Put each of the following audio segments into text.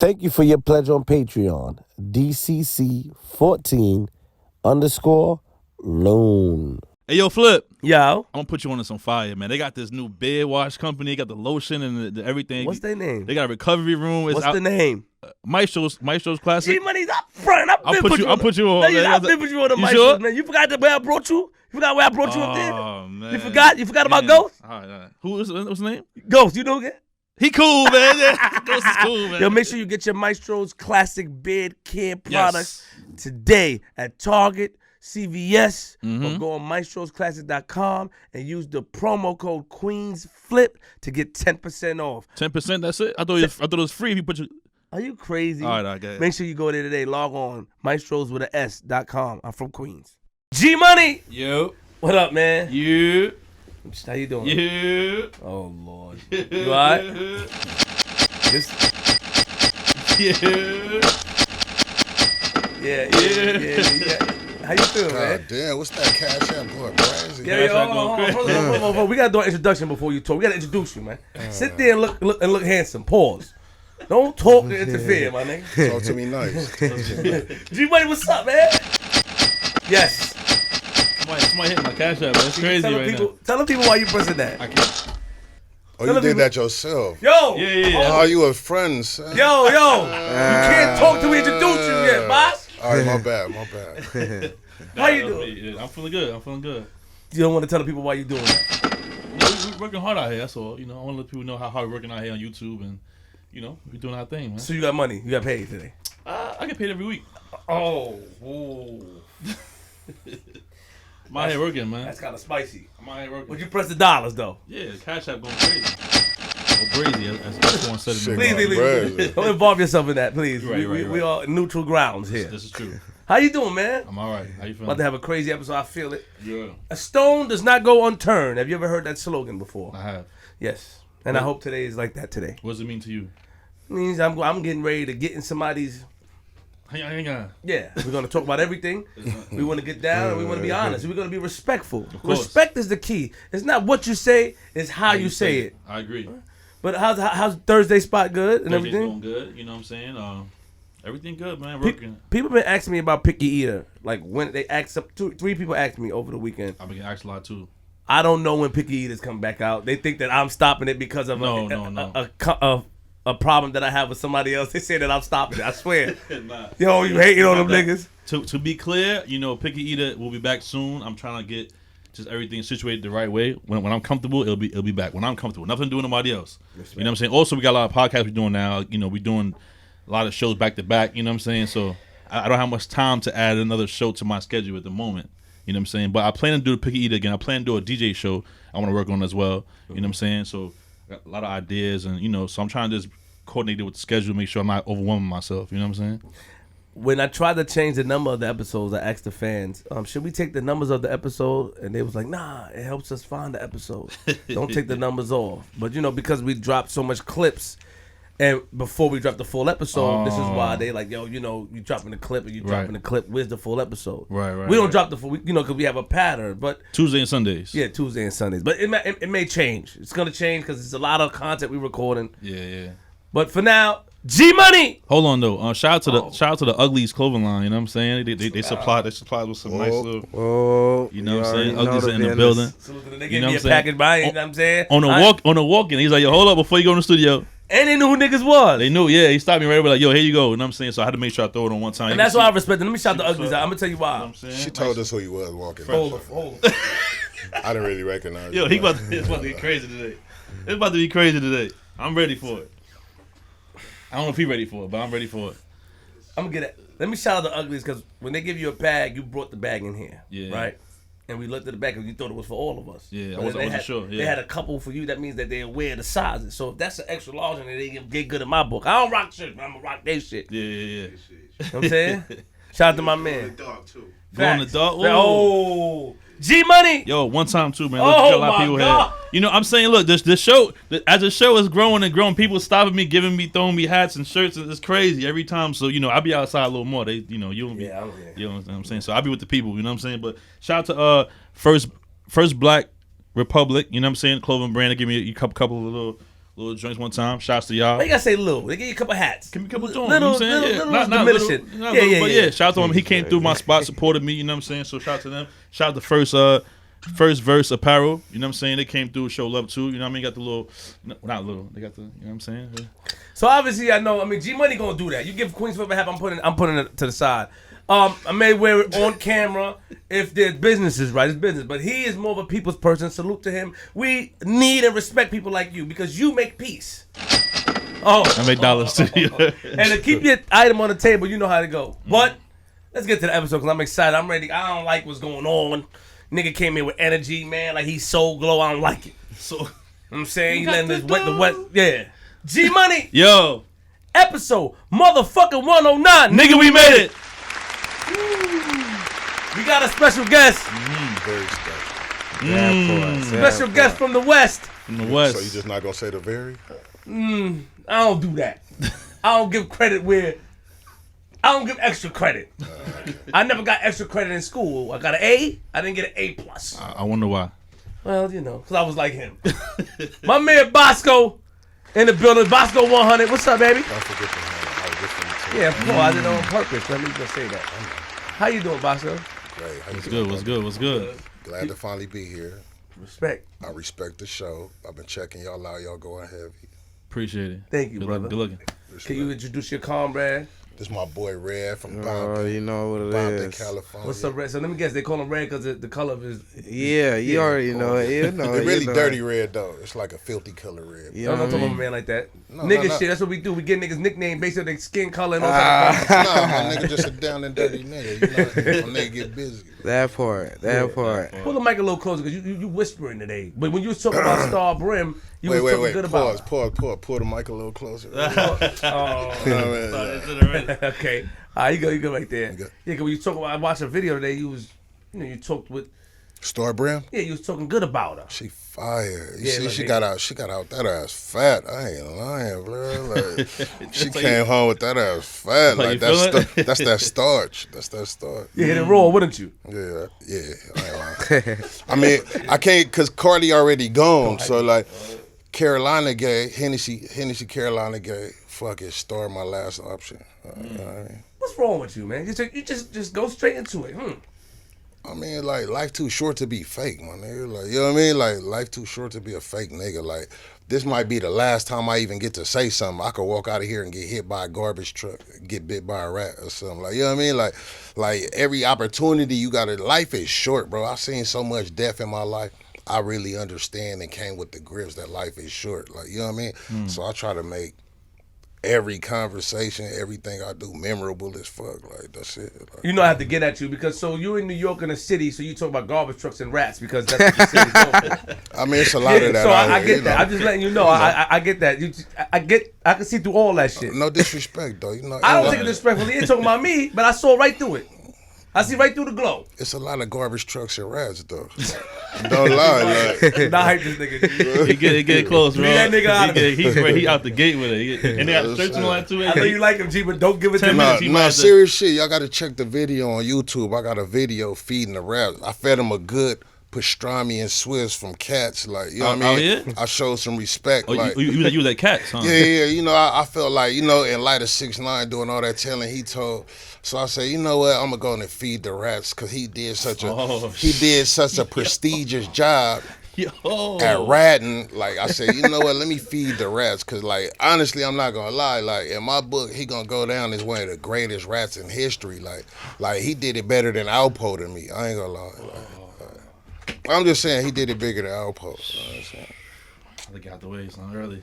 Thank you for your pledge on Patreon. DCC14_loan. Hey, yo, Flip. Yo. I'm going to put you on to some fire, man. They got this new beard wash company. They got the lotion and the everything. What's their name? They got a recovery room. What's the name? Maestro's Classic. G-Money's up front. I'll put you on. I've been with you on the Maestro's, sure? Man. You forgot where I brought you? You forgot where I brought you up there? Oh, man. You forgot about Ghost? All right. What's his name? Ghost, you know again? He cool, man. Ghost is cool, man. Yo, make sure you get your Maestro's Classic beard care products today at Target, CVS, or go on maestrosclassic.com and use the promo code Queenzflip to get 10% off. 10%, that's it? I thought it was free if you put your... Are you crazy? All right, I got it. Make sure you go there today. Log on, maestroswithas.com. I'm from Queens. G-Money! Yo. What up, man? You. How you doing? You. Oh, Lord. You all right? Yeah. How you feeling, man? God damn, what's that cash app going crazy? Hold on. We got to do an introduction before you talk. We got to introduce you, man. Sit there and look handsome. Pause. Don't talk to interfere, my nigga. Talk to me nice. G-Money, what's up, man? Yes. Somebody hit my cash app, man. It's crazy now. Tell the people why you pressing that. I can't. Oh, you did that yourself? Yo. Yeah. Oh, you a friend, son? Yo. You can't talk till we introduce you yet, boss. All right, my bad. How you doing? I'm feeling good. You don't want to tell the people why you doing that? We're working hard out here, that's all. I want to let people know how hard we're working out here on YouTube and, we're doing our thing, man. So you got money. You got paid today. I get paid every week. Oh. I'm out here working, man. That's kind of spicy. I'm out here working. Would you press the dollars, though? Yeah, the cash app going crazy. As one said it. Please. Don't involve yourself in that, please. Right. We are neutral grounds here. This is true. How you doing, man? I'm all right. How you feeling? About to have a crazy episode. I feel it. Yeah. A stone does not go unturned. Have you ever heard that slogan before? I have. Yes. And I hope today is like that today. What does it mean to you? It means I'm getting ready to get in somebody's... Hang on. Yeah, we're going to talk about everything. We want to get down and we want to be honest. We're going to be respectful. Respect is the key. It's not what you say, it's how you say it. I agree. But how's Thursday spot good and Thursday's everything? going good, you know what I'm saying? Everything good, man. Working. People been asking me about Picky Eater. Like when they asked, three people asked me over the weekend. I've been asked a lot too. I don't know when Picky Eaters come back out. They think that I'm stopping it because of a problem that I have with somebody else. They say that I'm stopping it. I swear. Nah. Yo, you hating on them niggas? To be clear, Picky Eater will be back soon. I'm trying to get just everything situated the right way. When I'm comfortable, it'll be back. When I'm comfortable, nothing to do with nobody else. Yes, you know what I'm saying? Also, we got a lot of podcasts we're doing now. We're doing a lot of shows back to back. You know what I'm saying? So I don't have much time to add another show to my schedule at the moment. You know what I'm saying? But I plan to do the Picky Eater again. I plan to do a DJ show I want to work on as well. You know what I'm saying? So I got a lot of ideas and, so I'm trying to just coordinate it with the schedule, make sure I'm not overwhelming myself. You know what I'm saying? When I tried to change the number of the episodes, I asked the fans, should we take the numbers of the episode? And they was like, nah, it helps us find the episode. Don't take the numbers off. But, because we dropped so much clips, and before we dropped the full episode, this is why they like, yo, you dropping the clip and you dropping the clip. Where's the full episode? Right. We don't drop the full, because we have a pattern. But Tuesday and Sundays. Yeah, Tuesday and Sundays. But it may change. It's going to change because there's a lot of content we're recording. Yeah. But for now, G-Money. Hold on though. Shout out to the Uglies clothing line. You know what I'm saying? They supply with some nice little. You know what I'm saying? Uglies are in the building. You know what I'm saying? You know what I'm saying? On the walk-in, he's like, yo, hold up before you go in the studio. And they knew who niggas was. They knew, yeah. He stopped me right away, like, yo, here you go. You know what I'm saying? So I had to make sure I throw it on one time. And that's why I respect it. Let me shout the Uglies out. I'm gonna tell you why. You know what I'm She told us who he was walking. Hold on. I didn't really recognize. Yo, it's about to get crazy today. It's about to be crazy today. I'm ready for it. I don't know if he's ready for it, but I'm ready for it. I'm gonna get it. Let me shout out the Uglies because when they give you a bag, you brought the bag in here, right? And we looked at the bag because you thought it was for all of us. Yeah, I wasn't sure. Yeah. They had a couple for you. That means that they're aware of the sizes. So if that's an extra large, and they get good in my book. I don't rock shit, but I'm gonna rock their shit. Yeah. You know what I'm saying? Shout out to my man. Go on the dog. Oh, G-Money. Yo, one time too, man. Look, got a lot of people God. Here. I'm saying, look, this show, as the show is growing and growing, people stopping me, giving me, throwing me hats and shirts. And it's crazy every time. So, I'll be outside a little more. They, you don't be, you know what I'm saying? So I'll be with the people, you know what I'm saying? But shout out to First Black Republic, you know what I'm saying? Clothing brand. They give me a couple of little joints one time. Shouts to y'all. Why you gotta say little? They give you a couple hats. Give me a couple joints. Little, you know what I'm saying? little Not diminishing. little, not little, but yeah. Shout out to him. He came through my spot, supported me. You know what I'm saying? So shout out to them. Shout out to First Verse Apparel. You know what I'm saying? They came through, show love too. You know what I mean? Got the little, not little. They got the, you know what I'm saying? So obviously I know. I mean, G Money gonna do that. You give Queenzflip a hat. I'm putting it to the side. I may wear it on camera if their business is right. It's business, but he is more of a people's person. Salute to him. We need and respect people like you because you make peace. I make dollars too. And to keep your item on the table, you know how to go. But let's get to the episode because I'm excited. I'm ready. I don't like what's going on. Nigga came in with energy, man. Like he's so glow. I don't like it. So you know what I'm saying, he letting this wet. Yeah. G Money. Yo. Episode motherfucking 109. Nigga, we made it. We got a special guest. Very special. Special guest from the West. From the West. So you just not gonna say the very? I don't do that. I don't give credit where. I don't give extra credit. I never got extra credit in school. I got an A. I didn't get an A+. I wonder why. Well, you know, because I was like him. My man Bosko in the building. BOSKOE100. What's up, baby? Don't forget the hand. I was just gonna tell you. Yeah, bro, I did it on purpose. Let me just say that. How you doing, Bosko? Great. How you What's doing, good? What's brother? good? What's good? Glad to finally be here. Respect. I respect the show. I've been checking y'all out. Y'all going heavy. Appreciate it. Thank you, Good brother. Good looking. Can you introduce your comrade? This is my boy Red from Oh, Bompton, you know what it Bompton, is. California. What's up, Red? So let me guess. They call him Red because the color of his. Yeah, you already know it. You know It's it. really you know dirty it. red though. It's like a filthy color red. You No, know don't what talk I about a mean? man like that. No, Nigga no. shit. That's what we do. We get niggas nickname based on their skin color and all that. Nah, my nigga just a down and dirty nigga. You know, my nigga get busy. That part. That part. Pull the mic a little closer because you whispering today. But when you was talking about Star Brim, you was Wait, talking good about. Pause. Pull the mic a little closer. Okay. All right, you go right there. Okay. Yeah, because when you talk about, I watched a video today. You was, you talked with. Star Brim, Yeah, you was talking good about her. she fire. You Yeah, see, like she they- got out that ass fat. I ain't lying, bro. Like, she came home with that ass fat. Like, Like you that's feel it? that's that starch. That's that starch. You hit it raw, wouldn't you? Yeah. I ain't lying. I mean, I can't cause Cardi already gone. So like, Carolina gay, Hennessy Carolina gay. Fuck it, Star my last option. You know what I mean? What's wrong with you, man? You just go straight into it. I mean, like, life too short to be fake, my nigga. Like, you know what I mean? Like, life too short to be a fake nigga. Like, this might be the last time I even get to say something. I could walk out of here and get hit by a garbage truck, get bit by a rat or something. Like, you know what I mean? Like every opportunity you got to, life is short, bro. I've seen so much death in my life. I really understand and came with the grips that life is short. Like, you know what I mean? So I try to make every conversation, everything I do memorable as fuck. Like, that's it. Like, You know I have to get at you because so you in New York in the city, so you talk about garbage trucks and rats because that's what the city's known for. I mean, it's a lot of that So out I here, get you that. know? I'm just letting you know. I get that. I can see through all that shit. No disrespect, though. You know, I don't take it disrespectfully. You ain't talking about me, but I saw right through it. I see right through the glow. it's a lot of garbage trucks and rats, though. Don't lie. Like, Not hype this nigga. He get close, bro. Leave that nigga out of it. He out the gate with it. And they got shirts and all that too. I know you like him, G, but don't give it to 10 me. minutes. He might nah, have to- serious shit. Y'all got to check the video on YouTube. I got a video feeding the rats. I fed them a good pastrami and Swiss from Cats. Like, you know what I Oh, mean? yeah? I showed some respect. Oh, like, you was at Cats, huh? yeah. You know, I felt like, you know, in light of 6ix9ine doing all that telling, he told. So I said, you know what? I'm gonna go in and feed the rats because he did such a prestigious job Yo. at ratting. Like I said, you know what? Let me feed the rats because, like, honestly, I'm not gonna lie. Like in my book, he gonna go down as one of the greatest rats in history. Like he did it better than Alpo to me. I ain't gonna lie. I'm just saying he did it bigger than Alpo. You know what I'm saying? I got the way. It's not early.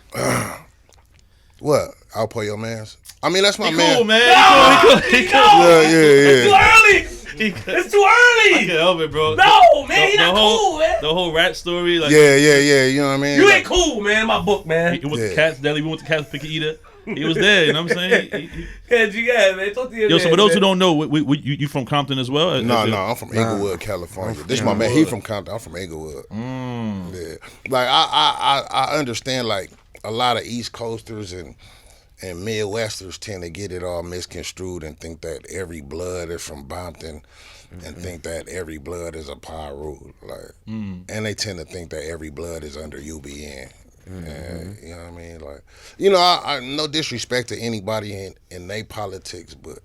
What? Alpo your man's? I mean, that's my He man. cool, man. He cool. Yeah. Too early. It's too I early. can't help it, bro. No, man, he not cool, man. The whole rat story, like Yeah. You know what I mean? You Like, ain't cool, man. In my book, man. he went Yeah. to Cats Deli. We went to Cats Pick a Eater. He was there. You know what I'm saying? Yeah, man. Talk to your Yo, man, so for those who man. don't know, you from Compton as well? No, I'm from Inglewood, California. This is my man. He from Compton. I'm from Inglewood. Yeah, like I understand. Like a lot of East Coasters and Midwesters tend to get it all misconstrued and think that every blood is from Bompton, and think that every blood is a Pyru. Like, and they tend to think that every blood is under UBN. And, you know what I mean? Like, you know, I no disrespect to anybody in they politics, but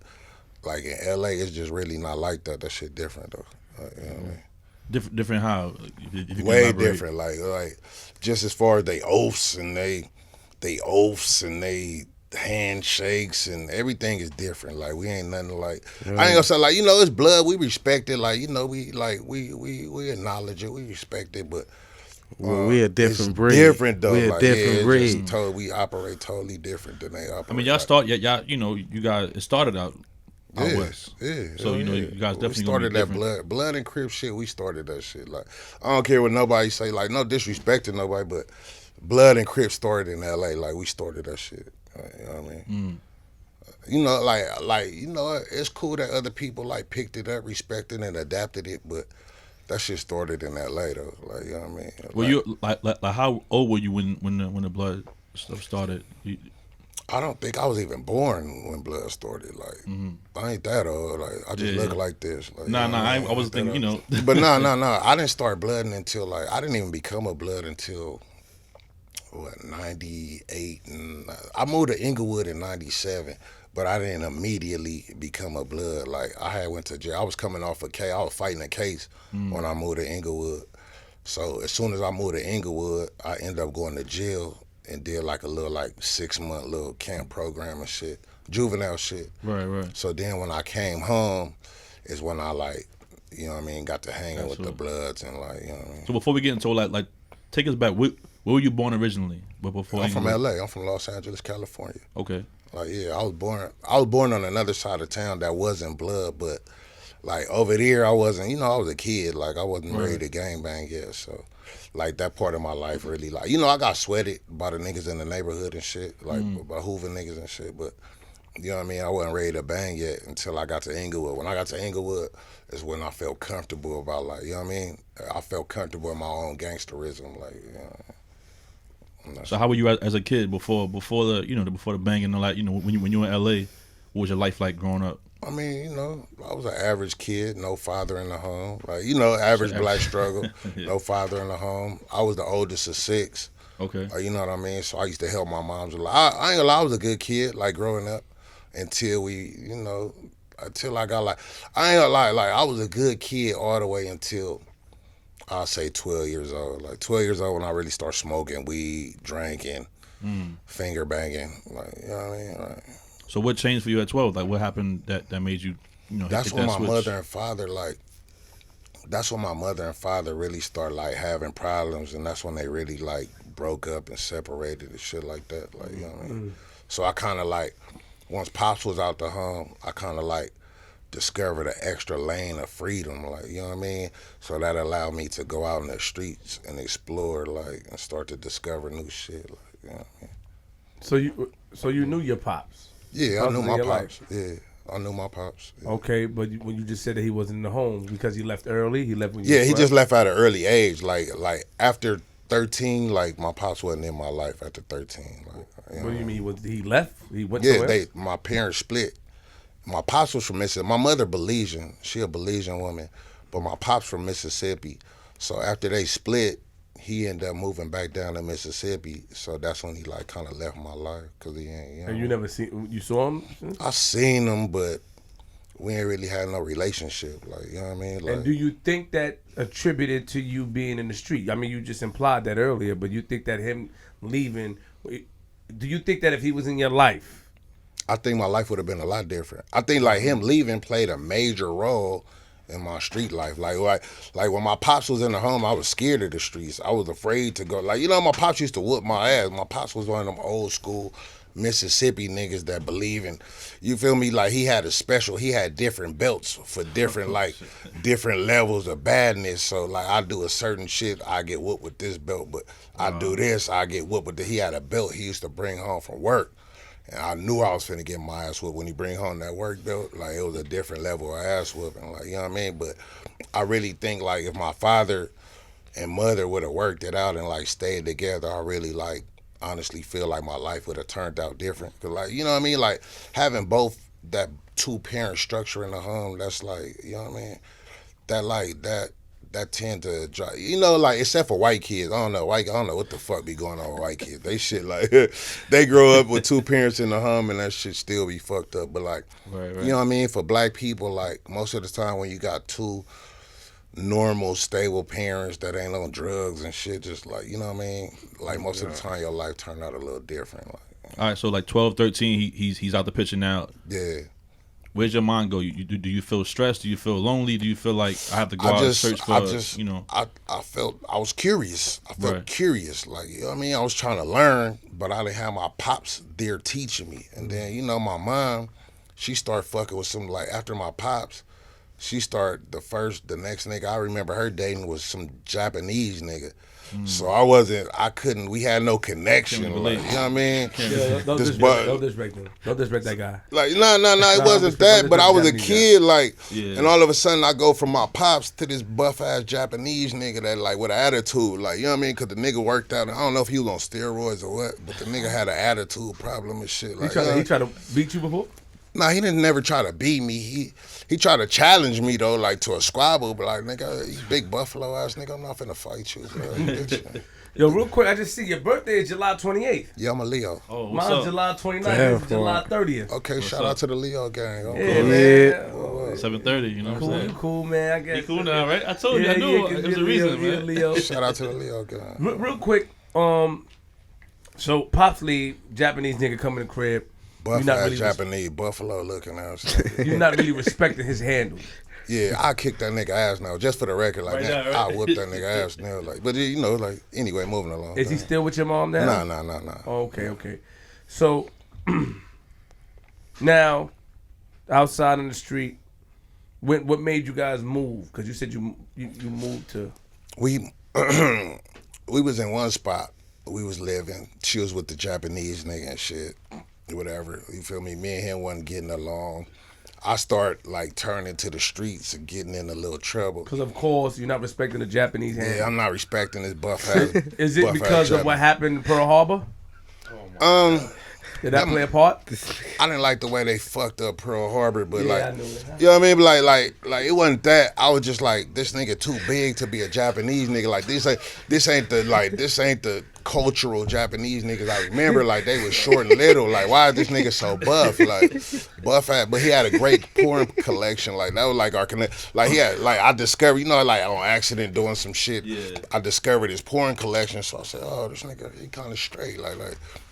like in LA, it's just really not like that. That shit different though. You know what I mean? Different how? If you can Way elaborate. different. Like just as far as they oaths and they handshakes and everything is different. Like we ain't nothing like. I ain't gonna say like, you know, it's blood. We respect it. Like, you know, we acknowledge it. We respect it, but. Well, we a different it's breed. Different though. We a like, different yeah, breed. We operate totally different than they operate. I mean, y'all you know, you guys, it started out west. Yeah. So, you know, you guys definitely we started gonna that be blood and Crip shit. We started that shit. Like, I don't care what nobody say. Like, no disrespect to nobody, but blood and Crip started in L.A. Like, we started that shit. You know what I mean? You know, like you know, it's cool that other people like picked it up, respected and adapted it, but that shit started in L.A. though. Like, you know what I mean? Well, you like how old were you when the blood stuff started? I don't think I was even born when blood started. Like, I ain't that old. Like, I just look like this. Like, Nah, you know what I I mean? was thinking, you know. But no. I didn't start blooding until like I didn't even become a blood until what 98. And I moved to Inglewood in 97, but I didn't immediately become a blood. Like I had went to jail. I was coming off a case. I was fighting a case when I moved to Inglewood. So as soon as I moved to Inglewood, I ended up going to jail and did like a little like 6-month little camp program and shit, juvenile shit. Right. So then when I came home is when I like, you know what I mean, got to hanging with the Bloods and like, you know what I mean. So before we get into like take us back. Where were you born originally? But before I'm from LA. I'm from Los Angeles, California. Okay. Like yeah, I was born on another side of town that wasn't blood, but like over there I wasn't, you know, I was a kid. Like I wasn't ready to gangbang yet, so. Like that part of my life really like, you know, I got sweated by the niggas in the neighborhood and shit, like by Hoover niggas and shit, but you know what I mean, I wasn't ready to bang yet until I got to Inglewood. When I got to Inglewood is when I felt comfortable about like, you know what I mean, I felt comfortable in my own gangsterism, like, you know. So how were you as a kid before the banging and all that, you know, when you were in LA, what was your life like growing up? I mean, you know, I was an average kid, no father in the home. Like, you know, average black struggle, no father in the home. I was the oldest of 6. Okay. You know what I mean? So I used to help my moms a lot. I ain't gonna lie, I was a good kid, like, growing up until I got, like, I ain't gonna lie, like, I was a good kid all the way until, I'll say 12 years old. Like, 12 years old when I really started smoking weed, drinking, finger banging, like, you know what I mean? Like, so what changed for you at 12? Like what happened that made you, you know, that's hit when that my switch? mother and father really started like having problems, and that's when they really like broke up and separated and shit like that. Like, you know what I mean? So I kind of like, once Pops was out the home, I kind of like discovered an extra lane of freedom, like, you know what I mean? So that allowed me to go out in the streets and explore, like, and start to discover new shit, like, you know what I mean? So you knew your pops. Yeah, I knew my your pops. life. Yeah, I knew my pops. Yeah. Okay, but when you just said that he wasn't in the home because he left early, he left when you Yeah, were he 12? just left at an early age. Like after 13, like my pops wasn't in my life after 13. Like, you What do know. you mean? He left? He went Yeah, somewhere else? my parents split. My pops was from Mississippi. My mother Belizean. She a Belizean woman, but my pops from Mississippi. So after they split, he ended up moving back down to Mississippi. So that's when he like kind of left my life because he ain't. You know, And you saw him? I seen him, but we ain't really had no relationship. Like, you know what I mean? Like, And do you think that attributed to you being in the street? I mean, you just implied that earlier, but you think that him leaving, do you think that if he was in your life? I think my life would have been a lot different. I think like him leaving played a major role in my street life. Like when my pops was in the home, I was scared of the streets. I was afraid to go. Like, you know, my pops used to whoop my ass. My pops was one of them old school Mississippi niggas that believe in, you feel me? Like he had different belts for different different levels of badness. So like I do a certain shit, I get whooped with this belt, but I do this, I get whooped with he had a belt he used to bring home from work. And I knew I was finna get my ass whooped when he bring home that work belt. Like it was a different level of ass whooping. Like, you know what I mean? But I really think like if my father and mother would have worked it out and like stayed together, I really like honestly feel like my life would have turned out different. Cause like, you know what I mean? Like having both that 2-parent structure in the home, that's like, you know what I mean? that tend to drive, you know, like except for white kids. I don't know what the fuck be going on with white kids. They shit like they grow up with two parents in the home and that shit still be fucked up. But like, Right. you know what I mean? For black people, like most of the time when you got two normal, stable parents that ain't on drugs and shit, just like, you know what I mean? Like most of the time your life turned out a little different. Like, All right, so like 12, 13, he's out the picture now. yeah. Where's your mind go? Do you feel stressed? Do you feel lonely? Do you feel like I have to go out and search for, you know? I was curious. I felt Right. curious. Like, you know what I mean? I was trying to learn, but I didn't have my pops there teaching me. And then, you know, my mom, she started fucking with some, like, after my pops, she started, the next nigga I remember her dating was some Japanese nigga. So we had no connection. Can't Like, relate. you know what I mean? Yeah, don't This disrespect, butt- don't disrespect him. Don't disrespect that guy. Like, no, it Nah, wasn't don't that, but I was a Japanese kid, like, Yeah. and all of a sudden I go from my pops to this buff-ass Japanese nigga that, like, with an attitude, like, you know what I mean? Because the nigga worked out, I don't know if he was on steroids or what, but the nigga had an attitude problem and shit. Like, He tried to beat you before? Nah, he didn't never try to beat me. He tried to challenge me, though, like, to a squabble, but, like, nigga, you big buffalo-ass nigga, I'm not finna fight you, bro. Bitch. Yo, real quick, I just see your birthday is July 28th. Yeah, I'm a Leo. Oh, what's Mine's up? July 29th. Damn, This is July 30th. Okay, shout out to the Leo gang. Yeah, Okay. man. 7:30. You know what I'm Cool, you saying? cool, man. I guess. You cool now, right? I told you. Yeah, I knew yeah, it was a Leo, reason, yeah, man. Leo. Shout out to the Leo gang. Real quick, so Pops leave, Japanese nigga come in the crib. Buff not ass really Japanese buffalo looking ass. You're not really respecting his handle. Yeah, I kick that nigga ass now, just for the record. Like, Right man, now, right? I whoop that nigga ass now. Like, but you know, like, anyway, moving along. Is he still with your mom now? Nah. Oh, okay. So now, outside in the street, what made you guys move? Because you said you moved to. We we was in one spot. We was living. She was with the Japanese nigga and shit, whatever. You feel me? Me and him wasn't getting along. I start like turning to the streets and getting in a little trouble. Because of course you're not respecting the Japanese handle. Yeah, I'm not respecting this buff ass. Is it because of what happened in Pearl Harbor? Did that play a part? I didn't like the way they fucked up Pearl Harbor, but Yeah, like, I knew it. you know what I mean? Like it wasn't that. I was just like, this nigga too big to be a Japanese nigga. Like this ain't the cultural Japanese niggas I remember. Like they was short and little. Like why is this nigga so buff? Like buff ass, but he had a great porn collection. Like that was like our connect. Like he had like I discovered, you know, like on accident doing some shit. Yeah. I discovered his porn collection, so I said, oh, this nigga he kind of straight. Like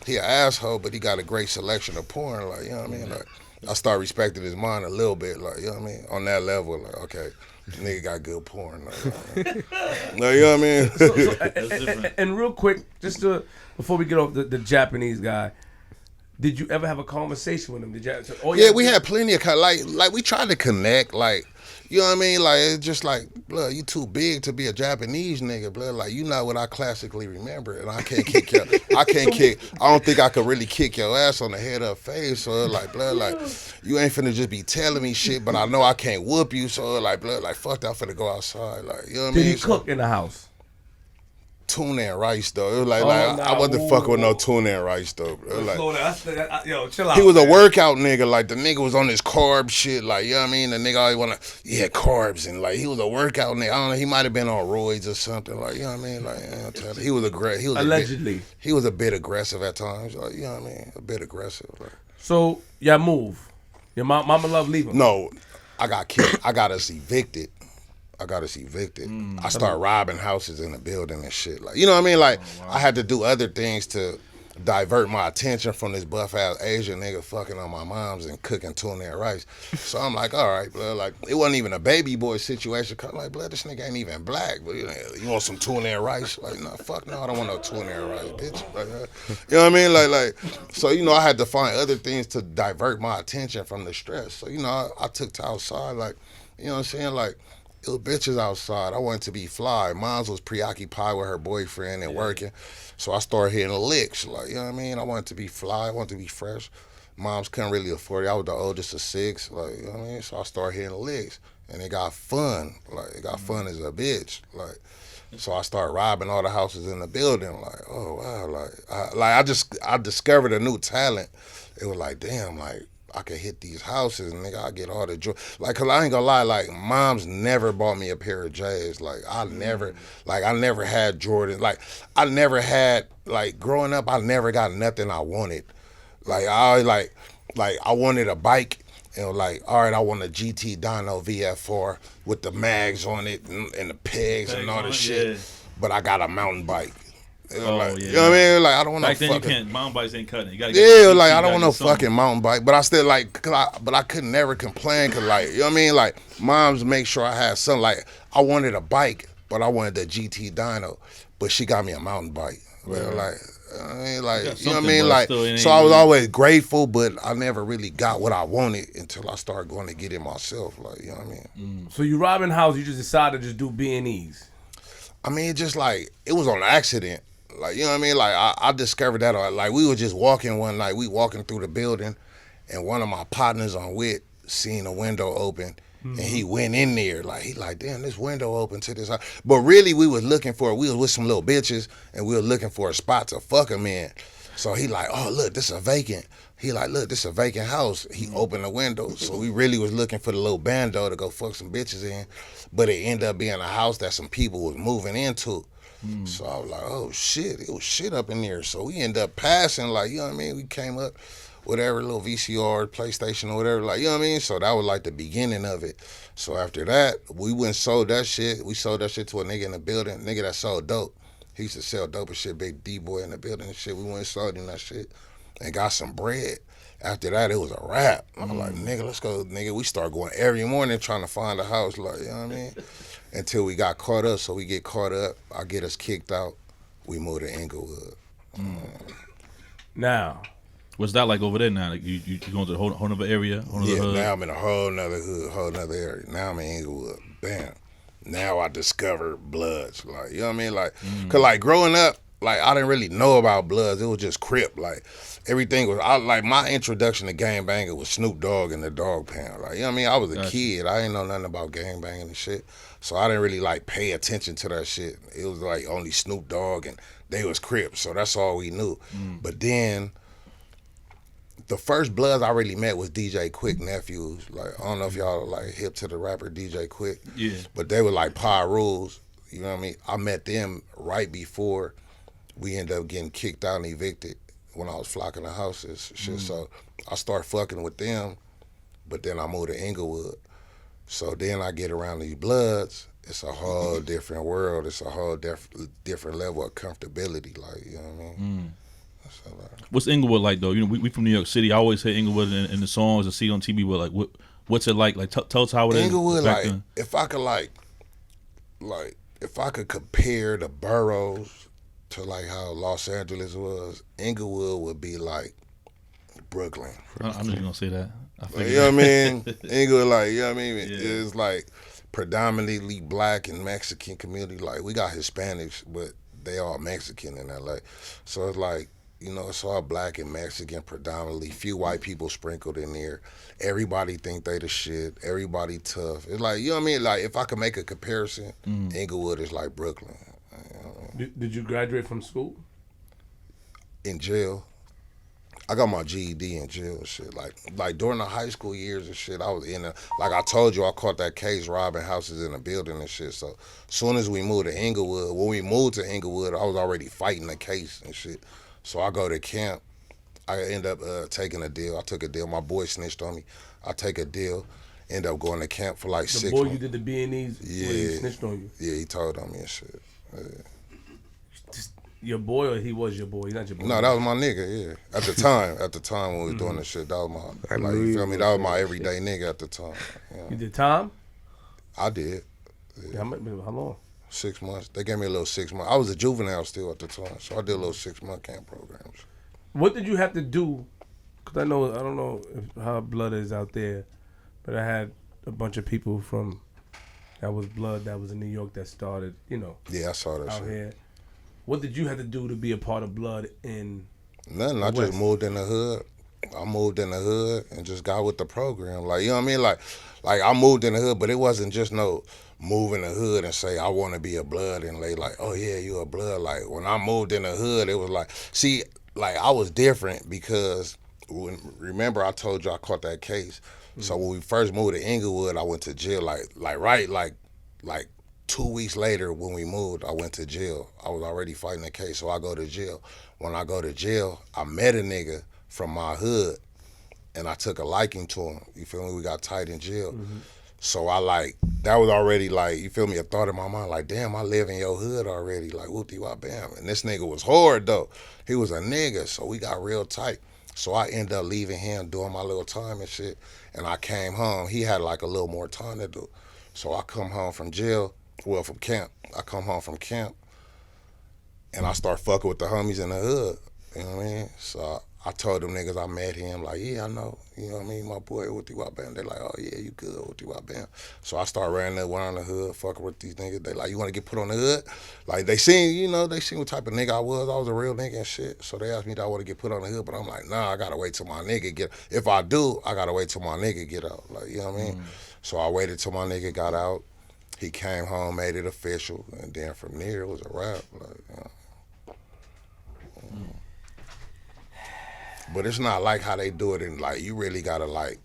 he an asshole, but he got a great selection of porn. Like you know what I mean? Like I start respecting his mind a little bit. Like you know what I mean? On that level, like okay. Nigga got good porn. Like, no, you know what I mean? different. And real quick, just before we get off the Japanese guy, did you ever have a conversation with him? Yeah, we had plenty of like we tried to connect, like you know what I mean? Like it's just like, blood, you too big to be a Japanese nigga, blood. Like you not what I classically remember, and I can't kick your, I don't think I could really kick your ass on the head or face. So like, blood, like you ain't finna just be telling me shit, but I know I can't whoop you. So like, blood, like fuck that, I'm finna go outside. Like you know what I Did mean? he cook in the house? Tuna and rice though. It was like, nah, I wasn't fucking with no tuna and rice though. Bro. Like, Slow down. Yo, chill out. he was a man. workout nigga. Like the nigga was on this carb shit. Like you know what I mean. The nigga always wanna carbs and like he was a workout nigga. I don't know. He might have been on roids or something. Like you know what I mean. Like I'll tell you, he was Allegedly. he was a bit aggressive at times. Like you know what I mean. A bit aggressive. Like, So y'all move. Your mama love leaving. no, I got kicked. I got us evicted. I started robbing houses in the building and shit. Like you know what I mean? Like I had to do other things to divert my attention from this buff ass Asian nigga fucking on my mom's and cooking tuna and rice. So I'm like, all right, blood. Like it wasn't even a baby boy situation. Cause I'm like, blood, this nigga ain't even black. But you want some tuna and rice? Like, no, fuck no, I don't want no tuna and rice, bitch. Like, you know what I mean? Like, so you know, I had to find other things to divert my attention from the stress. So you know, I took to outside, like, you know what I'm saying, like. It was bitches outside. I wanted to be fly. Mom was preoccupied with her boyfriend and working. So I started hitting the licks. Like, you know what I mean? I wanted to be fly. I wanted to be fresh. Moms couldn't really afford it. I was the oldest of 6. Like, you know what I mean? So I started hitting the licks. And it got fun. Like, it got fun as a bitch. Like, so I started robbing all the houses in the building. Like, oh, wow. I discovered a new talent. It was like, damn, like, I could hit these houses, and nigga, I get all the joy. Like, cause I ain't gonna lie, like, mom's never bought me a pair of J's. Like, I never had Jordan. Like, I never had, like, growing up, I never got nothing I wanted. Like, I always, like, I wanted a bike, and like, all right, I want a GT Dyno VF4 with the mags on it and the pegs and all this shit. Yeah. But I got a mountain bike. Like, yeah. You know what I mean? Like, I don't want no Back then fucking... you can't. Mountain bikes ain't cutting it. You gotta Yeah, like, I don't want no fucking mountain bike. But I still, like, but I could never complain, because, like, you know what I mean? Like, moms make sure I had something. Like, I wanted a bike, but I wanted the GT Dyno. But she got me a mountain bike. Well, like, I mean, like, you know what I mean? Like, so I was always grateful, but I never really got what I wanted until I started going to get it myself. Like, you know what I mean? So you robbing house, you just decided to just do B&Es. I mean, just like, it was on accident. Like, you know what I mean? Like, I discovered that, like, we were just walking one night. We walking through the building, and one of my partners on WIT seen a window open, and he went in there. Like, he like, damn, this window open to this house. But really, we was with some little bitches, and we were looking for a spot to fuck him in. So he like, oh, look, this is vacant. He like, look, this is a vacant house. He opened the window. So we really was looking for the little bando to go fuck some bitches in. But it ended up being a house that some people was moving into. So I was like, oh shit, it was shit up in there. So we ended up passing, like, you know what I mean? We came up, whatever, little VCR, PlayStation or whatever, like, you know what I mean? So that was like the beginning of it. So after that, we went and sold that shit. We sold that shit to a nigga in the building, nigga that sold dope. He used to sell dope and shit, big D-boy in the building and shit. We went and sold him that shit and got some bread. After that, it was a wrap. I was like, nigga, let's go, nigga. We start going every morning trying to find a house, like, you know what I mean? Until we got caught up. So we get caught up. I get us kicked out. We moved to Inglewood. Now, what's that like over there now? Like you going to a whole nother area? Now I'm in a whole nother hood, whole nother area. Now I'm in Inglewood. Bam. Now I discover Bloods. Like, you know what I mean? Like, cause like growing up, like I didn't really know about Bloods. It was just Crip. Like everything was, like my introduction to gangbanging was Snoop Dogg and the Dog Pound. Like, you know what I mean? I was a kid. I didn't know nothing about gangbanging and shit. So I didn't really like pay attention to that shit. It was like only Snoop Dogg and they was Crips. So that's all we knew. But then the first Bloods I really met was DJ Quick nephews. Like, I don't know if y'all are like hip to the rapper DJ Quick. Yeah. But they were like Power Rules. You know what I mean? I met them right before we ended up getting kicked out and evicted when I was flocking the houses. Shit. So I started fucking with them, but then I moved to Inglewood. So then I get around these Bloods. It's a whole different world. It's a whole different level of comfortability. Like, you know what I mean? So, what's Inglewood like though? You know, we from New York City. I always hear Inglewood in the songs and see it on TV. But like, what's it like? Like, tell us how it is. Inglewood, back like, then. if I could compare the boroughs to like how Los Angeles was, Inglewood would be like Brooklyn. I knew you were gonna say that. You know what I mean? Inglewood, like, you know what I mean? It's like predominantly black and Mexican community. Like, we got Hispanics, but they all Mexican in LA. So it's like, you know, it's all black and Mexican predominantly. Few white people sprinkled in there. Everybody think they the shit. Everybody tough. It's like, you know what I mean? Like, if I could make a comparison, Inglewood is like Brooklyn. You know what I mean? did you graduate from school? In jail. I got my GED in jail and shit. Like during the high school years and shit, I was like I told you, I caught that case robbing houses in a building and shit. So as soon as we moved to Inglewood, when we moved to Inglewood, I was already fighting the case and shit. So I go to camp. I end up taking a deal. I took a deal. My boy snitched on me. I take a deal. End up going to camp for like 6 months. The boy you did the B&Es, he snitched on you? Yeah, he told on me and shit. Yeah. Your boy, or he was your boy? He's not your boy. No, that was my nigga, yeah. At the time when we was doing this shit, that was my, like, you feel me? That was my everyday nigga at the time. You know? You did time? I did. Yeah. How long? 6 months. They gave me a little 6 months. I was a juvenile still at the time, so I did a little 6-month camp programs. What did you have to do? Because I don't know how blood is out there, but I had a bunch of people from that was blood that was in New York that started, you know. Yeah, I saw that out shit. here. What did you have to do to be a part of blood in Nothing. I just moved in the hood. I moved in the hood and just got with the program. Like, you know what I mean? Like I moved in the hood, but it wasn't just no move in the hood and say, I want to be a blood, and they like, oh yeah, you a blood. Like, when I moved in the hood, it was like, see, like, I was different because remember I told you I caught that case. So when we first moved to Inglewood, I went to jail like 2 weeks later when we moved, I went to jail. I was already fighting the case, so I go to jail. When I go to jail, I met a nigga from my hood, and I took a liking to him. You feel me? We got tight in jail. So that was already like, you feel me, a thought in my mind, like, damn, I live in your hood already, like, whoop-de-wop-bam. And this nigga was hard, though. He was a nigga, so we got real tight. So I ended up leaving him, doing my little time and shit, and I came home. He had like a little more time to do. So I come home from jail, from camp. I come home from camp, and I start fucking with the homies in the hood. You know what I mean? So I told them niggas I met him, like, yeah, I know. You know what I mean? My boy, whoop-de-wop-bam. They like, oh, yeah, you good, whoop-de-wop-bam. So I start running around the hood, fucking with these niggas. They like, you want to get put on the hood? Like, they seen what type of nigga I was. I was a real nigga and shit. So they asked me, do I want to get put on the hood? But I'm like, nah, I got to wait till my nigga get, if I do, I got to wait till my nigga get out. Like, you know what I mean? So I waited till my nigga got out. He came home, made it official, and then from there, it was a wrap. Like, you know. But it's not like how they do it, and like you really gotta like,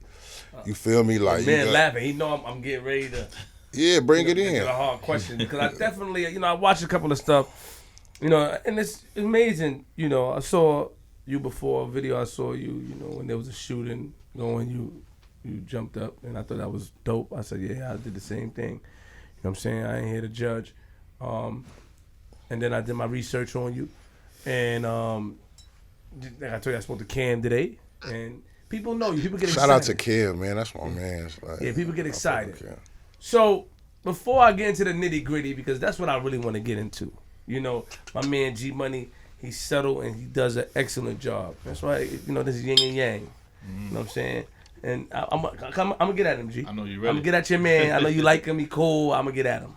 you feel me? Like man, laughing. He know I'm getting ready to. Yeah, bring it in. Get a hard question because I definitely, I watched a couple of stuff, and it's amazing. I saw you before a video. I saw you, when there was a shooting going, you jumped up, and I thought that was dope. I said, yeah, I did the same thing. You know what I'm saying? I ain't here to judge. And then I did my research on you, and like I told you, I spoke to Cam today, and people know you. People get excited. Shout out to Cam, man. That's my man. Like, yeah, people get excited. So before I get into the nitty gritty, because that's what I really want to get into. My man G Money, he's settled and he does an excellent job. That's why this is yin and yang. You know what I'm saying? And I'm gonna get at him, G. I know you ready. I'm gonna get at your man. I know you like him. He cool. I'm gonna get at him.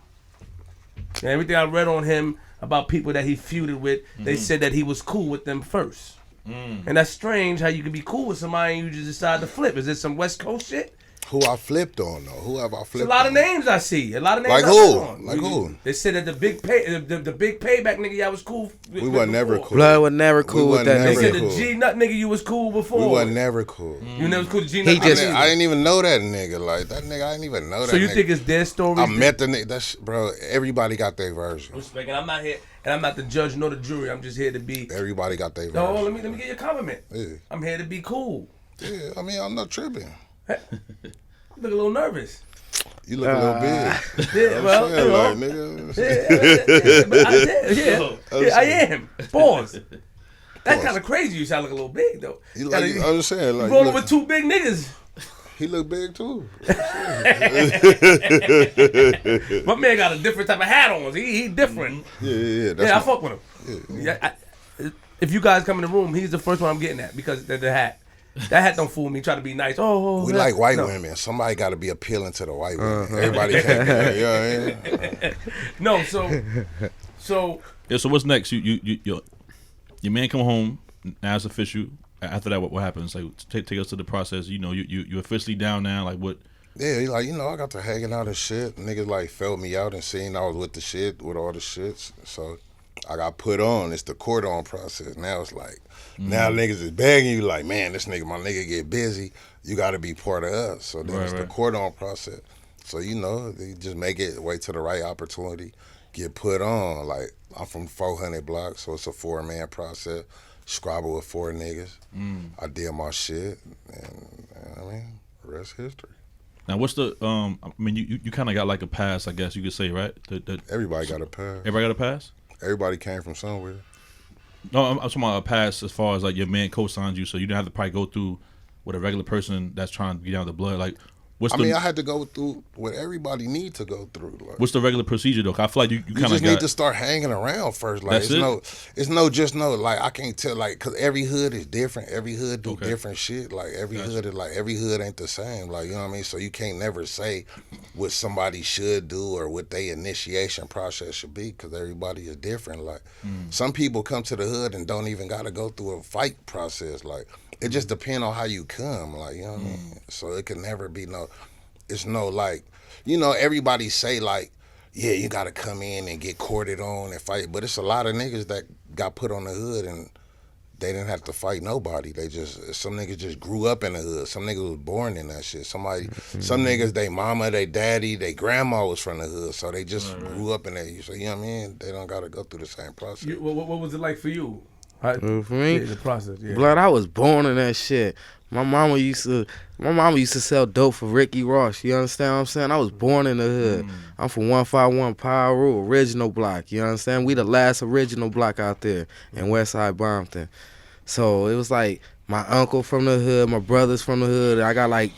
And everything I read on him about people that he feuded with, they said that he was cool with them first. And that's strange how you can be cool with somebody and you just decide to flip. Is this some West Coast shit? Who I flipped on though? Who have I flipped? It's a lot on? of names I see. A lot of names. Like I who? on. Like who? They said that the big payback nigga y'all was cool. We were never cool. Blood was never cool with that They nigga. said the G Nut nigga you was cool before. We were never cool. You never was cool with G Nut. I didn't even know that nigga. Like that nigga, I didn't even know that. So you nigga. think it's their story? I met the nigga. That's bro. Everybody got their version. Respect. And I'm not here, and I'm not the judge nor the jury. I'm just here to be. Everybody got their version. No, let me get your compliment. Yeah. I'm here to be cool. Yeah, I mean I'm not tripping. You look a little nervous. You look a little big. Yeah, well, like, nigga. I am. Pause. That's kind of crazy. You sound like a little big though. I'm just saying, like, you rolling with two big niggas. He look big too. My man got a different type of hat on. He different. Yeah. I fuck with him. Yeah. If you guys come in the room, he's the first one I'm getting at because the hat. That hat don't fool me. Try to be nice. We like white women. Somebody got to be appealing to the white women. Everybody can't. You know what I mean? No, so. Yeah. So what's next? Your man come home. Now it's official. After that, what happens? Like take us to the process. You officially down now. Like what? Yeah, he like I got to hanging out and shit. Niggas like felt me out and seen I was with the shit, with all the shits. So I got put on. It's the court on process. Now it's like, now niggas is begging you like, man, this nigga, my nigga get busy. You got to be part of us. So then it's the court on process. So they just make it, wait till the right opportunity, get put on. Like I'm from 400 blocks, so it's a 4-man process. Squabble with 4 niggas. I did my shit, and I mean, the rest history. Now, what's the? I mean, you kind of got like a pass, I guess you could say, right? Everybody got a pass. Everybody got a pass. Everybody came from somewhere. No, I'm talking about a pass as far as like your man co-signed you, so you didn't have to probably go through with a regular person that's trying to get out the blood. Like, I had to go through what everybody need to go through. Like, what's the regular procedure though? I feel like you kind of just need to start hanging around first. Like it's no like I can't tell like because every hood is different. Every hood do different shit. Like every hood is like every hood ain't the same. Like you know what I mean. So you can't never say what somebody should do or what their initiation process should be because everybody is different. Like some people come to the hood and don't even got to go through a fight process. Like. It just depends on how you come, like, you know what I mean? So it can never be it's no, like, everybody say, like, yeah, you got to come in and get courted on and fight. But it's a lot of niggas that got put on the hood and they didn't have to fight nobody. They just, some niggas just grew up in the hood. Some niggas was born in that shit. Some niggas, they mama, they daddy, they grandma was from the hood, so they just grew up in that. So you know what I mean? They don't gotta go through the same process. What was it like for you? For me, the process. Yeah. blood, I was born in that shit. My mama used to sell dope for Ricky Ross. You understand what I'm saying? I was born in the hood. I'm from 151 Power Rule, original block. You understand? We the last original block out there in Westside Bompton. So it was like my uncle from the hood, my brothers from the hood. I got like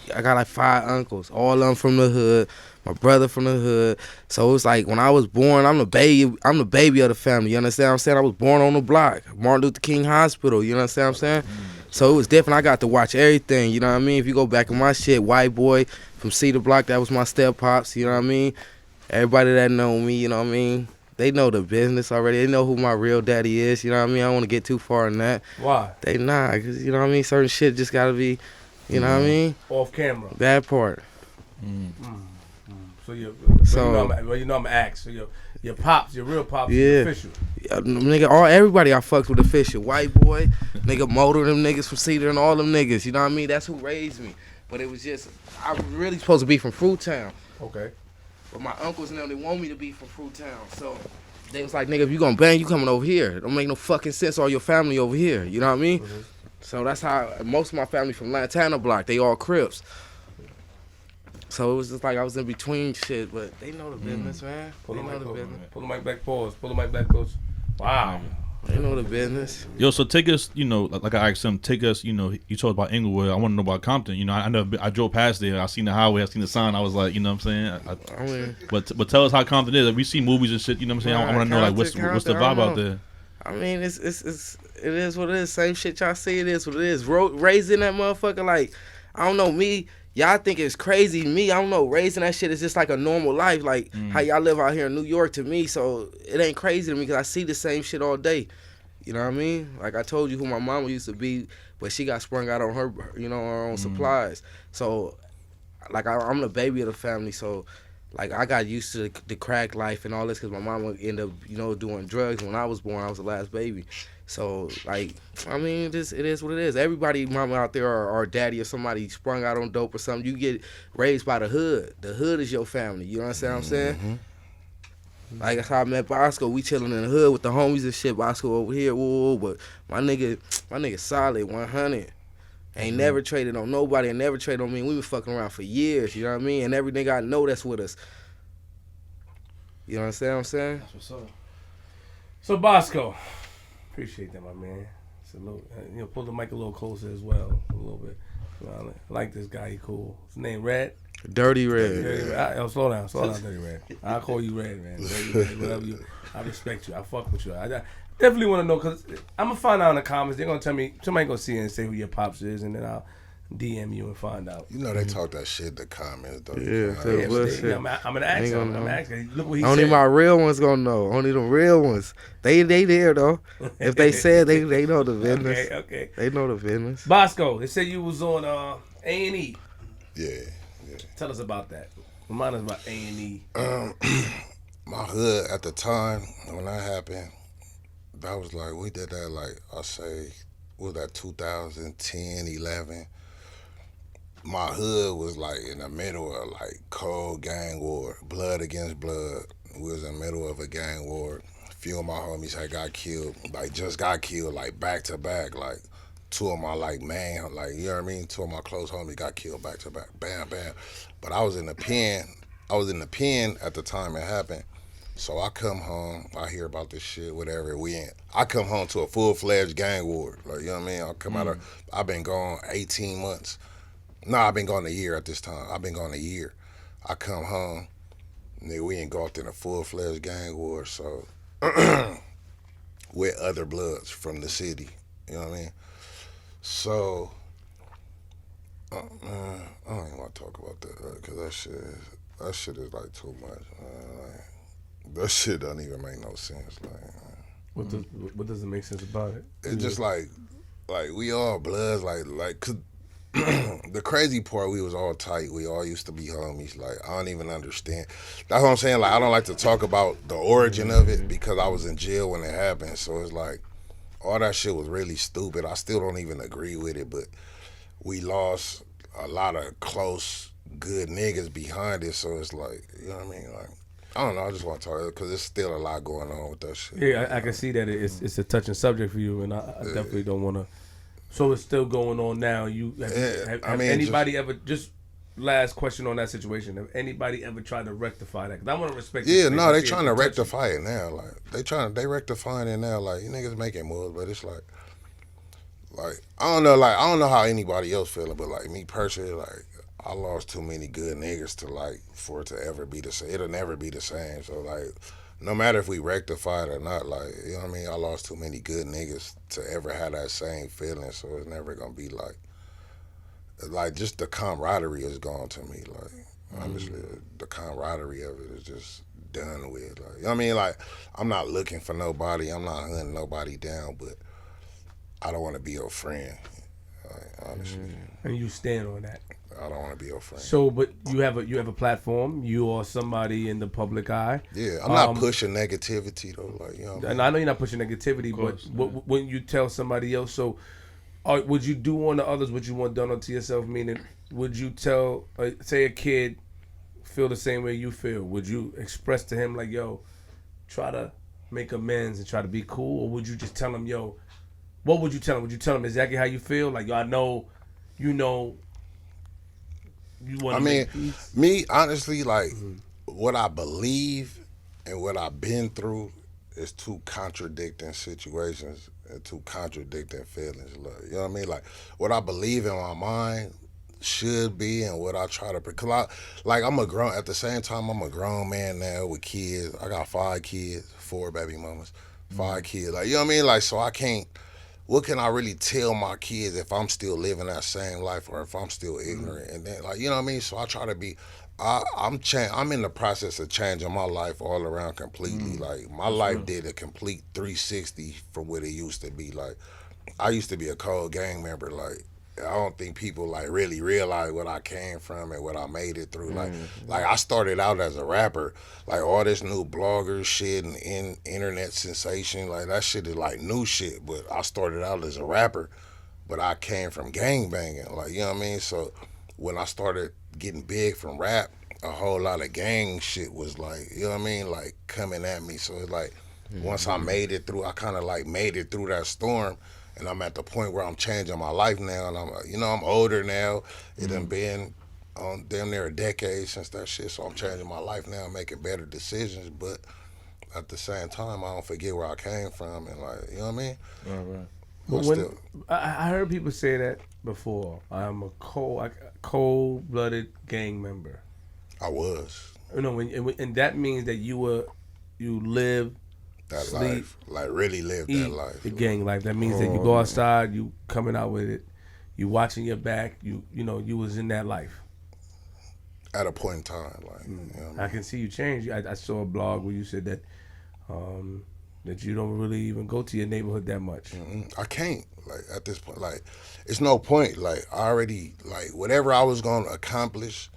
5 uncles, all of them from the hood. My brother from the hood. So it was like when I was born, I'm the baby of the family. You understand what I'm saying? I was born on the block, Martin Luther King Hospital. You understand what I'm saying? So it was different. I got to watch everything. You know what I mean? If you go back in my shit, white boy from Cedar Block, that was my step pops. You know what I mean? Everybody that know me, you know what I mean? They know the business already. They know who my real daddy is. You know what I mean? I don't want to get too far in that. Why? They not, cause you know what I mean? Certain shit just gotta be, you know what I mean? Off camera. That part. So you So- know I'm asked. So your pops, your real pops, Yeah. is official. Nigga, everybody I fucked with official. White boy, nigga, Motor, them niggas from Cedar and all them niggas. You know what I mean? That's who raised me. But it was just, I was really supposed to be from Fruittown. Okay. But my uncles and them, they want me to be from Fruittown. So they was like, nigga, if you gonna bang, you coming over here. It don't make no fucking sense, all your family over here. You know what I mean? So that's how, most of my family from Lantana Block, they all Crips. So it was just like I was in between shit, but they know the business, man. Pull They the know mic the over. business. Pull the mic back. Pause. Pull the mic back, coach. Wow. They know the business. Yo, so take us, like I asked him, take us, you talked about Inglewood. I want to know about Compton. I drove past there. I seen the highway. I seen the sign. I was like, you know what I'm saying? I mean, But tell us how Compton is. Like, we see movies and shit. You know what I'm saying? I want to know like what's the Compton, I vibe don't out know. there. I mean, it is what it is. Same shit y'all see. It is what it is. Raising that motherfucker, like, I don't know, me. Y'all think it's crazy. Me, I don't know. Raising that shit is just like a normal life, like how y'all live out here in New York to me. So it ain't crazy to me because I see the same shit all day. You know what I mean? Like I told you who my mama used to be, but she got sprung out on her, her own supplies. So, like I'm the baby of the family. So, like I got used to the crack life and all this because my mama ended up, doing drugs when I was born. I was the last baby. So, like, I mean, it is what it is. Everybody, mama out there or daddy or somebody sprung out on dope or something, you get raised by the hood. The hood is your family. You understand what I'm saying? Like, that's how I met Bosco. We chilling in the hood with the homies and shit. Bosco over here, whoa, but my nigga solid, 100. Ain't never traded on nobody and never traded on me. We been fucking around for years, you know what I mean? And every nigga I know that's with us. You understand what I'm saying? That's what's up. So Bosco, appreciate that, my man. It's a little, pull the mic a little closer as well, a little bit. I like this guy. He cool. His name Red. Dirty Red. Dirty Red. Slow down, Dirty Red. I'll call you Red, man. Dirty Red, whatever you. I respect you. I fuck with you. I definitely want to know because I'm gonna find out in the comments. They're gonna tell me. Somebody gonna see it and say who your pops is, and then I'll DM you and find out. They talk that shit in the comments, though. Yeah, Yeah, bullshit. I'm gonna ask Ain't him. gonna I'm know. asking. Look what he Only said. my real ones gonna know. Only the real ones. They there though. If they said they know the business. Okay. They know the business. Bosco, they said you was on A&E. Yeah. Tell us about that. Remind us about A&E. My hood at the time when that happened, that was like, we did that like, I say, what was that, 2010, 11? My hood was like in the middle of like cold gang war, blood against blood. We was in the middle of a gang war. A few of my homies had got killed, like back to back, like two of my like man, like, you know what I mean? Two of my close homies got killed back to back, bam, bam. But I was in the pen at the time it happened. So I come home, I hear about this shit, whatever, I come home to a full-fledged gang war, like, you know what I mean? I come out of, I've been gone 18 months. No, I've been gone a year at this time. I've been gone a year. I come home, nigga, we engulfed in a full-fledged gang war, so, with other bloods from the city, you know what I mean? So, I don't even want to talk about that, because that shit is like too much. That shit doesn't even make no sense. What doesn't make sense about it? It's just like we all bloods, like, cause the crazy part, we was all tight. We all used to be homies. Like, I don't even understand. That's what I'm saying. Like, I don't like to talk about the origin of it because I was in jail when it happened. So it's like, all that shit was really stupid. I still don't even agree with it, but we lost a lot of close, good niggas behind it. So it's like, you know what I mean? Like, I don't know. I just want to talk because there's still a lot going on with that shit. Yeah, I can see that it's a touching subject for you, and I definitely don't want to. So it's still going on now. Have anybody ever just last question on that situation? Have anybody ever tried to rectify that? Because I want to respect. Yeah, no, they trying to rectify it now. Like they rectifying it now. Like you niggas making moves, but it's like I don't know how anybody else feeling, but like me personally, like I lost too many good niggas to like for it to ever be the same. It'll never be the same. So like, no matter if we rectify it or not, like you know what I mean. I lost too many good niggas to ever have that same feeling. So it's never gonna be like just the camaraderie is gone to me. Like honestly, the camaraderie of it is just done with. Like you know what I mean. Like I'm not looking for nobody. I'm not hunting nobody down, but I don't want to be your friend. Like, honestly. And you stand on that. I don't want to be your friend. So, but you have a platform. You are somebody in the public eye. Yeah, I'm not pushing negativity though. Like you know. And I know you're not pushing negativity, course, but when you tell somebody else, so would you do unto others what you want done unto yourself? Meaning, would you tell, say, a kid feel the same way you feel? Would you express to him like, yo, try to make amends and try to be cool, or would you just tell him, yo? What would you tell him? Would you tell him exactly how you feel? Like, yo, I know, you know, you want to make peace? Me, honestly, like, what I believe and what I've been through is two contradicting situations and two contradicting feelings. Like, you know what I mean? Like, what I believe in my mind should be and what I try to... Because, at the same time, I'm a grown man now with kids. I got 5 kids, 4 baby mamas, 5 kids. Like, you know what I mean? Like, so I can't... What can I really tell my kids if I'm still living that same life or if I'm still ignorant? And then, like, you know what I mean? So I try to be, I'm in the process of changing my life all around completely. Like, my life did a complete 360 from what it used to be. Like, I used to be a cold gang member. Like, I don't think people like really realize what I came from and what I made it through. Like I started out as a rapper. Like all this new blogger shit and internet sensation, like that shit is like new shit. But I started out as a rapper, but I came from gang banging. Like you know what I mean. So when I started getting big from rap, a whole lot of gang shit was like you know what I mean, like coming at me. So it's like once I made it through, I kind of like made it through that storm. And I'm at the point where I'm changing my life now, and I'm older now. It done been damn near a decade since that shit, so I'm changing my life now, making better decisions. But at the same time, I don't forget where I came from, and like, you know what I mean? Right. But I heard people say that before. I'm a cold-blooded gang member. I was. You know, and that means that you live. That sleep, life, like really live that life. The gang life. That means that you go outside, you coming out with it, you watching your back. You know, you was in that life. At a point in time, like you know I can see you change. I saw a blog where you said that that you don't really even go to your neighborhood that much. I can't. Like at this point, like it's no point. Like I already like whatever I was gonna accomplish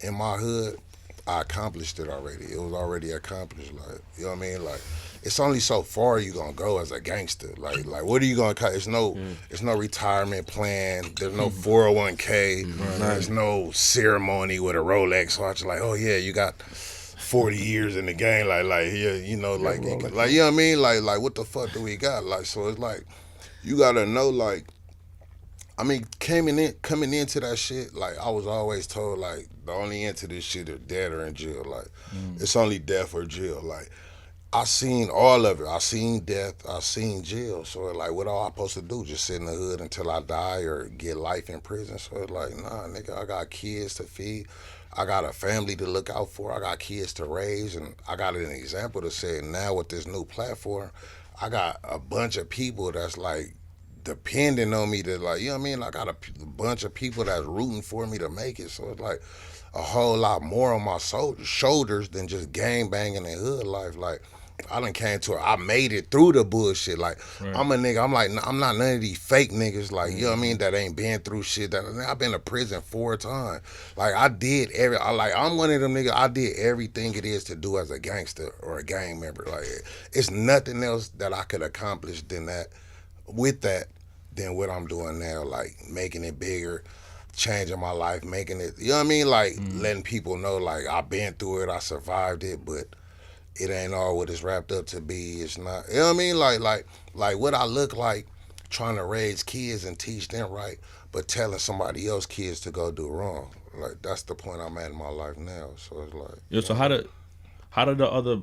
in my hood, I accomplished it already. It was already accomplished. Like you know what I mean, like. It's only so far you gonna go as a gangster. Like what are you gonna cut? It's no retirement plan. There's no 401k. There's no ceremony with a Rolex watch. Like, oh yeah, you got 40 years in the game. Like yeah, you know, like you know what I mean. Like what the fuck do we got? Like so it's like you gotta know. Like I mean, coming into that shit. Like I was always told like the only end to this shit is death or in jail. Like it's only death or jail. Like. I seen all of it. I seen death. I seen jail. So like, what am I supposed to do? Just sit in the hood until I die or get life in prison? So it's like, nah, nigga, I got kids to feed. I got a family to look out for. I got kids to raise. And I got an example to say now with this new platform, I got a bunch of people that's like depending on me to like, you know what I mean? I got a bunch of people that's rooting for me to make it. So it's like a whole lot more on my shoulders than just gang banging and hood life. Like, I done came to it. I made it through the bullshit. Like, I'm a nigga. I'm not none of these fake niggas. Like, you know what I mean? That ain't been through shit. I've been to prison 4 times. Like, I'm one of them niggas. I did everything it is to do as a gangster or a gang member. Like, it's nothing else that I could accomplish than that with that than what I'm doing now, like making it bigger, changing my life, making it, you know what I mean? Like letting people know, like, I've been through it, I survived it, but it ain't all what it's wrapped up to be. It's not, you know what I mean? Like what I look like trying to raise kids and teach them right, but telling somebody else kids to go do wrong. Like, that's the point I'm at in my life now. So it's like, Yo, so how did the other,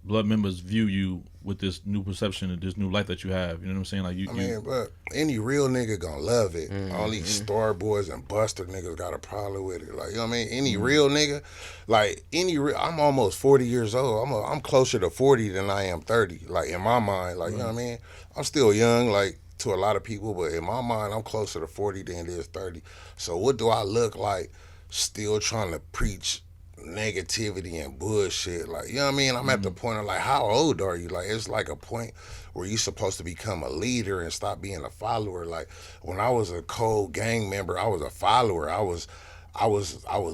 blood members view you with this new perception and this new life that you have? You know what I'm saying? Like I mean, but any real nigga gonna love it. Only star boys and buster niggas got a problem with it. Like, you know what I mean? Any real nigga, like I'm almost 40 years old. I'm closer to 40 than I am 30. Like, in my mind, like, you know what I mean? I'm still young, like, to a lot of people, but in my mind, I'm closer to 40 than it is 30. So what do I look like still trying to preach negativity and bullshit? Like, you know what I mean? I'm at the point of, like, how old are you? Like, it's like a point where you're supposed to become a leader and stop being a follower. Like, when I was a cold gang member, I was a follower. I was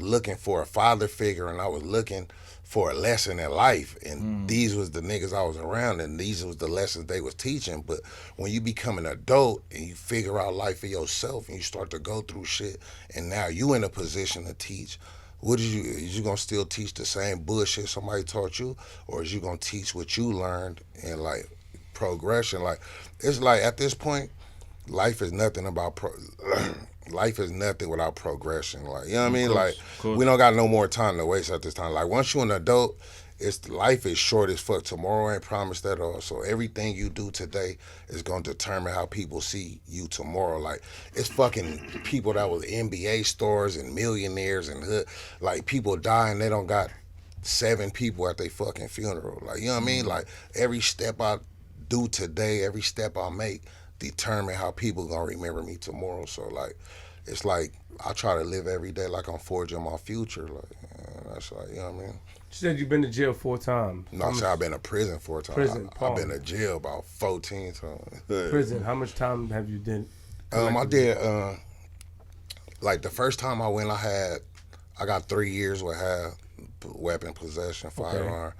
looking for a father figure, and I was looking for a lesson in life, and these was the niggas I was around, and these was the lessons they was teaching. But when you become an adult and you figure out life for yourself and you start to go through shit, and now you in a position to teach, is you gonna still teach the same bullshit somebody taught you, or is you gonna teach what you learned and, like, progression? Like, it's like, at this point, life is nothing about life is nothing without progression. Like, you know what I mean? Like, we don't got no more time to waste at this time. Like, once you're an adult, life is short as fuck. Tomorrow ain't promised at all. So everything you do today is gonna determine how people see you tomorrow. Like, it's fucking people that was NBA stars and millionaires and hood. Like, people dying, they don't got 7 people at their fucking funeral. Like, you know what I mean? Like, every step I do today, every step I make, determine how people gonna remember me tomorrow. So, like, it's like I try to live every day like I'm forging my future. Like, that's like, you know what I mean? You said you've been to jail 4 times. No, I said I've been to prison 4 times. I've been to jail about 14 times. Prison. How much time have you done? I did. Like, the first time I went, I got 3 years with weapon possession, firearm.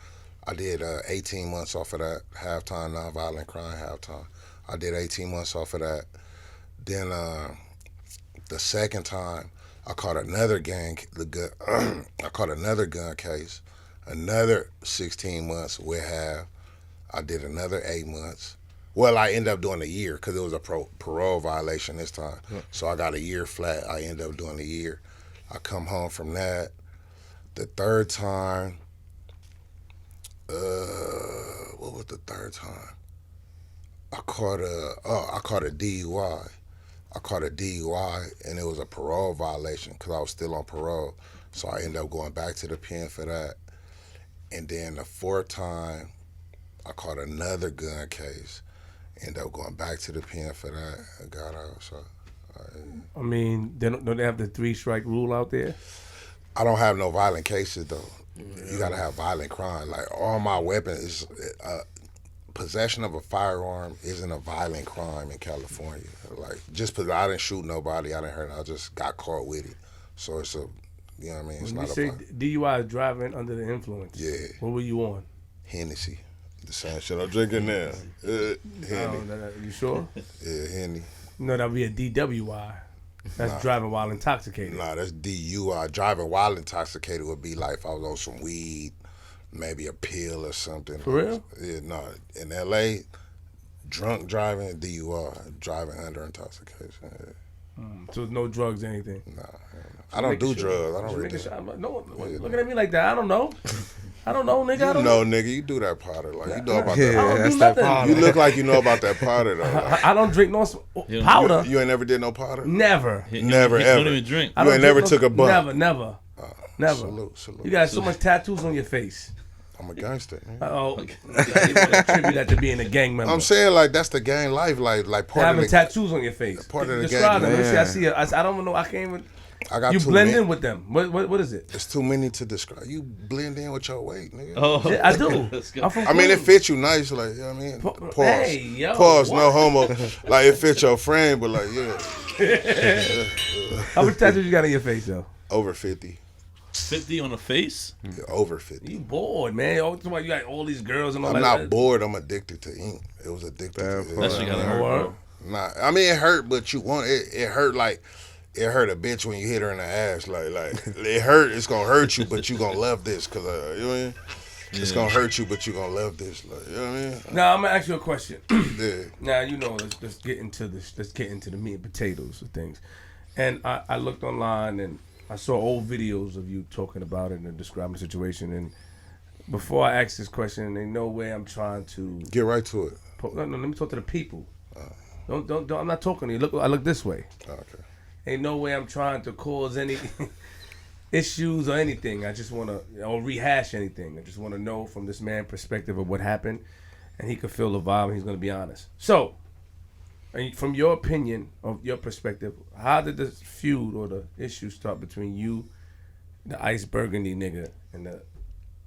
I did 18 months off of that, half-time nonviolent crime, half-time. I did 18 months off of that. Then the second time, I caught another I caught another gun case, another 16 months with half. I did another 8 months. Well, I ended up doing a year because it was a parole violation this time. So I got a year flat. I ended up doing a year. I come home from that. The third time, what was the third time? I caught a DUI. I caught a DUI, and it was a parole violation because I was still on parole. So I ended up going back to the pen for that. And then the fourth time, I caught another gun case. Ended up going back to the pen for that. I got out. So, I mean, don't they have the 3-strike rule out there? I don't have no violent cases though. You gotta have violent crime. Like, all my weapons, possession of a firearm isn't a violent crime in California. Like, just because I didn't shoot nobody, I didn't hurt, I just got caught with it. So it's you know what I mean? It's when not you a say DUI is driving under the influence. Yeah. What were you on? Hennessy. The same shit I'm drinking now. Henny. You sure? Yeah, Henny. No, that would be a DWI. That's driving while intoxicated. Nah, that's DUI. Driving while intoxicated would be like if I was on some weed, maybe a pill or something. For real? Yeah, no. In LA, drunk driving, DUI. Driving under intoxication. Yeah. So no drugs or anything? Nah. I don't do drugs. I don't really do. No one looking at me like that. I don't know. I don't know, nigga. I don't know, nigga. You do that powder. Like, you know about Yeah, that powder. that's that powder. You look like you know about that powder, though. Like, I don't drink no powder. You ain't never did no powder? Never. Never, He ever. don't even drink. You ain't never took a bump? Never. Salute. You got so much tattoos on your face. I'm a gangster, man. Attribute that to being a gang member. I'm saying, like, that's the gang life, like part having of the tattoos on your face. part of the Describe gang. them. Let me see. I see it. I don't even know. I can't even. I got You too blend many. in with them. What is it? It's too many to describe. You blend in with your weight, nigga. Oh, Yeah, I do. Let's go. I'm from I mean, it Queens. fits you nice, like, you know what I mean? Pause. Hey, yo, Pause, what? no homo. Like, it fits your frame, but, like, yeah. How much tattoos you got on your face, though? Over 50. 50 on the face? Yeah, over 50. You bored, man. Oh, that's why you got all these girls and all I'm that. not bored. I'm addicted to ink. It was addicted Damn, to That shit gotta hurt, Word. bro. Nah, I mean it hurt, but you want it. It hurt like it hurt a bitch when you hit her in the ass. Like it hurt. It's gonna hurt you, but you gonna love this because you know what I mean. It's Yeah. gonna hurt you, but you gonna love this. Like you know what I mean. Now I'm gonna ask you a question. Yeah. Now you know, let's get into this. Let's get into the meat and potatoes of things. And I looked online and I saw old videos of you talking about it and describing the situation. And before I ask this question, in no way I'm trying to. Get right to it. No, let me talk to the people. Don't. I'm not talking to you. Look, I look this way. Okay. Ain't no way I'm trying to cause any issues or anything. I just want to, or rehash anything. I just want to know from this man's perspective of what happened, and he could feel the vibe, and he's going to be honest. So, from your opinion, of your perspective, how did the feud or the issue start between you, the Ice Burgundy nigga, and the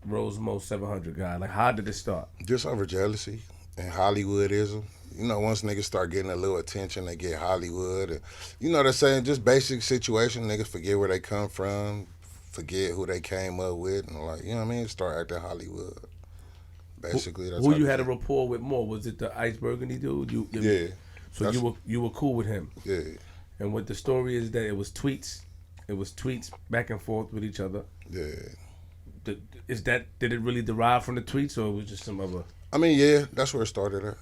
Rosemo 700 guy? Like, how did it start? Just over jealousy and Hollywoodism. You know, once niggas start getting a little attention, they get Hollywood. And, you know, they're saying just basic situation. Niggas forget where they come from, forget who they came up with, and like, you know what I mean? Start acting Hollywood. Basically, that's Who how you they- had a rapport with more? Was it the Ice Burgundy dude? Yeah. So That's- you were cool with him. Yeah. And what the story is that it was tweets back and forth with each other. Yeah. Did it really derive from the tweets, or it was just some other? I mean, yeah, that's where it started at.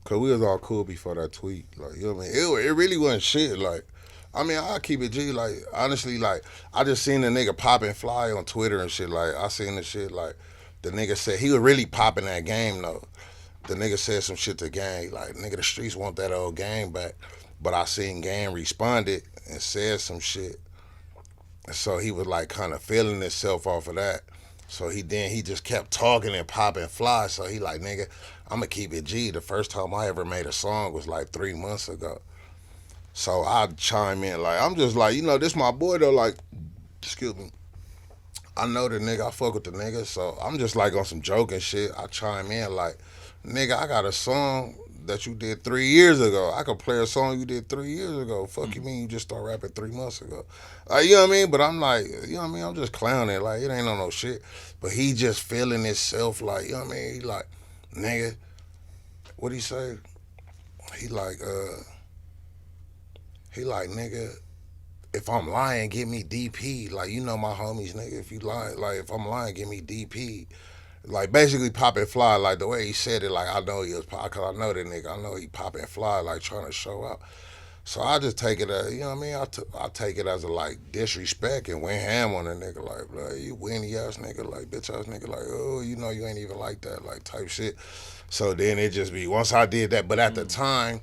Cause we was all cool before that tweet. Like, you know what I mean? It really wasn't shit. Like, I mean, I keep it G. Like, honestly, like, I just seen the nigga pop and fly on Twitter and shit. Like, I seen the shit. Like, the nigga said he was really popping that game though. The nigga said some shit to Gang. Like, nigga, the streets want that old game back. But I seen Gang responded and said some shit. And so he was like kind of feeling himself off of that. So he just kept talking and pop and fly. So he like, nigga, I'ma keep it G. The first time I ever made a song was like 3 months ago. So I chime in like, I'm just like, you know, this my boy though, like, excuse me. I know the nigga, I fuck with the nigga. So I'm just like on some joking shit. I chime in like, nigga, I got a song that you did 3 years ago. I could play a song you did 3 years ago. Fuck you mean you just start rapping 3 months ago? Like, you know what I mean? But I'm like, you know what I mean? I'm just clowning. Like, it ain't on no shit. But he just feeling himself like, you know what I mean? He like, nigga, what'd he say? He like, nigga, if I'm lying, give me DP. Like, you know my homies, nigga. If you lying, like, if I'm lying, give me DP. Like, basically pop and fly. Like, the way he said it, like, I know he was pop, because I know that nigga. I know he pop and fly, like, trying to show out. So I just take it as, you know what I mean? I take it as a, like, disrespect and went ham on a nigga. Like, you weenie ass nigga, like, bitch ass nigga. Like, oh, you know you ain't even like that, like, type shit. So then it just be, once I did that, but at the time,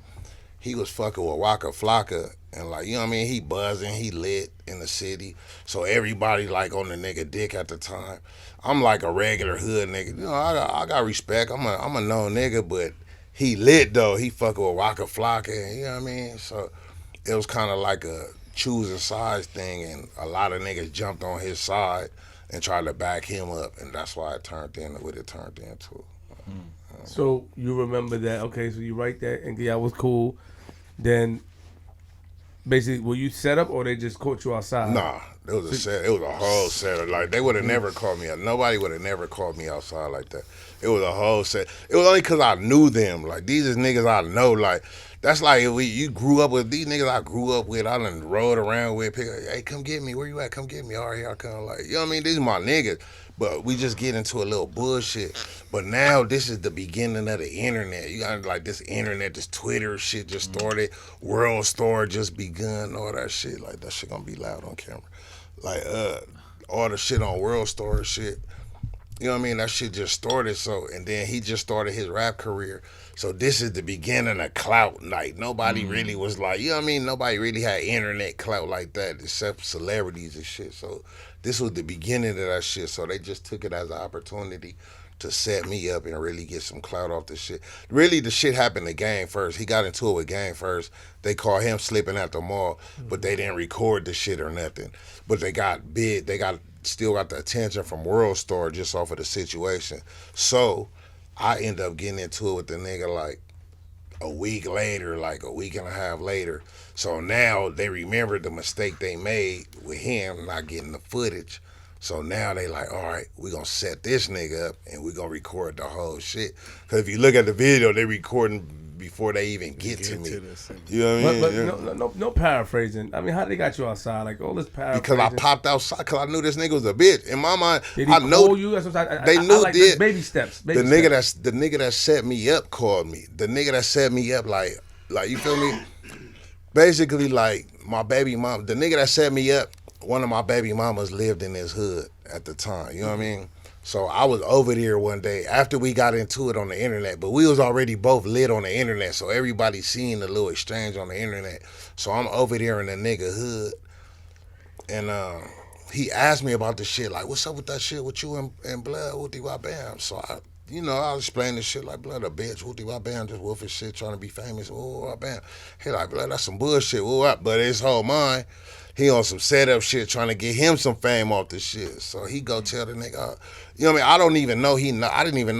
he was fucking with Waka Flocka. And like, you know what I mean? He buzzing, he lit in the city. So everybody like on the nigga dick at the time. I'm like a regular hood nigga. You know, I got respect. I'm a known nigga, but he lit though. He fucking with Waka Flocka, and you know what I mean? So it was kind of like a choosing sides thing, and a lot of niggas jumped on his side and tried to back him up, and that's why it turned into what it turned into. So you remember that? Okay, so you write that, and yeah, it was cool. Then, basically, were you set up, or they just caught you outside? Nah, it was a set. It was a whole set. Like, they would have never called me out. Nobody would have never called me outside like that. It was a whole set. It was only because I knew them. Like, these is niggas I know. Like, that's like if you grew up with these niggas I grew up with. I done rode around with. Hey, come get me. Where you at? Come get me. All right, here I come. Like, you know what I mean? These are my niggas. But we just get into a little bullshit. But now this is the beginning of the internet. You got like this internet, this Twitter shit just started. World Star just begun. All that shit. Like, that shit gonna be loud on camera. Like, all the shit on World Star shit. You know what I mean? That shit just started. So, and then he just started his rap career. So this is the beginning of clout. Like, nobody really was like, you know what I mean? Nobody really had internet clout like that except celebrities and shit. So this was the beginning of that shit. So they just took it as an opportunity to set me up and really get some clout off the shit. Really, the shit happened to Gang first. He got into it with Gang first. They caught him slipping at the mall, but they didn't record the shit or nothing. But they got big. They still got the attention from World Star just off of the situation. So I end up getting into it with the nigga like a week later, like a week and a half later. So now they remember the mistake they made with him not getting the footage. So now they like, all right, we gonna set this nigga up and we gonna record the whole shit. Cause if you look at the video, they recording before they even get to me. You know what I mean? But no paraphrasing. I mean, how they got you outside? Like all this paraphrasing. Because I popped outside because I knew this nigga was a bitch. In my mind, Did he I know call you? That's what they knew I like did. Baby steps. The nigga that set me up called me. The nigga that set me up like you feel me? Basically like my baby mom. The nigga that set me up, one of my baby mamas lived in this hood at the time. You know what I mean? So I was over there one day after we got into it on the internet, but we was already both lit on the internet, so everybody seen the little exchange on the internet. So I'm over there in the nigga hood, and he asked me about the shit, like, what's up with that shit with you and Blood, whoopty wah bam. So I explained this shit like, Blood a bitch, whoopty wah bam, just wolfing shit, trying to be famous, whoop wah bam. He like, Blood, that's some bullshit, whoop wah. But his whole mind, he on some setup shit, trying to get him some fame off the shit. So he go tell the nigga, you know what I mean? I didn't even know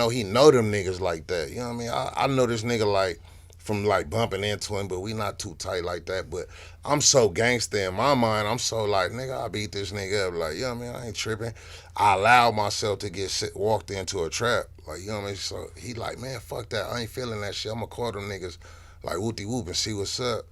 he know them niggas like that. You know what I mean? I know this nigga like from like bumping into him, but we not too tight like that. But I'm so gangster in my mind. I'm so like, nigga, I beat this nigga up. Like, you know what I mean? I ain't tripping. I allowed myself to get walked into a trap. Like, you know what I mean? So he like, man, fuck that. I ain't feeling that shit. I'm gonna call them niggas like whoopty whoop and see what's up.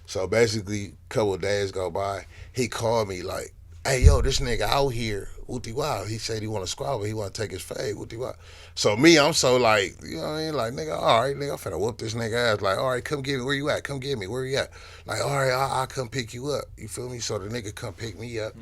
So basically, a couple of days go by, he called me like, hey, yo, this nigga out here, whoopty wow. He said he want to squabble, he want to take his fade, whoopty wow. So me, I'm so like, you know what I mean? Like, nigga, all right, nigga, I'm finna whoop this nigga ass. Like, all right, come get me, where you at? Come get me, where you at? Like, all right, I'll come pick you up. You feel me? So the nigga come pick me up.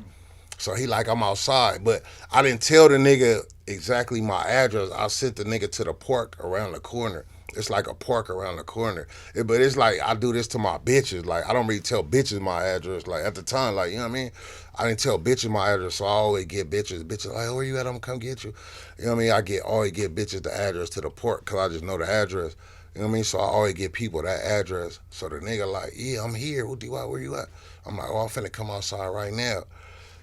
So he like, I'm outside. But I didn't tell the nigga exactly my address. I sent the nigga to the park around the corner. It's like a park around the corner. But it's like I do this to my bitches. Like I don't really tell bitches my address. Like at the time, like, you know what I mean? I didn't tell bitches my address, so I always get bitches. Bitches like, oh, where you at? I'm gonna come get you. You know what I mean? Always get bitches the address to the park because I just know the address. You know what I mean? So I always get people that address. So the nigga like, yeah, I'm here. Where you at? I'm like, oh, I'm finna come outside right now.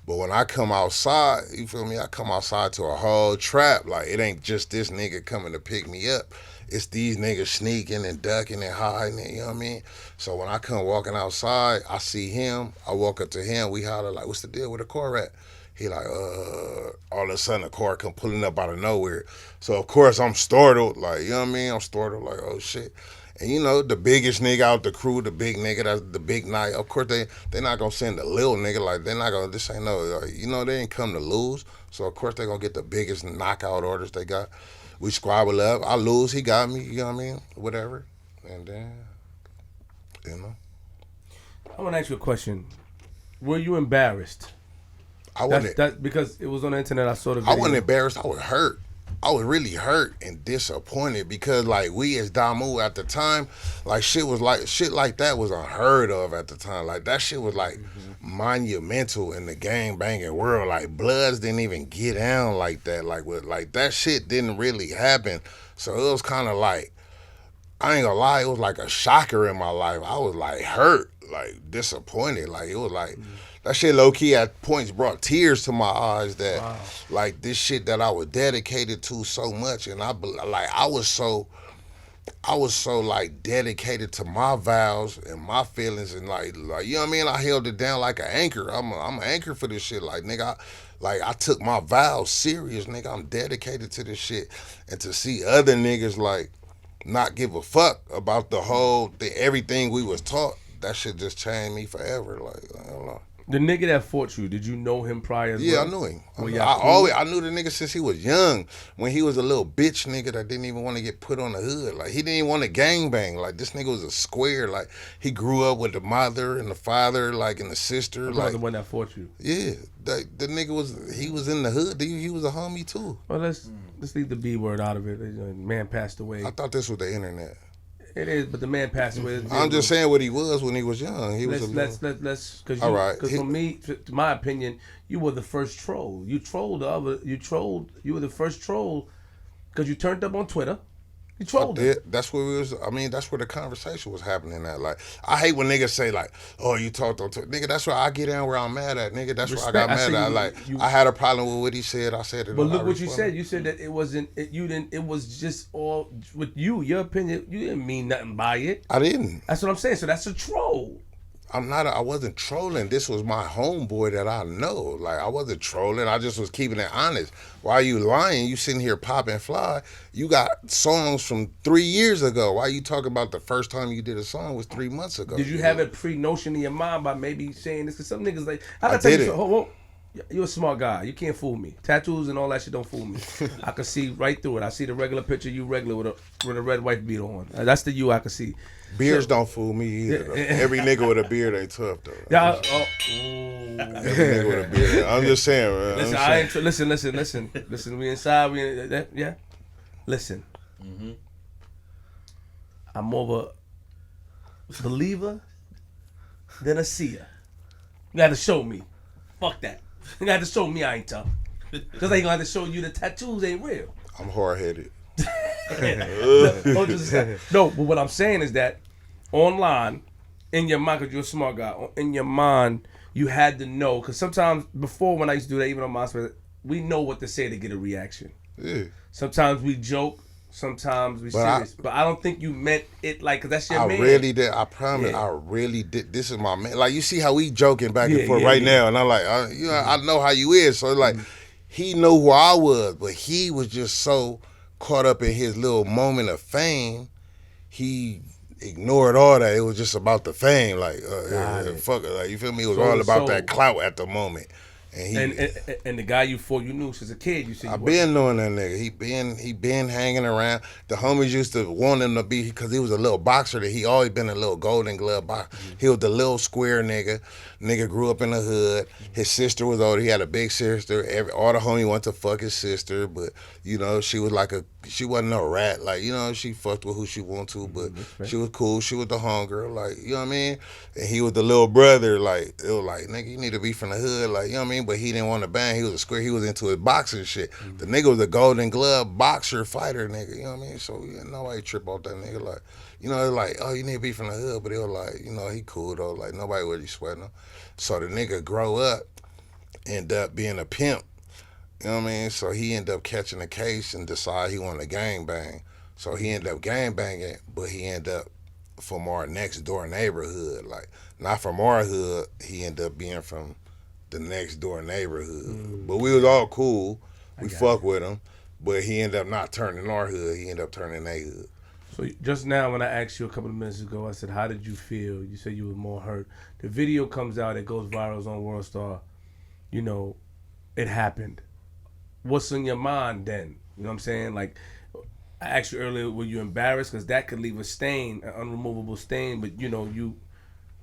But when I come outside, you feel me? I come outside to a whole trap. Like it ain't just this nigga coming to pick me up. It's these niggas sneaking and ducking and hiding, you know what I mean? So when I come walking outside, I see him, I walk up to him, we holler like, what's the deal with the car at? He like, all of a sudden the car come pulling up out of nowhere. So of course I'm startled, like, you know what I mean? I'm startled like, oh shit. And you know, the biggest nigga out the crew, the big nigga, that's the big night. Of course they not gonna send the little nigga, like they're not gonna, this ain't no, like, you know, they ain't come to lose. So of course they gonna get the biggest knockout orders they got. We squabble up. I lose. He got me. You know what I mean? Whatever. And then, you know. I want to ask you a question. Were you embarrassed? I wasn't. Because it was on the internet. I saw the video. I wasn't embarrassed. I was hurt. I was really hurt and disappointed because like we as Damu at the time, like shit like that was unheard of at the time. Like that shit was like monumental in the gang banging world. Like Bloods didn't even get down like that. Like that shit didn't really happen. So it was kind of like, I ain't gonna lie, it was like a shocker in my life. I was like hurt, like disappointed. Like it was like that shit low key at points brought tears to my eyes that like this shit that I was dedicated to so much, and I was so like dedicated to my vows and my feelings and like you know what I mean? I held it down like an anchor. I'm an anchor for this shit. Like nigga, I took my vows serious, nigga. I'm dedicated to this shit. And to see other niggas like not give a fuck about everything we was taught, that shit just changed me forever. Like I don't know. The nigga that fought you, did you know him prior? Yeah, I knew him. I knew the nigga since he was young. When he was a little bitch nigga that didn't even want to get put on the hood. Like he didn't even want to gangbang. Like this nigga was a square. Like he grew up with the mother and the father, like and the sister. Like the one that fought you. Yeah, the nigga was in the hood. He was a homie too. Well, let's leave the B word out of it. Man passed away. I thought this was the internet. It is, but the man passed away. I'm just saying what he was when he was young. Let's because for me, to my opinion, you were the first troll. You trolled You were the first troll because you turned up on Twitter. You trolled it. That's where that's where the conversation was happening at. Like, I hate when niggas say like, oh, you talked on Twitter. Nigga, that's where I get down where I'm mad at. Nigga, that's where I got mad at. I had a problem with what he said. I said it. But look what you said. You said that it wasn't, it was just all with you, your opinion. You didn't mean nothing by it. I didn't. That's what I'm saying. So that's a troll. I wasn't trolling. This was my homeboy that I know. Like, I wasn't trolling. I just was keeping it honest. Why are you lying? You sitting here popping fly. You got songs from 3 years ago. Why you talking about the first time you did a song was 3 months ago? Did you have a pre-notion in your mind by maybe saying this? Because some niggas like, I gotta I tell did you, it. hold. You're a smart guy. You can't fool me. Tattoos and all that shit don't fool me. I can see right through it. I see the regular picture, you regular with a red wife beater on. That's the you I can see. Beards don't fool me either. Though. Every nigga with a beard ain't tough though. Yeah. Every nigga with a beard. I'm just saying, man. Listen, I ain't listen. We inside. Yeah. Listen. Mm-hmm. I'm more of a believer than a seer. You got to show me. Fuck that. You got to show me I ain't tough. Just like you gonna have to show you the tattoos ain't real. I'm hard-headed. No, but what I'm saying is that online, in your mind, because you're a smart guy, in your mind, you had to know. Because sometimes before, when I used to do that, even on MySpace, we know what to say to get a reaction. Yeah. Sometimes we joke, sometimes we serious. But I don't think you meant it like, because that's your man. I really did. I promise. Yeah. I really did. This is my man. Like, you see how we joking back and forth now, and I'm like, I know how you is. So like, he knew who I was, but he was just so caught up in his little moment of fame, he ignored all that. It was just about the fame. Like, fuck it. Like, you feel me? It was all about that clout at the moment. And the guy you fought, you knew since a kid. You said I been knowing that nigga. He been hanging around. The homies used to want him to be, because he was a little boxer. That he always been a little Golden Glove boxer. He was the little square nigga. Nigga grew up in the hood. His sister was older. He had a big sister. All the homies wanted to fuck his sister, but you know she was like she wasn't no rat. Like, you know, she fucked with who she wanted to, but she was cool. She was the homegirl. Like, you know what I mean? And he was the little brother. Like, it was like, nigga, you need to be from the hood. Like, you know what I mean? But he didn't want to bang. He was a square. He was into his boxing shit. The nigga was a Golden Glove boxer fighter nigga. You know what I mean? So nobody trip off that nigga. Like, you know, it's like, oh, you need to be from the hood. But it was like, you know, he cool though. Like, nobody really sweating him. So the nigga grow up, end up being a pimp. You know what I mean? So he ended up catching a case and decide he wanted to gangbang. So he ended up gangbanging, but he ended up from our next door neighborhood. Like, not from our hood, he ended up being from the next door neighborhood. But we was all cool. We fuck with him. But he ended up not turning our hood, he ended up turning their hood. So just now when I asked you a couple of minutes ago, I said, how did you feel? You said you were more hurt. The video comes out, it goes viral, it's on World Star. You know, it happened. What's in your mind then? You know what I'm saying? Like, I asked you earlier, were you embarrassed? Because that could leave a stain, an unremovable stain, but you know, you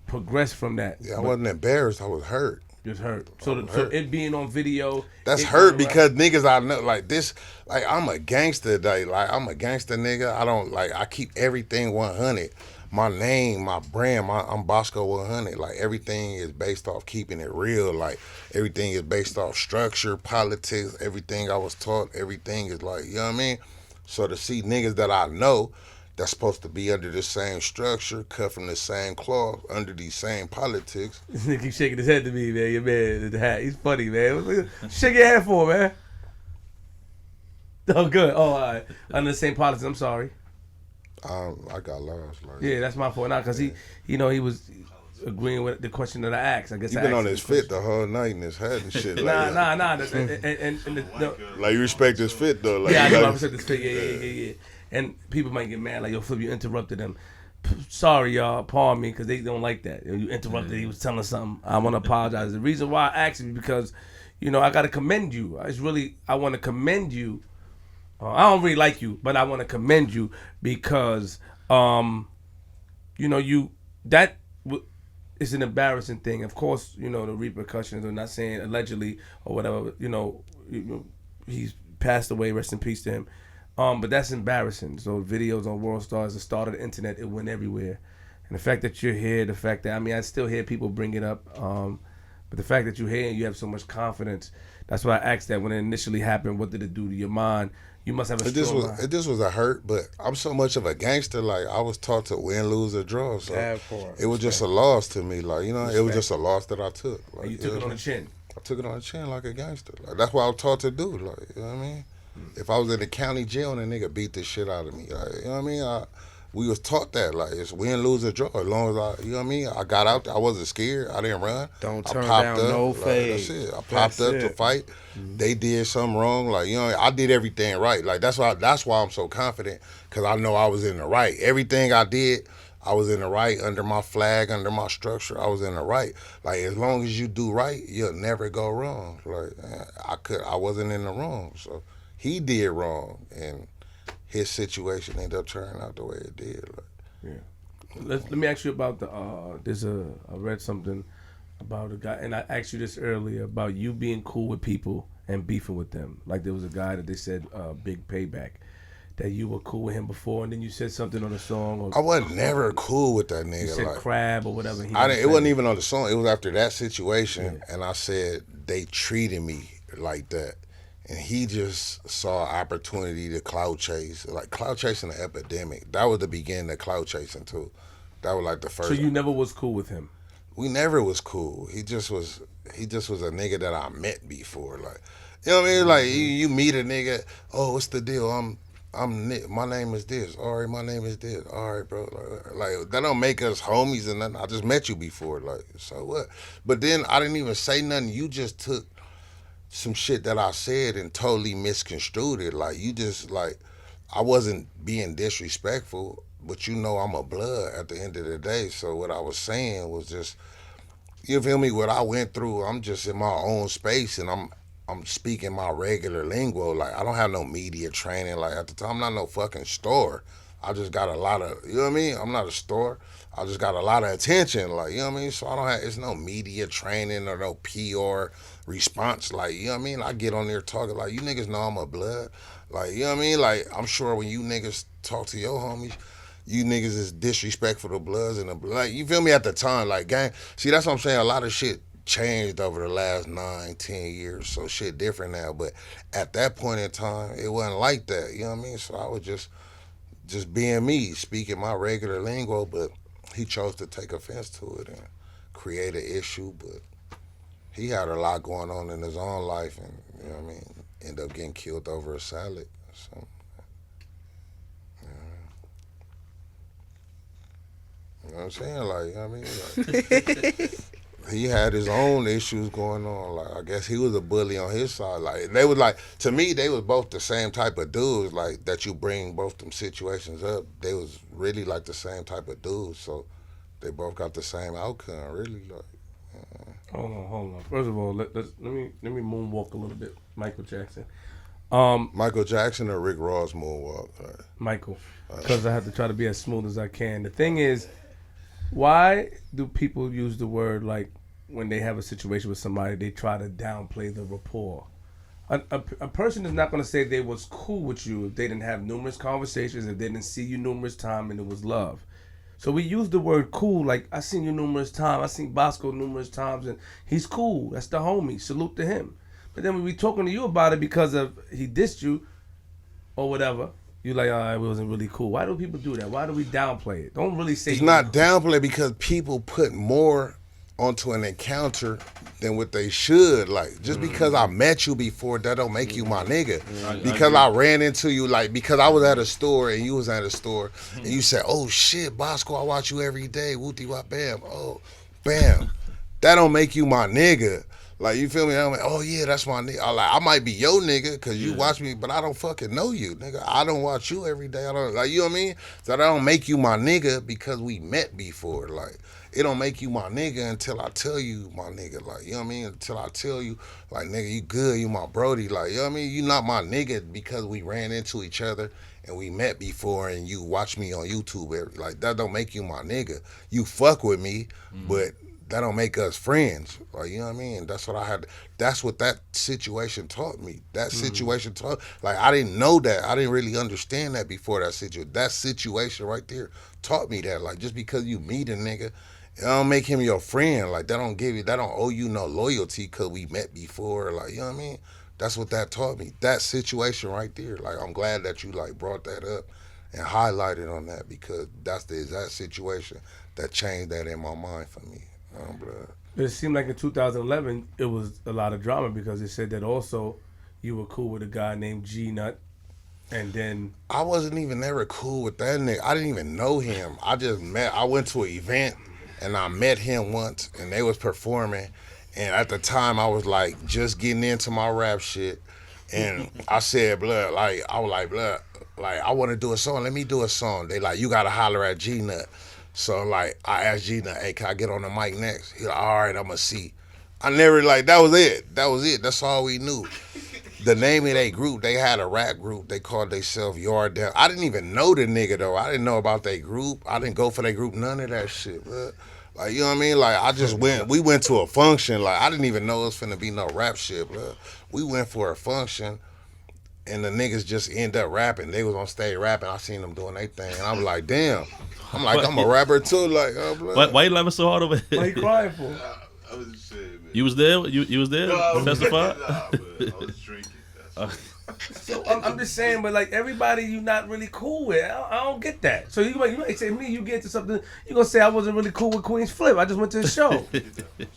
progressed from that. Yeah, I wasn't embarrassed, I was hurt. Just hurt. So it being on video. That's hurt because niggas I know, like this, like I'm a gangster, like I'm a gangster nigga. I don't, like, I keep everything 100. My name, my brand, I'm BOSKOE100. Like, everything is based off keeping it real. Like, everything is based off structure, politics, everything I was taught, everything is like, you know what I mean? So to see niggas that I know that's supposed to be under the same structure, cut from the same cloth, under these same politics. This nigga keep shaking his head to me, man. Your man in the hat. He's funny, man. Shake your head for, man. Oh, good. Oh, all right. Under the same politics. I'm sorry. I got lost. Like, yeah, that's my fault. Now, because he was agreeing with the question that I asked. I guess he been on his fit the whole night in his hat and shit. Nah. Like, you respect his fit though. Like, yeah, I do respect his fit. Yeah. And people might get mad, like, yo, Flip, you interrupted him. Sorry, y'all, pardon me, because they don't like that. You interrupted. He was telling something. I want to apologize. The reason why I asked you is because, you know, I got to commend you. I want to commend you. I don't really like you, but I want to commend you because, you know, that is an embarrassing thing. Of course, you know, the repercussions. I'm not saying allegedly or whatever. You know, he's passed away. Rest in peace to him. But that's embarrassing. So videos on World Star is the start of the internet. It went everywhere. And the fact that you're here, the fact that, I mean, I still hear people bring it up. But the fact that you're here and you have so much confidence, that's why I asked that when it initially happened, what did it do to your mind? You must have a strong mind. This was a hurt, but I'm so much of a gangster. Like, I was taught to win, lose, or draw. So it was just a loss to me. Like, you know, it was just a loss that I took. Like, and you took it on the chin. I took it on the chin like a gangster. Like, that's what I was taught to do. Like, you know what I mean? If I was in the county jail and a nigga beat the shit out of me, like, you know what I mean? we was taught that like it's win, lose, or draw. As long as I, you know what I mean, I got out there, I wasn't scared. I didn't run. Don't I turn popped down up. no Like, fade. that's it. I popped up to it. fight. They did something wrong. Like, you know, I did everything right. Like that's why I'm so confident, because I know I was in the right. Everything I did, I was in the right, under my flag, under my structure. I was in the right. Like as long as you do right, you'll never go wrong. Like I wasn't in the wrong. So he did wrong, and his situation ended up turning out the way it did. Like, Let me ask you about the. I read something about a guy, and I asked you this earlier about you being cool with people and beefing with them. Like there was a guy that they said Big Payback, that you were cool with him before, and then you said something on the song. Or, I wasn't never cool with that nigga. you said like, crab or whatever. it wasn't even on the song. It was after that situation, and I said they treated me like that, and he just saw an opportunity to clout chase. Like clout chasing an epidemic. That was the beginning of clout chasing too. That was like the first. So you never was cool with him. We never was cool. He just was a nigga that I met before. Like, you know what I mean? Like you meet a nigga. Oh, what's the deal? I'm Nick. My name is this. All right, my name is this. All right, bro. Like that don't make us homies and nothing. I just met you before. Like, so what? But then I didn't even say nothing. You just took some shit that I said and totally misconstrued it. Like you just like, I wasn't being disrespectful, but you know I'm a blood at the end of the day. So what I was saying was just, you feel me? What I went through, I'm just in my own space, and I'm speaking my regular lingo. Like I don't have no media training. Like at the time, I'm not no fucking store. I just got a lot of, you know what I mean? I'm not a store. I just got a lot of attention. Like, you know what I mean? So I don't have, it's no media training or no PR response. Like, you know what I mean? I get on there talking like, you niggas know I'm a blood. Like, you know what I mean? Like, I'm sure when you niggas talk to your homies, you niggas is disrespectful to bloods and the blood. Like, you feel me? At the time, like, gang. See, that's what I'm saying. A lot of shit changed over the last 9-10 years. So shit different now. But at that point in time, it wasn't like that. You know what I mean? So I was just being me, speaking my regular lingo, but he chose to take offense to it and create an issue. But he had a lot going on in his own life, and you know what I mean, end up getting killed over a salad. So, you know what I'm saying? Like, you know what I mean? Like, he had his own issues going on. Like, I guess he was a bully on his side. Like, they was like, to me, they was both the same type of dudes. Like, that you bring both them situations up. They was really like the same type of dudes. So they both got the same outcome. Really, like. Hold on. First of all, let me moonwalk a little bit. Michael Jackson. Michael Jackson or Rick Ross moonwalk? Right. Michael, because I have to try to be as smooth as I can. The thing is, why do people use the word like when they have a situation with somebody, they try to downplay the rapport? A person is not going to say they was cool with you if they didn't have numerous conversations, if they didn't see you numerous times and it was love. So we use the word cool, like I seen you numerous times, I seen Boskoe numerous times, and he's cool. That's the homie. Salute to him. But then when we talking to you about it because of he dissed you or whatever, you like, oh, it wasn't really cool. Why do people do that? Why do we downplay it? Don't really say it's not downplay because people put more onto an encounter than what they should. Like, just because I met you before, that don't make you my nigga. Because I ran into you, like, because I was at a store and you was at a store, and you said, oh shit, Boskoe, I watch you every day, wooty wop bam, oh, bam. That don't make you my nigga. Like, you feel me? I'm like, oh yeah, that's my nigga. I might be your nigga because you watch me, but I don't fucking know you, nigga. I don't watch you every day. I don't, like, you know what I mean? So that don't make you my nigga because we met before. Like, it don't make you my nigga until I tell you my nigga. Like, you know what I mean? Until I tell you, like, nigga, you good, you my brody. Like, you know what I mean? You not my nigga because we ran into each other and we met before and you watch me on YouTube. Like, that don't make you my nigga. You fuck with me, but that don't make us friends. Like, you know what I mean? That's what I had. That's what that situation taught me. That situation taught, like, I didn't know that. I didn't really understand that before that situation. That situation right there taught me that. Like, just because you meet a nigga, it don't make him your friend. Like, that don't owe you no loyalty because we met before. Like, you know what I mean? That's what that taught me. That situation right there. Like, I'm glad that you, like, brought that up and highlighted on that because that's the exact situation that changed that in my mind for me. It seemed like in 2011 it was a lot of drama because it said that also you were cool with a guy named G Nut. And then I wasn't even ever cool with that nigga. I didn't even know him. I went to an event and I met him once and they was performing. And at the time I was like just getting into my rap shit. And I said, blood, like, I was like, blood, like, I want to do a song. Let me do a song. They like, you got to holler at G-Nut. So, like, I asked G-Nut, hey, can I get on the mic next? He like, all right, I'm going to see. I never, like, that was it. That was it. That's all we knew. The name of their group, they had a rap group. They called themselves Yard Down. I didn't even know the nigga, though. I didn't know about their group. I didn't go for their group, none of that shit, bro. Like, you know what I mean? Like, I just we went to a function. Like, I didn't even know it was finna be no rap shit, bro. We went for a function, and the niggas just end up rapping. They was on stage rapping. I seen them doing their thing, and I was like, damn. I'm like, I'm a rapper, too. Like, oh, bro. Why you laughing so hard over here? what you crying for? I was just saying, man. You was there? You was there? No, I was Testify? Nah, man. I was drinking. That's So I'm just saying, but like everybody, you not really cool with. I don't get that. So you might say me, you get to something, you gonna say I wasn't really cool with Queenzflip. I just went to the show.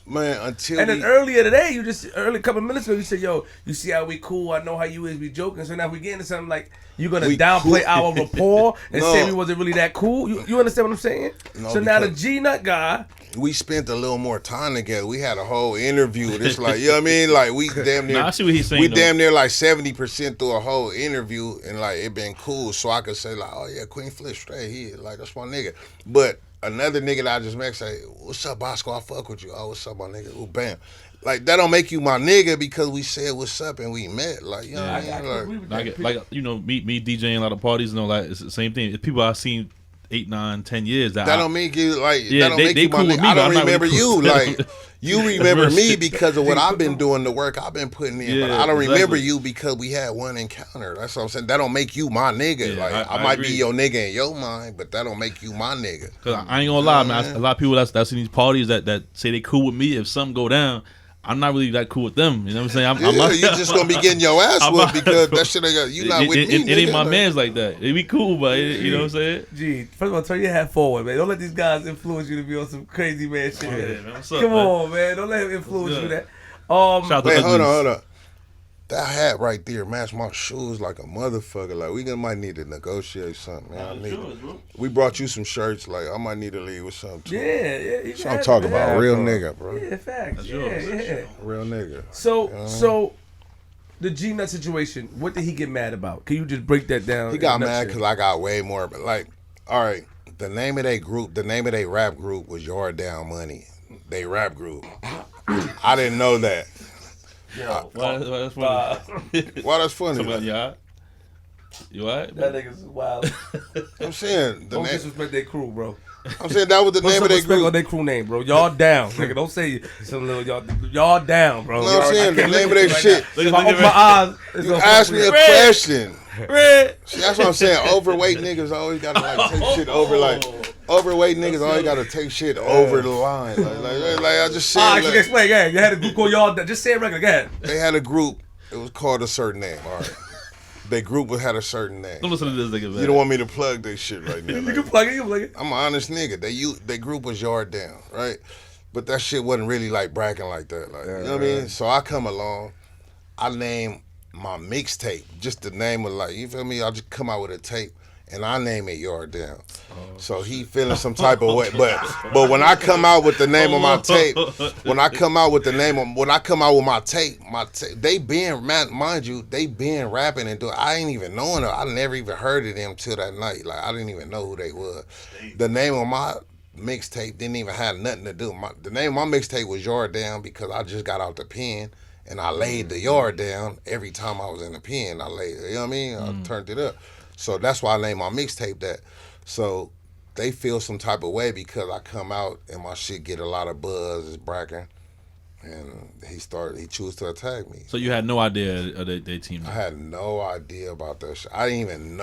Man, until And then earlier today, a couple minutes ago, you said, yo, you see how we cool? I know how you is, we joking. So now we get into something like, you gonna We downplay cool. our rapport and No. say we wasn't really that cool? You understand what I'm saying? No, So now the because- G-Nut guy, we spent a little more time together. We had a whole interview. It's like, you know what I mean? Like, we damn near, Nah, I see what he's saying, we though. damn near like 70% through a whole interview, and like, it been cool. So I could say like, oh yeah, Queenzflip straight, he like, that's my nigga. But another nigga that I just met say, what's up, Bosco? I fuck with you. Oh, what's up, my nigga? Ooh, bam. Like, that don't make you my nigga because we said what's up and we met. Like, you know what I mean? I Like, agree with that. Like you know, me DJing a lot of parties, you know, like it's the same thing. It's people I've seen 8, 9, 10 years that that don't make you like. Yeah, that don't they- make they you my cool with nigga. me, I but don't I'm not remember really cool you. with them. Like, you remember Real me shit. because of what I've been doing, the work I've been putting in. But Yeah, I don't remember exactly. you because we had one encounter. That's what I'm saying. That don't make you my nigga. Yeah, like, I I might agree. be your nigga in your mind, but that don't make you my nigga. Cause I ain't gonna lie, man. man. A lot of people that's in these parties that say they cool with me. If something go down, I'm not really that cool with them. You know what I'm saying? I'm Yeah, you just gonna be getting your ass I'm whooped not- because that shit ain't got, you not with me. It ain't nigga. my Like, man's like that. It be cool, but you know what I'm saying? Gee, first of all, turn your hat forward, man. Don't let these guys influence you to be on some crazy man shit. Yeah, man. man. What's up, Come man? on, man. Don't let him influence you good? that. Shout out to Wait, hold Uglies. on. That hat right there match my shoes like a motherfucker. Like, we might need to negotiate something, man. I need we brought you some shirts. Like, I might need to leave with something too. Yeah. You That's what got I'm it, talking man. about. Real nigga, bro. Yeah, facts. yours. Yeah. Real nigga. So the G-Nut situation, what did he get mad about? Can you just break that down? He in got a mad nutshell? because I got way more. But like, all right, the name of their group, the name of their rap group was Yard Down Money. They rap group. I didn't know that. Why that's funny? Why that's funny? Somebody, you alright? You alright? That nigga's wild. I'm saying the Don't name. disrespect their crew, bro. I'm saying that was the Put name some of their respect on group. their crew name, bro. Y'all down, nigga. Don't say some little y'all down, bro. You know what I'm saying? The can't name look of at their you shit. Right now. If I open my eyes, it's You gonna asked me a Red. question. Red. See, that's what I'm saying. Overweight niggas always gotta like take shit over like. Overweight niggas always gotta take shit over the line. Like I just said. Ah, I can like, explain. Yeah, you had a group called y'all. Just say it regular. Go ahead. they had a group. It was called a certain name. All right. Their group had a certain name. Don't listen to this nigga, man. You don't want me to plug their shit right now. You like, can plug it. You can plug it. I'm an honest nigga. They group was Yard Down, right? But that shit wasn't really like bragging like that. Like, you know what I mean? So I come along, I name my mixtape, just the name of like, you feel me? I just come out with a tape and I name it Yard Down. So he feeling some type of way. But when I come out with the name of my tape, when I come out with my tape, they been, mind you, they been rapping and doing. I ain't even knowing her. I never even heard of them till that night. Like, I didn't even know who they was. The name of my mixtape didn't even have nothing to do. The name of my mixtape was Yard Down because I just got out the pen and I laid the yard down every time I was in the pen. I laid, you know what I mean? I turned it up. So that's why I named my mixtape that. So they feel some type of way because I come out and my shit get a lot of buzz, it's bragging. And he chose to attack me. So you had no idea of their team. I had no idea about that shit. I didn't even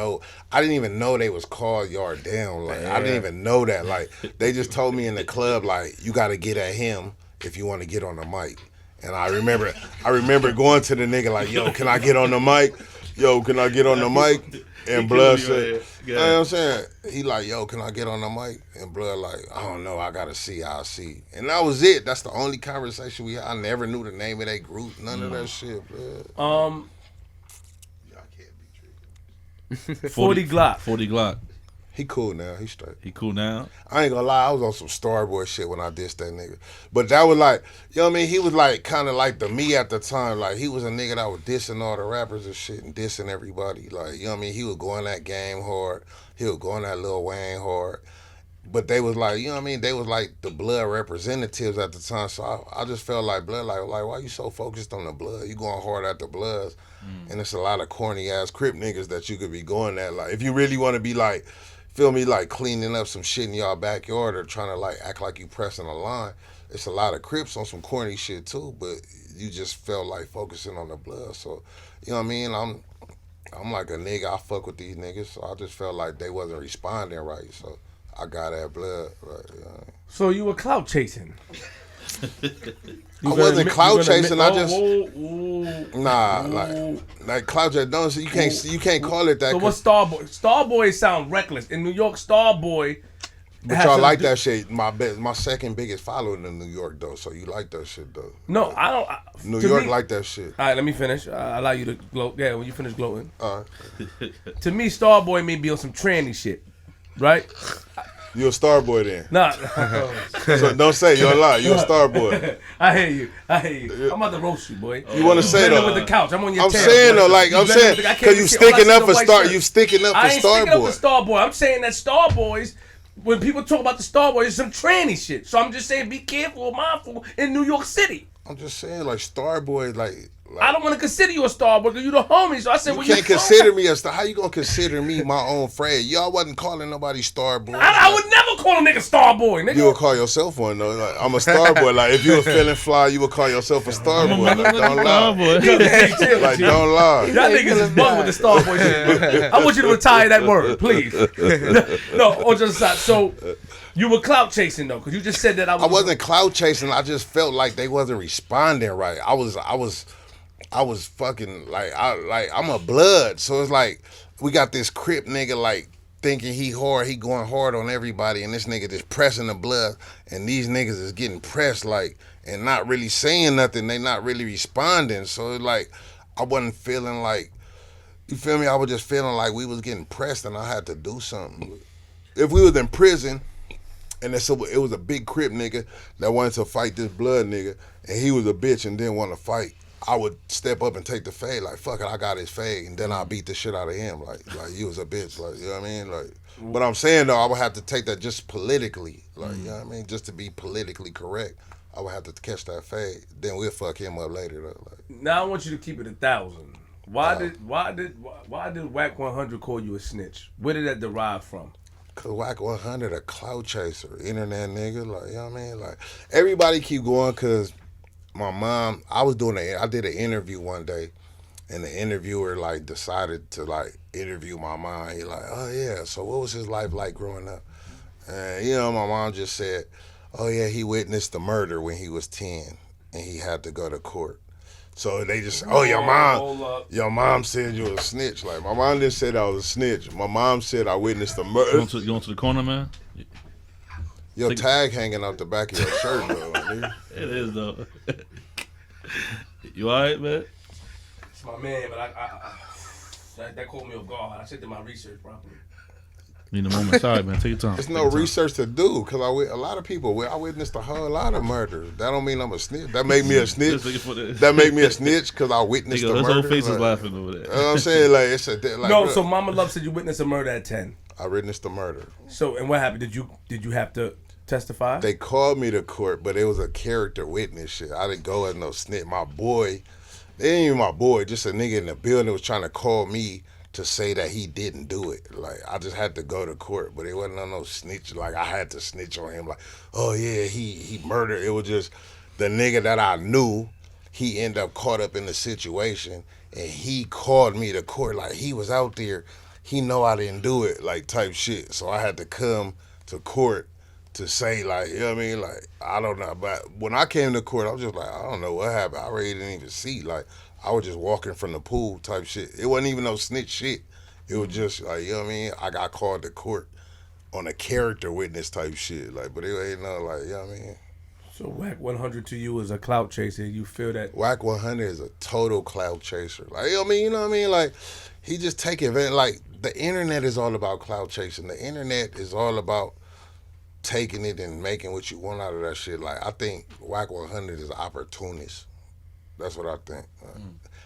know they was called Yard Down. Like, I didn't even know that. Like, they just told me in the club, like, you gotta get at him if you want to get on the mic. And I remember going to the nigga like, yo, can I get on the mic? Yo, can I get on the mic? And Blood said, you know what I'm saying? He like, yo, can I get on the mic? And Blood like, I don't know, I gotta see, I'll see. And that was it. That's the only conversation we had. I never knew the name of that group, none of that shit, blood. Y'all can't be tricked. 40 Glock. 40 Glock. He cool now. He straight. He cool now. I ain't gonna lie, I was on some Starboy shit when I dissed that nigga. But that was like, you know what I mean? He was like kind of like the me at the time. Like he was a nigga that was dissing all the rappers and shit and dissing everybody. Like, you know what I mean? He was going that Game hard. He was going that Lil Wayne hard. But they was like, you know what I mean? They was like the blood representatives at the time. So I just felt like blood, like why you so focused on the blood? You going hard at the bloods. And it's a lot of corny ass Crip niggas that you could be going at. Like if you really want to be like, feel me, like cleaning up some shit in y'all backyard or trying to like act like you pressing a line. It's a lot of Crips on some corny shit too, but you just felt like focusing on the blood. So, you know what I mean? I'm like a nigga, I fuck with these niggas, so I just felt like they wasn't responding right. So I got that blood, right? You know what I mean? So you were clout chasing. I wasn't clout chasing. I just nah, like clout chasing. Don't you can't call it that. So what's Starboy? Starboy sound reckless in New York. Starboy. But y'all like that shit. My second biggest following in New York though. So you like that shit though. No, I don't. New York like that shit. All right, let me finish. I allow you to gloat. Yeah, when you finish gloating. All right. To me, Starboy may be on some tranny shit, right? You a star boy then? Nah. So don't say you're a lie. You a star boy. I hear you. I'm about to roast you, boy. You want to say though? With the couch. I'm on your I'm tail, saying boy. though, like I'm saying, because you sticking up for star. You sticking up for I ain't star sticking up boy. for star boy. I'm saying that star boys. When people talk about the star boys, it's some tranny shit. So I'm just saying, be careful, mindful in New York City. I'm just saying, like star boy, like I don't want to consider you a star boy because you the homie. So I said, you well, can't consider me a star. How you gonna consider me my own friend? Y'all wasn't calling nobody star boy. I would never call a nigga star boy, nigga. You would call yourself one though. Like, I'm a star boy. Like if you were feeling fly, you would call yourself a star boy. Like, don't lie. Hey, chill, Like chill. don't lie. Y'all niggas is bum with the star boy shit. I want you to retire that word, please. No, on just side. So you were clout chasing though, because you just said that I wasn't clout chasing. I just felt like they wasn't responding right. I was fucking like I'm a blood, so it's like we got this Crip nigga like thinking he hard, he going hard on everybody, and this nigga just pressing the blood, and these niggas is getting pressed like and not really saying nothing. They not really responding, so it's like I wasn't feeling like, you feel me? I was just feeling like we was getting pressed, and I had to do something. If we was in prison, and it was a big Crip nigga that wanted to fight this blood nigga, and he was a bitch and didn't want to fight, I would step up and take the fade, like, fuck it, I got his fade, and then I'll beat the shit out of him, like you was a bitch, like, you know what I mean? Like, but I'm saying, though, I would have to take that just politically, like, you know what I mean? Just to be politically correct, I would have to catch that fade, then we'll fuck him up later, though. Like. Now I want you to keep it 1,000. Why did Whack 100 call you a snitch? Where did that derive from? Cause Whack 100 a clout chaser, internet nigga, like, you know what I mean? Like, everybody keep going, cause my mom, I did an interview one day, and the interviewer like decided to like interview my mom. He like, oh yeah, so what was his life like growing up? And you know, my mom just said, oh yeah, he witnessed the murder when he was 10, and he had to go to court. So they just, oh, your mom said you was a snitch. Like, my mom didn't say I was a snitch. My mom said I witnessed the murder. You going to the corner, man? Your tag hanging out the back of your shirt, though. Nigga. It is, though. You all right, man? It's my man, but that caught me off guard. I should do my research properly. In the moment, sorry, man. Take your time. There's no research to do, because a lot of people, I witnessed a whole lot of murders. That don't mean I'm a snitch. That make me a snitch. That make me a snitch because I witnessed the murder. His whole face is like, laughing over there. You know what I'm saying? Like, it's a like, no. So Mama Love said you witnessed a murder at 10. I witnessed the murder. So and what happened? Did you have to testify? They called me to court, but it was a character witness shit. I didn't go as no snitch. My boy, they ain't even my boy, just a nigga in the building was trying to call me to say that he didn't do it. Like, I just had to go to court, but it wasn't on no snitch. Like, I had to snitch on him. Like, oh yeah, he murdered. It was just the nigga that I knew, he ended up caught up in the situation, and he called me to court. Like, he was out there. He know I didn't do it, like, type shit. So I had to come to court to say, like, you know what I mean? Like, I don't know. But when I came to court, I was just like, I don't know what happened. I really didn't even see. Like, I was just walking from the pool type shit. It wasn't even no snitch shit. It was just like, you know what I mean? I got called to court on a character witness type shit. Like, but it ain't no like, you know what I mean? So Whack 100 to you is a clout chaser. You feel that? Whack 100 is a total clout chaser. Like, I mean, you know what I mean? Like, he just take advantage. Like, the internet is all about clout chasing. The internet is all about taking it and making what you want out of that shit. Like, I think Whack 100 is opportunist. That's what I think.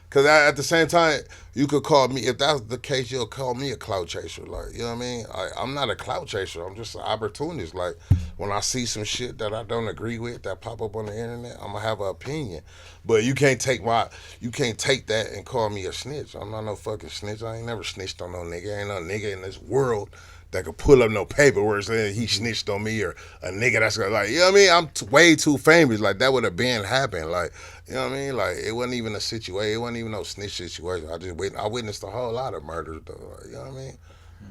Because at the same time, you could call me, if that's the case, you'll call me a clout chaser. Like, you know what I mean? I'm not a clout chaser. I'm just an opportunist. Like, when I see some shit that I don't agree with that pop up on the internet, I'm going to have an opinion. But you can't take that and call me a snitch. I'm not no fucking snitch. I ain't never snitched on no nigga. Ain't no nigga in this world that could pull up no paperwork saying he snitched on me or a nigga that's like, you know what I mean? I'm way too famous. Like, that would have been happened. Like, you know what I mean? Like, it wasn't even a situation. It wasn't even no snitch situation. I witnessed a whole lot of murders, though. Like, you know what I mean?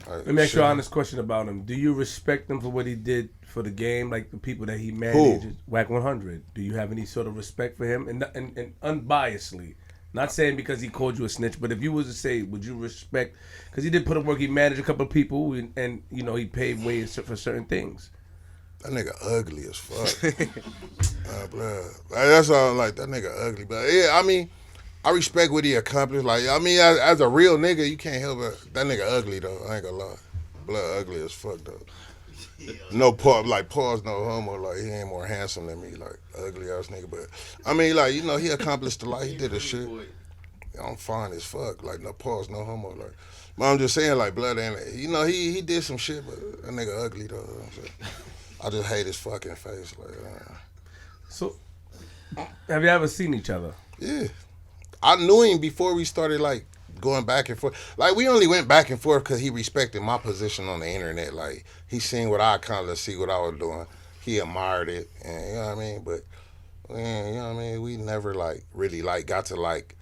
Like, Let me ask you an honest question about him. Do you respect him for what he did for the game, like the people that he managed? Whack 100. Do you have any sort of respect for him? And unbiasedly. Not saying because he called you a snitch, but if you was to say, would you respect, because he did put in work, he managed a couple of people, and you know, he paid way for certain things. That nigga ugly as fuck. Bro. Like, that's all. Like, that nigga ugly. But yeah, I mean, I respect what he accomplished. Like, I mean, as a real nigga, you can't help it. That nigga ugly though. I ain't gonna lie. Blood ugly as fuck though. No pause, like pause, no homo. Like, he ain't more handsome than me. Like, ugly ass nigga. But I mean, like, you know, he accomplished a lot. He did a shit. I'm fine as fuck. Like, no pause, no homo. Like, but I'm just saying, like, blood ain't. You know, he did some shit, but that nigga ugly though. You know what I'm saying? I just hate his fucking face. Like, So, have you ever seen each other? yeah, I knew him before we started like going back and forth. Like, we only went back and forth because he respected my position on the internet. Like, he seen what I kind of see what I was doing. He admired it, and you know what I mean. But man, you know what I mean. We never like really like got to like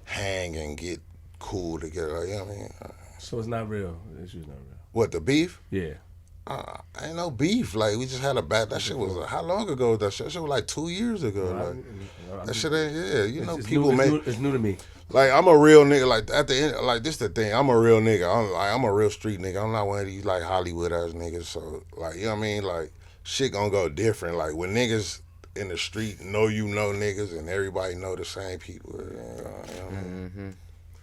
hang and get cool together. Like, you know what I mean. So it's not real. The issue's not real. What, the beef? Yeah. Ain't no beef. Like, we just had a bad. That shit was how long ago was that shit? That shit was like 2 years ago. Like, that shit ain't. Yeah, you know, people make. It's new to me. Like, I'm a real nigga. Like, at the end, like, this the thing. I'm a real nigga. I'm a real street nigga. I'm not one of these like Hollywood ass niggas. So, like, you know what I mean? Like, shit gonna go different. Like, when niggas in the street know you know niggas and everybody know the same people. You know what I mean?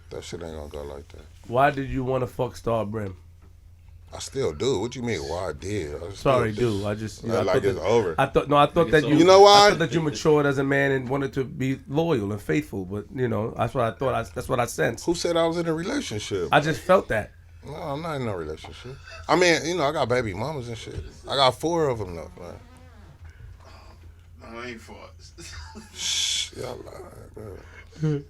That shit ain't gonna go like that. Why did you want to fuck Star Brim? I still do. What you mean? Why I did? Sorry, do. I just like it's over. I thought that you. You know why? I thought that you matured as a man and wanted to be loyal and faithful. But you know, that's what I thought. That's what I sensed. Who said I was in a relationship? I just felt that. No, I'm not in no relationship. I mean, you know, I got baby mamas and shit. I got 4 of them though. Man. No, I ain't fought. Shh, y'all lying, bro.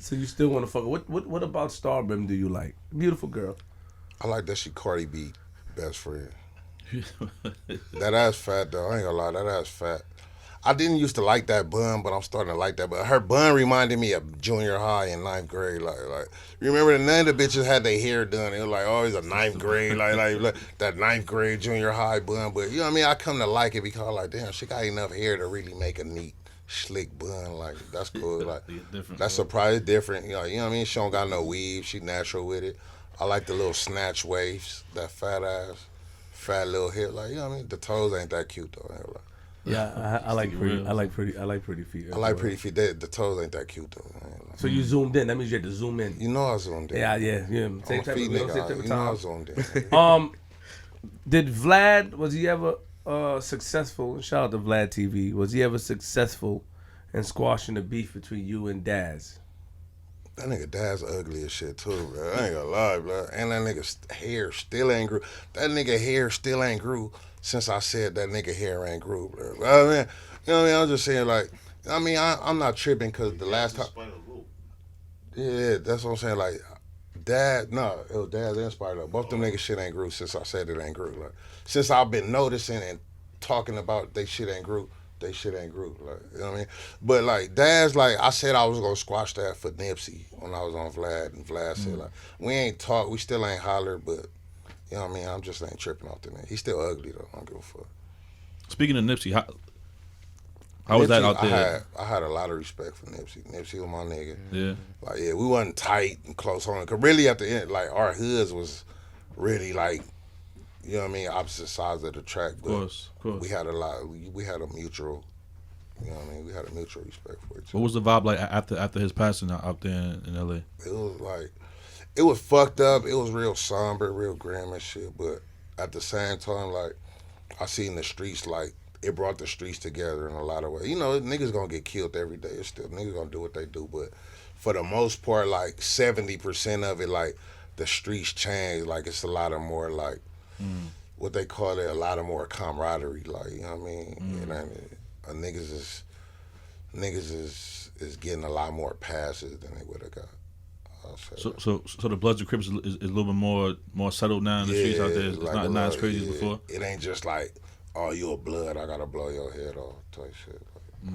So you still want to fuck her? What about Star Brim do you like? Beautiful girl. I like that she Cardi B best friend. That ass fat though. I ain't gonna lie, that ass fat. I didn't used to like that bun, but I'm starting to like that. But her bun reminded me of junior high and 9th grade. Like remember none of the bitches had their hair done. It was like always a 9th grade, like that 9th grade junior high bun. But you know what I mean? I come to like it because like, damn, she got enough hair to really make a neat, slick bun. Like, that's cool. Like, that's surprising, different. You know what I mean? She don't got no weave. She natural with it. I like the little snatch waves, that fat ass, fat little hip. Like, you know what I mean? The toes ain't that cute though. Yeah, I like pretty. I like pretty feet. I like pretty feet. The toes ain't that cute though. So you zoomed in. That means you had to zoom in. You know I zoomed in. Yeah. I'm Same a type feet of, nigga. same type of You know I time. zoomed in. Did Vlad, was he ever successful? Shout out to Vlad TV. Was he ever successful in squashing the beef between you and Daz? That nigga Daz ugly as shit too, bro. I ain't gonna lie, bro. And that nigga hair still ain't grew. That nigga hair still ain't grew since I said that nigga hair ain't grew, bro. I mean, you know what I mean? I'm just saying, like, I mean, I'm not tripping because the last time. Yeah, that's what I'm saying. Like, it was Daz and Spider. Both them niggas shit ain't grew since I said it ain't grew. Like, since I've been noticing and talking about they shit ain't grew. They shit ain't grew, like, you know what I mean? But like Daz, like I said I was gonna squash that for Nipsey when I was on Vlad, and Vlad said like, we ain't talk, we still ain't hollered, but you know what I mean? I'm just ain't tripping off the nigga. He's still ugly though. I don't give a fuck. Speaking of Nipsey, how was that out there? I had a lot of respect for Nipsey. Nipsey was my nigga. Yeah. Like, yeah, we wasn't tight and close on it. Cause really at the end, like our hoods was really like, you know what I mean, opposite sides of the track. But of course. we had a lot. We had a mutual You know what I mean? We had a mutual respect for each other. What was the vibe like after his passing out there in LA? It was like, it was fucked up. It was real somber, real grim and shit. But at the same time, like, I seen the streets, like, it brought the streets together in a lot of ways. You know, niggas gonna get killed every day. It's still niggas gonna do what they do. But for the most part, like 70% of it, like, the streets changed. Like, it's a lot of more, like, what they call it, a lot of more camaraderie. Like, you know what I mean? You know, niggas is getting a lot more passes than they would have got. So the Bloods and Crips is a little bit more settled now in the streets out there. It's like not as crazy as before. It ain't just like, oh, you a Blood, I gotta blow your head off type shit. Like,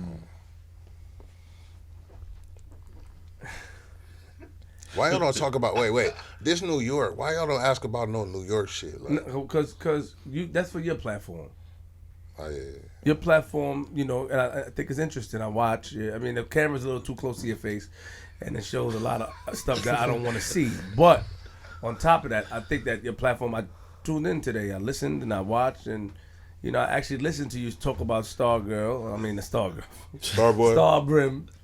Why y'all don't talk about? Wait, this New York. Why y'all don't ask about no New York shit? Like, Because that's for your platform. oh, yeah. Your platform, you know, and I think it's interesting. I watch. I mean, the camera's a little too close to your face, and it shows a lot of stuff that I don't want to see. But on top of that, I think that your platform, I tuned in today. I listened and I watched, and you know, I actually listened to you talk about the Star Brim,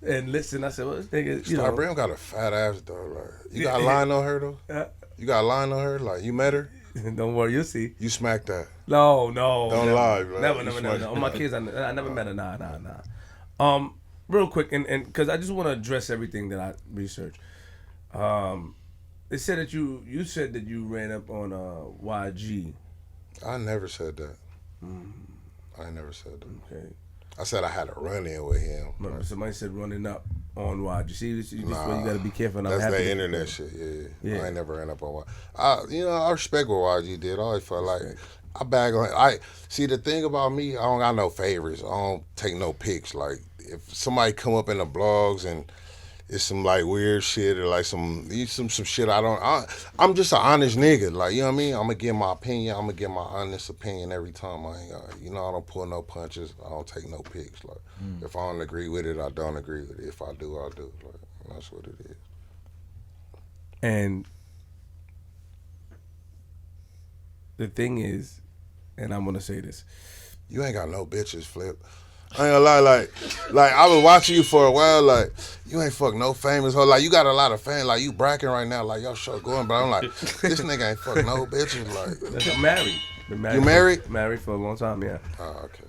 and listen. I said, well, this nigga, you Star know, Brim got a fat ass though. Like, you got a line on her though. You got a line on her. Like, you met her. Don't worry, you'll see. You smacked that. No. Don't never, lie, bro. Never. On my kids, I never met her. Nah. Real quick, and because I just want to address everything that I researched. They said that you said that you ran up on YG. I never said that. I never said that. Okay. I said I had a run-in with him. Remember, somebody said running up on YG. See, this is where you got to be careful. And That's I'm happy that internet shit. Yeah. I ain't never ran up on YG. I respect what YG did. I always felt like I bag on. See, the thing about me, I don't got no favorites. I don't take no pics. Like, if somebody come up in the blogs and it's some like weird shit or like some shit I'm just an honest nigga. Like, you know what I mean? I'm gonna give my opinion. I'm gonna give my honest opinion every time. I don't pull no punches. I don't take no pics. Like, if I don't agree with it, I don't agree with it. If I do, I do. Like, that's what it is. And the thing is, and I'm gonna say this. You ain't got no bitches, Flip. I ain't gonna lie, like I was watching you for a while, like, you ain't fuck no famous hoe. Like, you got a lot of fans, like, you bragging right now, like, your show going, but I'm like, this nigga ain't fuck no bitches, like. I'm married. You married? Married for a long time, yeah. Oh, okay.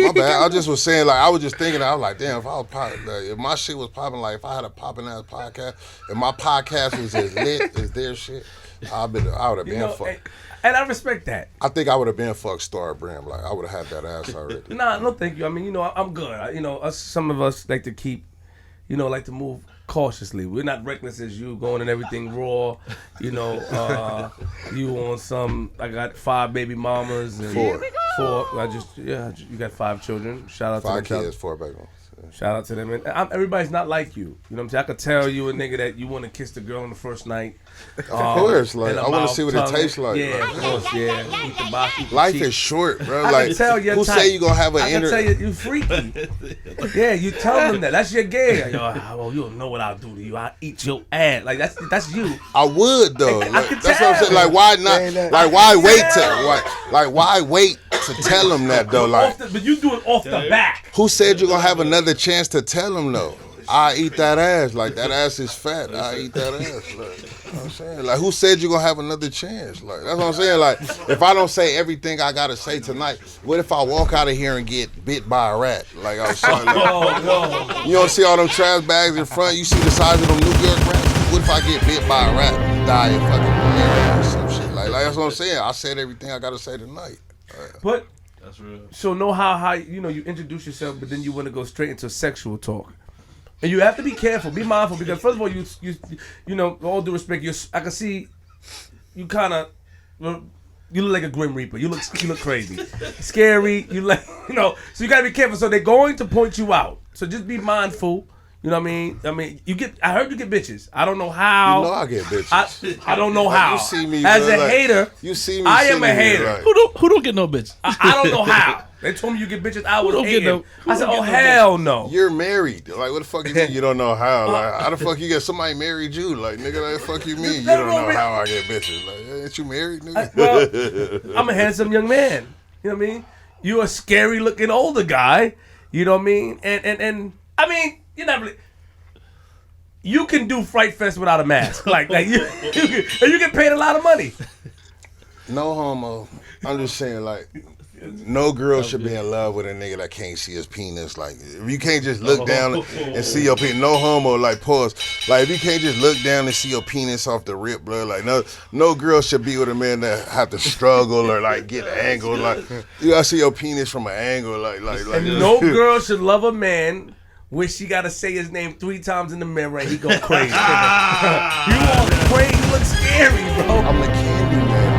My bad. I just was saying, like, I was just thinking, I was like, damn, if I was popping, like, if my shit was popping, like, if I had a popping ass podcast, if my podcast was as lit as their shit, I would have been fucked. And I respect that. I think I would have been fucked Star Brim. Like, I would have had that ass already. Nah, no, thank you. I mean, you know, I'm good. Some of us like to keep, like to move cautiously. We're not reckless as you, going and everything raw. You know, you on some. I got 5 baby mamas and 4. You got 5 children. Shout out 5 to them. kids, 4 baby mamas. Shout out to them. And everybody's not like you. You know what I'm saying? I could tell you a nigga that you want to kiss the girl on the first night. Of course, like, I want to see what it tastes like. Yeah, of course, yeah. Eat the box, eat the Life cheek. is short, bro. I Like, can tell you're who tight. say you gonna have an I can tell you freaky. Yeah, you tell them that. That's your game. Yo, well, you don't know what I'll do to you. I'll eat your ass. Like, that's you. I would though. I Like, can that's what I'm saying. tell. Like, why not? Like, why wait to tell them that though? Like, But you do it off the back. who said you gonna have another chance to tell them though? I eat that ass. Like, that ass is fat. I eat that ass. Like, you know what I'm saying? Like, who said you gonna have another chance? Like, that's what I'm saying. Like, if I don't say everything I gotta say tonight, what if I walk out of here and get bit by a rat? Like I was saying. Like, No. you don't see all them trash bags in front? You see the size of them New York rats? What if I get bit by a rat and die in fucking malaria or some shit? Like, that's what I'm saying. I said everything I gotta say tonight. But That's real. so know how you introduce yourself, but then you want to go straight into sexual talk. And you have to be careful, be mindful, because first of all, you know, all due respect, I can see you kind of, you look like a Grim Reaper. You look crazy, scary. You like, so you gotta be careful. So they're going to point you out. So just be mindful. You know what I mean? I heard you get bitches. I don't know how. You know I get bitches. I don't know how. You see me, as bro, a like, hater. You see me. I am a sitting here, hater. like, Who don't get no bitch? I don't know how. They told me you get bitches. I was don't get hating. no- who I said, don't oh get no hell no. You're married. Like, what the fuck you mean you don't know how? Like, how the fuck you get somebody married you? Like, nigga, like, the fuck you mean you don't know how I get bitches? Like, ain't you married, nigga? Well, I'm a handsome young man. You know what I mean? You're a scary looking older guy. You know what I mean? And I mean, you're not really. You can do Fright Fest without a mask. Like you get paid a lot of money. No homo. I'm just saying, like, no girl should be in love with a nigga that can't see his penis. Like, if you can't just look down and see your penis, no homo. Like, pause. Like, if you can't just look down and see your penis off the rip, blood. Like, no girl should be with a man that have to struggle or like get angled. Like, you gotta see your penis from an angle. Like. And no girl should love a man where she gotta say his name 3 times in the mirror and he go crazy. You all crazy, you look scary, bro. I'm the candy man.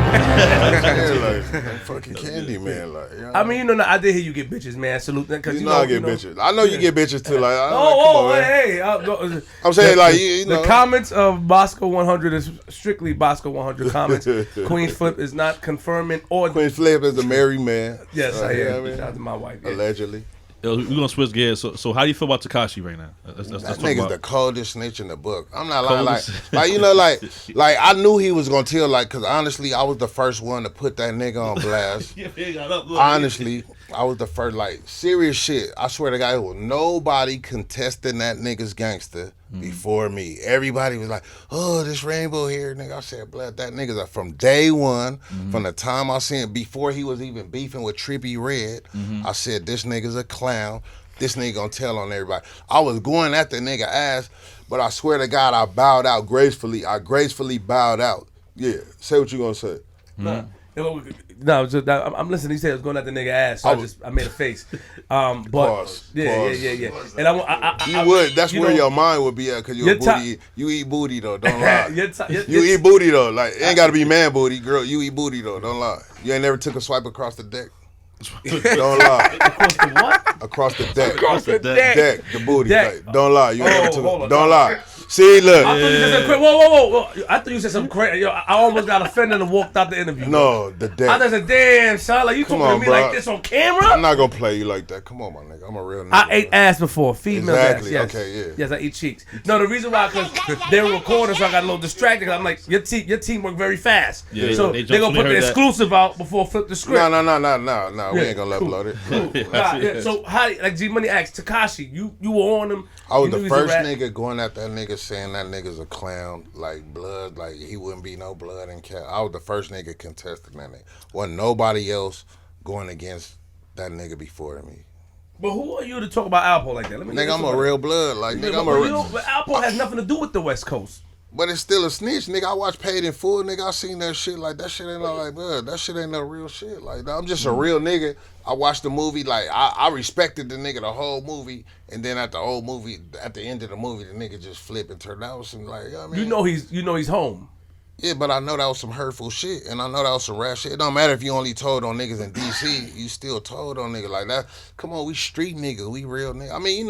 I'm fucking candy man. Like, you know? I mean, you know, I did hear you get bitches, man. Salute that, cause You know I get bitches. I know you get bitches too. Like, come on, man. Hey. I'm saying, like, you know. The comments of BOSKOE100 is strictly BOSKOE100 comments. Queenzflip is not confirming or. Queenzflip is a married man. Yes, I hear. am. Shout out to my wife. Yeah. Allegedly. Yo, we're gonna switch gears. So how do you feel about Tekashi right now? Let's That talk nigga's about the coldest snitch in the book. I'm not lying. Like you know, like I knew he was gonna tell. Like, cause honestly, I was the first one to put that nigga on blast. Honestly, I was the first. Like, serious shit. I swear to God, there was nobody contesting that nigga's gangster before me. Everybody was like, "Oh, this rainbow here, nigga." I said, "Blood, that nigga's from day one, from the time I seen him, before he was even beefing with Trippie Redd." I said, "This nigga's a clown. This nigga gonna tell on everybody." I was going at the nigga ass, but I swear to God, I bowed out gracefully. I gracefully bowed out. Yeah, say what you gonna say. No, I'm listening. He said I was going at the nigga ass, so I made a face. But Pause. yeah. And I would. That's you where know, your mind would be at, cause you a booty. You eat booty though. Don't lie. You eat eat booty though. Like, it ain't gotta be man booty, girl. You eat booty though. Don't lie. You ain't never took a swipe across the deck. Don't lie. Across the what? Across the deck. Across the deck. Deck. The booty. Deck. Like, don't lie. You ain't never took. hold on. Don't lie. See, look. I thought you said something whoa. I thought you said something crazy. Yo, I almost got offended and walked out the interview. No, the deck. I just said, damn, son, like you talking to me bro. like this on camera? I'm not gonna play you like that. Come on, my nigga. I'm a real nigga. I ate ass before, female Exactly. ass. Yes. Okay, yeah. Yes, I eat cheeks. No, the reason why, because they were recording, so I got a little distracted. Cause I'm like, your team worked very fast. Yeah, so they they're gonna put the exclusive out before flip the script. No. We ain't gonna upload it. Yeah, so how, like G Money asked Tekashi, you were on him. I was you the knew he was a first rat. nigga going at that nigga saying that nigga's a clown, like blood, like he wouldn't be no blood in cat. I was the first nigga contesting that nigga. Wasn't nobody else going against that nigga before me. But who are you to talk about Alpo like that? Let me Nigga, I'm a real blood. Like, nigga, I'm a real. But Alpo has nothing to do with the West Coast. But it's still a snitch, nigga. I watched Paid in Full, nigga. I seen that shit. Like, that shit ain't no, like, blood. That shit ain't no real shit. Like, I'm just a real nigga. I watched the movie. Like, I respected the nigga the whole movie. And then at the end of the movie, the nigga just flipped and turned out some, like, you know what I mean? You know he's home. Yeah, but I know that was some hurtful shit, and I know that was some rash shit. It don't matter if you only told on niggas in D.C., you still told on niggas like that. Come on, we street niggas, we real niggas. I mean,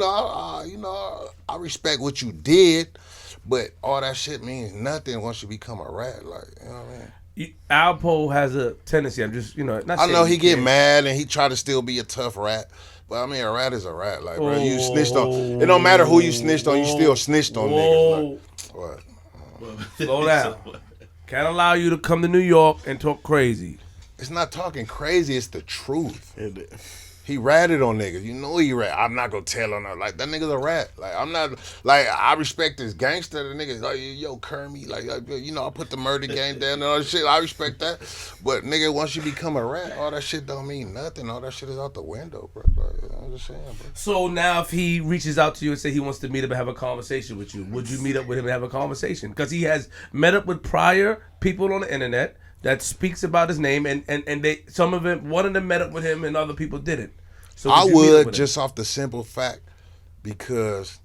I respect what you did, but all that shit means nothing once you become a rat. Like, you know what I mean? Alpo has a tendency. I'm just, not I know he get mad and he try to still be a tough rat, but I mean, a rat is a rat. Like, bro, you snitched on. It don't matter who you snitched on, you still snitched on niggas. Like, what? Slow down. Can't allow you to come to New York and talk crazy. It's not talking crazy, it's the truth. He ratted on niggas. You know he rat. I'm not gonna tell on her. Like, that nigga's a rat. Like, I'm not, like, I respect this gangster. The niggas, like, yo, Kermie. Like, I put the murder game down and all that shit. I respect that. But, nigga, once you become a rat, all that shit don't mean nothing. All that shit is out the window, bro. Like, I'm just saying, bro. So now if he reaches out to you and say he wants to meet up and have a conversation with you, would you meet up with him and have a conversation? Because he has met up with prior people on the internet that speaks about his name, and they, some of them, one of them met up with him and other people didn't. So I would, just off the simple fact, because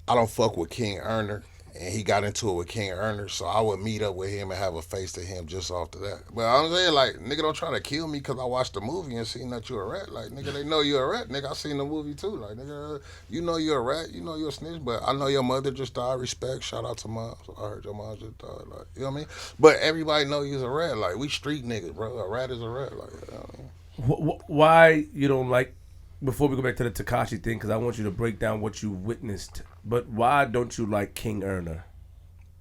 I don't fuck with King Erner, and he got into it with King Erner, so I would meet up with him and have a face to him just off of that. But I'm saying, like, nigga, don't try to kill me because I watched the movie and seen that you a rat. Like, nigga, they know you a rat. Nigga, I seen the movie too. Like, nigga, you know you a rat. You know you a snitch. But I know your mother just died. Respect. Shout out to mom. So I heard your mom just died. Like, you know what I mean? But everybody know you's a rat. Like, we street niggas, bro. A rat is a rat. Like, you know what I mean? Why you don't like, before we go back to the Tekashi thing, because I want you to break down what you witnessed, but why don't you like King Erner?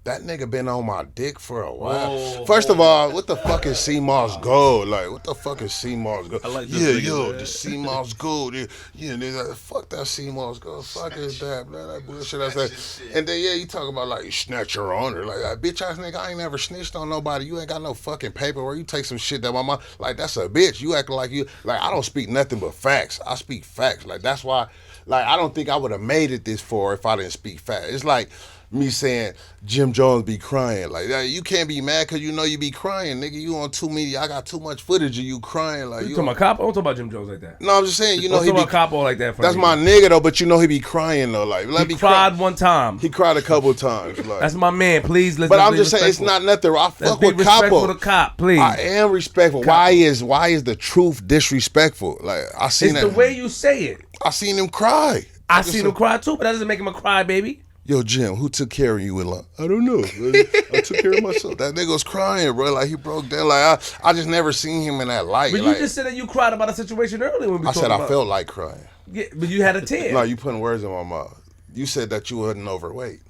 That nigga been on my dick for a while. Oh, First of all, what the fuck is CMOS Gold? Like, what the fuck is CMOS Gold? I like this nigga, yo, man. the CMOS Gold. Yeah, nigga, fuck that CMOS Gold. Fuck is that, man? That bullshit. I said. And then, yeah, you talk about, like, you snatch your honor. Like, that bitch ass nigga, I ain't never snitched on nobody. You ain't got no fucking paper where you take some shit that my mom, like, that's a bitch. You acting like you, like, I don't speak nothing but facts. I speak facts. Like, that's why, like, I don't think I would have made it this far if I didn't speak facts. It's like, me saying Jim Jones be crying. Like, you can't be mad because you know you be crying, nigga. You on too media. I got too much footage of you crying. Like, You talking about Capo? Don't talk about Jim Jones like that. No, I'm just saying, you know, Don't he talk be. about Capo like that. That's my nigga, though, but you know he be crying, though. Like, let He me cried one time. He cried a couple times. Like. That's my man. Please, let's But be I'm just saying, it's respectful. not nothing. I Let's fuck be with respectful Capo. to Cop, please. I am respectful. Why is the truth disrespectful? Like, I seen It's that. the way you say it. I seen him cry. I seen him cry too, but that doesn't make him a cry baby. Yo, Jim, who took care of you in life? I don't know. I took care of myself. That nigga was crying, bro. Like, he broke down. Like, I just never seen him in that light. But like, you just said that you cried about a situation earlier when we I talked said about. I felt like crying. Yeah, but you had a tear. No, you putting words in my mouth. You said that you wasn't overweight.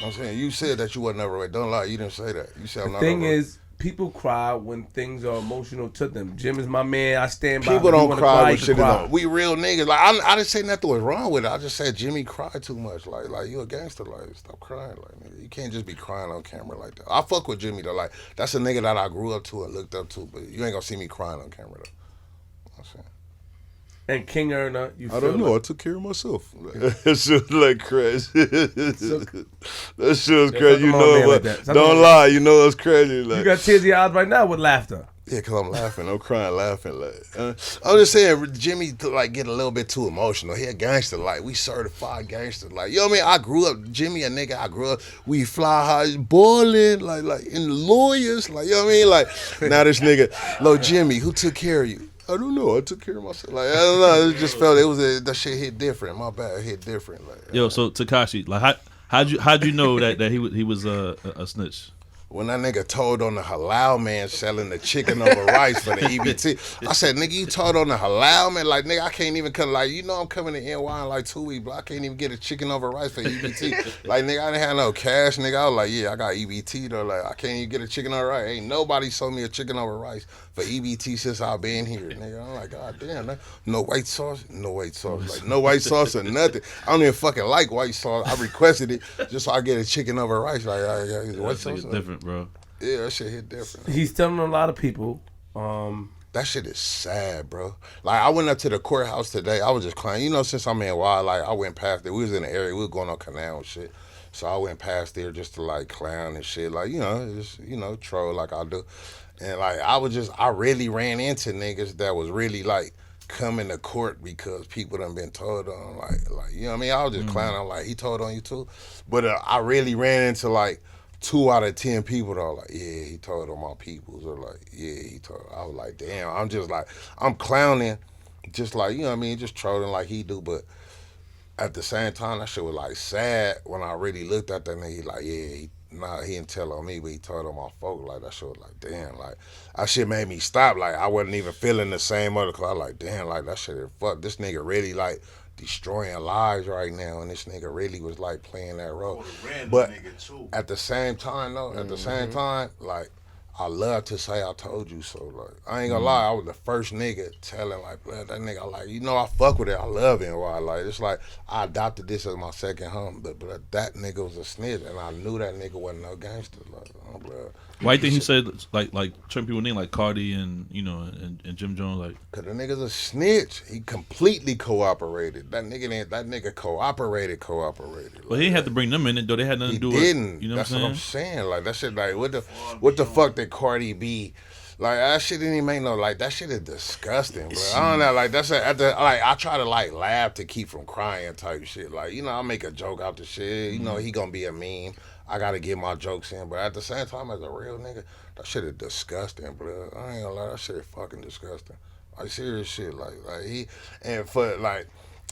I'm saying, you said that you wasn't overweight. Don't lie, you didn't say that. You said I'm The not thing overweight. is, people cry when things are emotional to them. Jim is my man. I stand by. People him. If he don't wanna cry when he shit can is cry. on. We real niggas. Like, I didn't say nothing was wrong with it. I just said Jimmy cried too much. Like you a gangster. Like, stop crying. Like, nigga, you can't just be crying on camera like that. I fuck with Jimmy though. Like, that's a nigga that I grew up to and looked up to. But you ain't gonna see me crying on camera though. I'm saying. And King Erna, you I feel don't know. I took care of myself. That shit was like crazy. That shit was crazy. You something on know there what? like that. Don't lie. You know it's crazy. Like, You got tears in your eyes right now with laughter. yeah, cause I'm laughing. I'm crying, laughing. Like, I'm just saying, Jimmy like get a little bit too emotional. He a gangster. Like, we certified gangster. Like, you know what I mean? I grew up, Jimmy a nigga. I grew up. We fly high, boiling like in the lawyers. Like, you know what I mean? Like, now this nigga, Lo Jimmy, who took care of you? I don't know. I took care of myself. Like, I don't know. It just felt that shit hit different. My bad, it hit different. Like, Yo, so Tekashi, like, how'd you know that he was a snitch? when that nigga told on the halal man selling the chicken over rice for the EBT, I said, nigga, you told on the halal man? Like, nigga, I can't even come, like, you know I'm coming to NY in like 2 weeks, but I can't even get a chicken over rice for EBT. Like, nigga, I didn't have no cash, nigga. I was like, yeah, I got EBT though. Like, I can't even get a chicken over rice. Ain't nobody sold me a chicken over rice for EBT since I've been here, nigga. I'm like, god damn, man. No white sauce? No white sauce. Like, no white sauce or nothing. I don't even fucking like white sauce. I requested it just so I get a chicken over rice. Like, I got white sauce. It's different, bro. Yeah, that shit hit different. He's telling a lot of people. That shit is sad, bro. Like, I went up to the courthouse today. I was just crying. You know, since I'm in Wild, like, I went past there. We was in the area. We was going on canal and shit. So I went past there just to, like, clown and shit. Like, you know, just, you know, troll like I do. And, like, I really ran into niggas that was really, like, coming to court because people done been told on. Like you know what I mean? I was just clowning. I'm like, he told on you too? But I really ran into, like, 2 out of 10 people that are like, yeah, he told on my peoples, or like, yeah, he told. I was like, damn. I'm just like, I'm clowning, just like, you know what I mean, just trolling like he do. But at the same time, that shit was like sad when I really looked at that nigga. He like, yeah, he didn't tell on me, but he told on my folk. Like, that shit was like, damn, like, that shit made me stop. Like, I wasn't even feeling the same other, cause I like, damn, like, that shit, fuck, this nigga really like destroying lives right now, and this nigga really was like playing that role. But at the same time, though, like, I love to say I told you so. Like, I ain't gonna lie, I was the first nigga telling, like, that nigga, like, you know, I fuck with it. I love it. Why? Like, it's like I adopted this as my second home, but that nigga was a snitch, and I knew that nigga wasn't no gangster. Like, oh, blood. Why do you think he said like certain people name like Cardi and you know and Jim Jones like? Cause the nigga's a snitch. He completely cooperated. That nigga cooperated. Well, he didn't have to bring them in it though. They had nothing He to do with it. didn't. You know That's what what I'm I'm saying? saying. Like, that shit, like, what the fuck did Cardi B? Like, that shit didn't even make no, like, that shit is disgusting, bro. I don't know, like, that's I try to, like, laugh to keep from crying type shit. Like, you know, I make a joke out the shit. You know, he gonna be a meme. I gotta get my jokes in. But at the same time, as a real nigga, that shit is disgusting, bro. I ain't gonna lie, that shit is fucking disgusting. Like, serious shit. Like he, and for, like,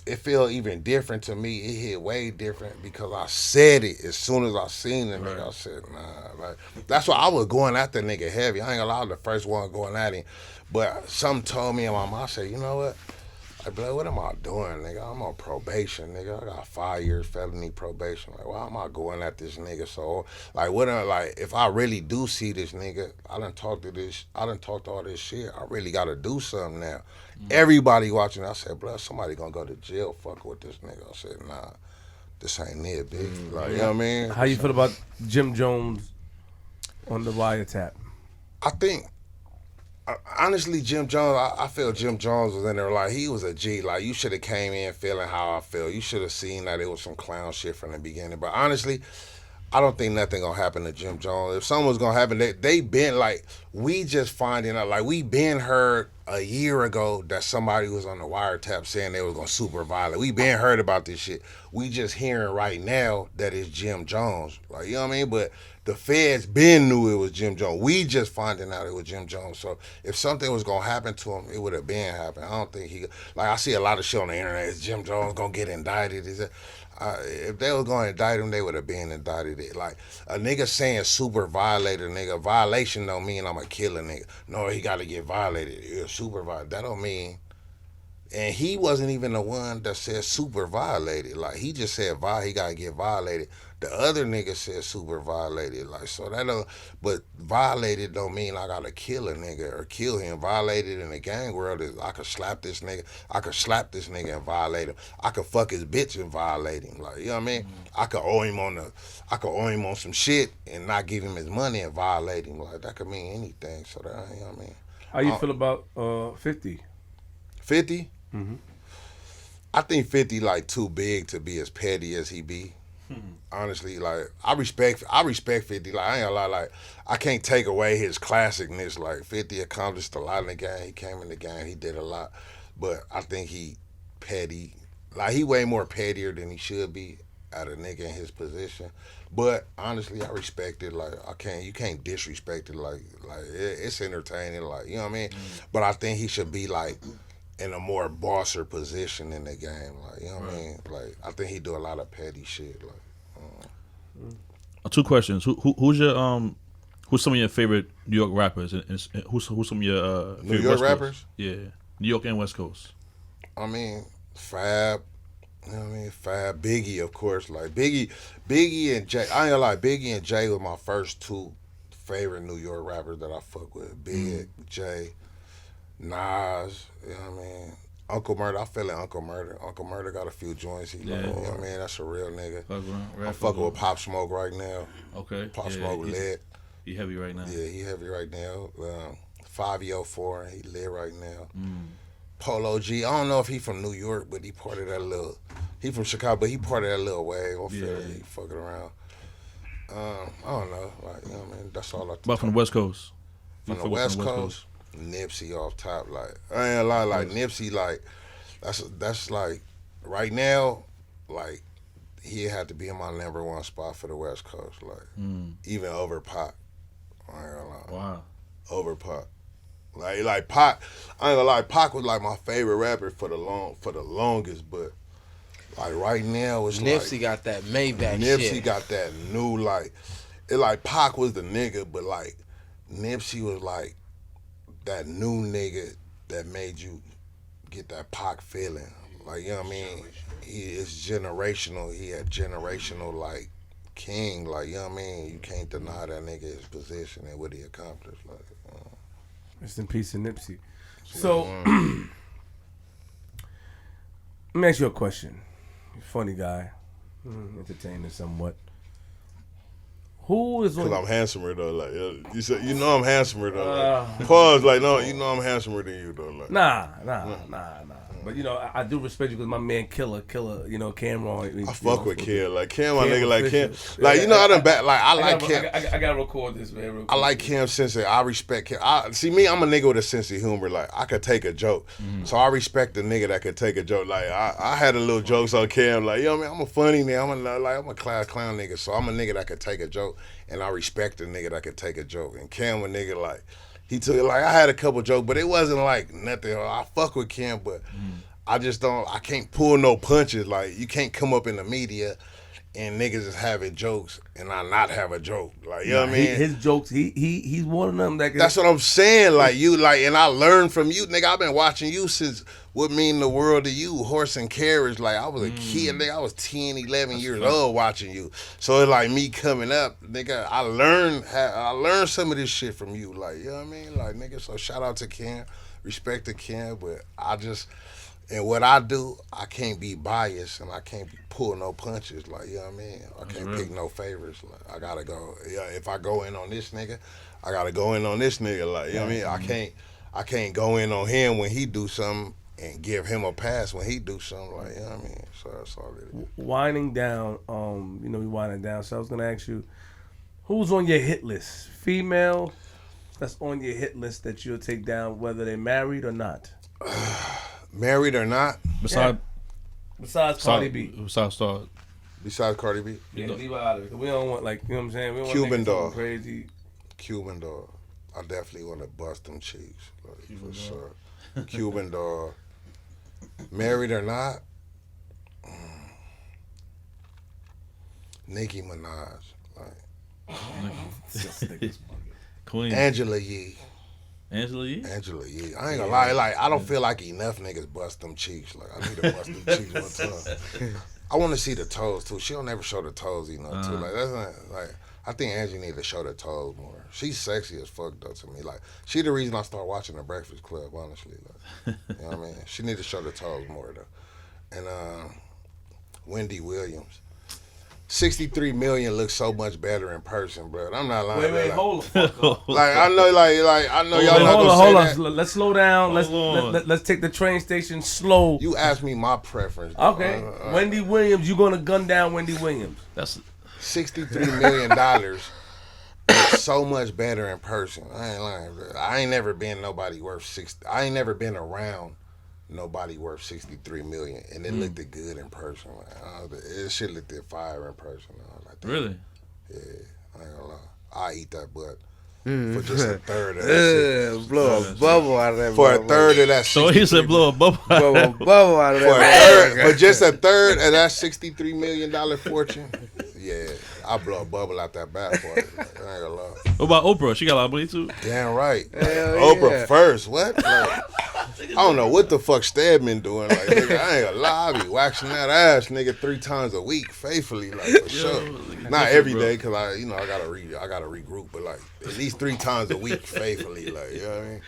it feel even different to me. It hit way different because I said it as soon as I seen the nigga. I said, nah. Like, that's why I was going at the nigga heavy. I ain't gonna lie, I was the first one going at him. But something told me in my mind, I said, you know what? Like, blood, what am I doing, nigga? I'm on probation, nigga. I got 5 years felony probation. Like, why am I going at this nigga? So, like, if I really do see this nigga, I done talked to all this shit. I really got to do something now. Everybody watching, I said, blood, somebody gonna go to jail fucking with this nigga. I said, nah, this ain't it, big. Like, you know what I mean? How you feel about Jim Jones on the wiretap? I think, honestly, Jim Jones, I feel Jim Jones was in there like he was a G. Like, you should have came in feeling how I feel. You should have seen that it was some clown shit from the beginning. But honestly, I don't think nothing gonna happen to Jim Jones. If something was gonna happen, they been like, we just finding out, like, we been heard a year ago that somebody was on the wiretap saying they was gonna super violate. We been heard about this shit. We just hearing right now that it's Jim Jones. Like, you know what I mean? But the feds been knew it was Jim Jones. We just finding out it was Jim Jones. So if something was gonna happen to him, it would have been happened. I don't think I see a lot of shit on the internet. Is Jim Jones gonna get indicted? If they was going to indict him, they would have been indicted. Like, a nigga saying super violated, nigga, violation don't mean I'm a killer nigga. No, he got to get violated. He's super violated. That don't mean. And he wasn't even the one that said super violated. Like, he just said he got to get violated. The other nigga said super violated. Like, so that don't, but violated don't mean I got to kill a nigga or kill him. Violated in the gang world is I could slap this nigga. I could slap this nigga and violate him. I could fuck his bitch and violate him. Like, you know what I mean? I could owe him on some shit and not give him his money and violate him. Like, that could mean anything. So that, you know what I mean? How you feel about 50? 50? Mm-hmm. I think 50 like too big to be as petty as he be. Honestly, like, I respect 50. Like, I ain't gonna lie, like, I can't take away his classicness. Like, 50 accomplished a lot in the game. He came in the game, he did a lot. But I think he petty. Like, he way more pettier than he should be at a nigga in his position. But honestly, I respect it. Like, you can't disrespect it. Like it's entertaining. Like, you know what I mean? But I think he should be like in a more bosser position in the game. Like, you know what I mean? Like, I think he do a lot of petty shit. Like, 2 questions. Who's some of your favorite New York rappers? And who's some of your New favorite York West rappers? Coast? Yeah, New York and West Coast. I mean, Fab. You know what I mean? Fab, Biggie, of course. Like, Biggie and Jay. I ain't gonna lie, Biggie and Jay were my first 2 favorite New York rappers that I fuck with. Big, Jay, Nas. You know what I mean? Uncle Murder, I feel like Uncle Murder. Uncle Murder got a few joints. You know what I mean? That's a real nigga. I'm fucking with Pop Smoke right now. Okay. Pop Smoke lit. He heavy right now. Yeah, he heavy right now. 504, he lit right now. Polo G, I don't know if he from New York, but he part of that little. He from Chicago, but he part of that little wave. I feel like he fucking around. I don't know, like, you know what I mean? That's all I. But from the West Coast. From the West Coast. Nipsey off top, like, I ain't gonna lie, like, Nipsey, like, that's like, right now, like, he had to be in my number 1 spot for the West Coast, like, even over Pac. I ain't gonna lie. Wow. Over Pac. Like Pac, I ain't gonna lie, Pac was like my favorite rapper for the longest, but like right now it's Nipsey like, got that Maybach Nipsey shit. got that new, like, it like Pac was the nigga, but like Nipsey was like that new nigga that made you get that Pac feeling. Like, you know what I mean? He is generational. He had generational, like, king. Like, you know what I mean? You can't deny that nigga his position and what he accomplished. Like, rest in peace to Nipsey. So, let me ask you a question. You're a funny guy, entertaining somewhat. Who is on? Cause I'm handsomer though. Like, you said, you know I'm handsomer though. Like, pause. Like, no, you know I'm handsomer than you though. Like, Nah. But you know, I do respect you because my man Killer, you know, Cameron. I fuck with Cam. Like, Cam, my Cam nigga, like Cam. official. Like, you know, I done back. Like, I like Cam. I gotta record this, man. Real I quick. like Cam Sensei. I respect Cam. See, me, I'm a nigga with a sense of humor. Like, I could take a joke. So I respect the nigga that could take a joke. Like, I had a little jokes on Cam. Like, you know what I mean? I'm a funny nigga. I'm a class clown nigga. So I'm a nigga that could take a joke. And I respect the nigga that could take a joke. And Cam, a nigga, like, he took it. Like, I had a couple jokes, but it wasn't like nothing. I fuck with Cam, but I just don't, I can't pull no punches. Like, you can't come up in the media and niggas is having jokes and I not have a joke. Like, you know what I mean? His jokes, he's one of them that can. That's what I'm saying. Like, you, like, and I learned from you, nigga. I've been watching you since What Mean the World to You, Horse and Carriage. Like, I was a kid, nigga. I was 10, 11 years old watching you. So it's like me coming up, nigga, I learned some of this shit from you. Like, you know what I mean? Like, nigga, so shout out to Ken. Respect to Ken, but and what I do, I can't be biased and I can't pull no punches. Like, you know what I mean? I can't pick no favorites. Like, I gotta go. Yeah, if I go in on this nigga, I gotta go in on this nigga. Like, you know what I mean? I can't go in on him when he do something and give him a pass when he do something. Like, you know what I mean? So that's all it is. Winding down, we winding down. So I was gonna ask you, who's on your hit list? Female that's on your hit list that you'll take down, whether they're married or not. Married or not? Besides Cardi B. Besides Cardi B? Yeah, leave her out of it. We don't want, like, you know what I'm saying? We don't Cuban want dog. Crazy. Cuban dog. I definitely want to bust them cheeks. Like, for sure. Cuban dog. Married or not? Nicki Minaj. Like, Queen. Angela Yee. Angela Yee? Angela Yee. I ain't gonna lie, like, I don't feel like enough niggas bust them cheeks. Like, I need to bust them cheeks one time. I want to see the toes too. She don't never show the toes enough too. Like, that's not, like, I think Angie need to show the toes more. She's sexy as fuck though to me. Like, she the reason I start watching The Breakfast Club, honestly. Like, you know what I mean? She need to show the toes more though. And Wendy Williams. 63 million looks so much better in person, bro. I'm not lying. Wait, like, hold the fuck up. Like, I know, I know y'all not Hold gonna say on. that. Let's slow down. Let's take the train station slow. You asked me my preference. Okay. Wendy Williams, you gonna gun down Wendy Williams? That's $63 million is so much better in person. I ain't lying, bro. I ain't never been nobody worth 60. I ain't never been around nobody worth 63 million, and it looked good in person. Like, it shit looked fire in person. Like, really? Yeah, I ain't gonna lie. I eat that butt for just a third of that shit. Blow a bubble out of that. For a third of that. So he said blow a bubble. Blow a bubble out of For a that. third, for just a third of that $63 million fortune. Yeah, I blow a bubble out that bad boy. Like, I ain't gonna lie. What about Oprah? She got a lot of money too. Damn right. Hell Oprah yeah. first. What? Like, I don't know what the fuck Stedman doing. Like, nigga, I ain't gonna lie. I be waxing that ass, nigga, 3 times a week, faithfully, like, for sure. Not every day, cause I gotta regroup, but like at least 3 times a week, faithfully, like, you know what I mean?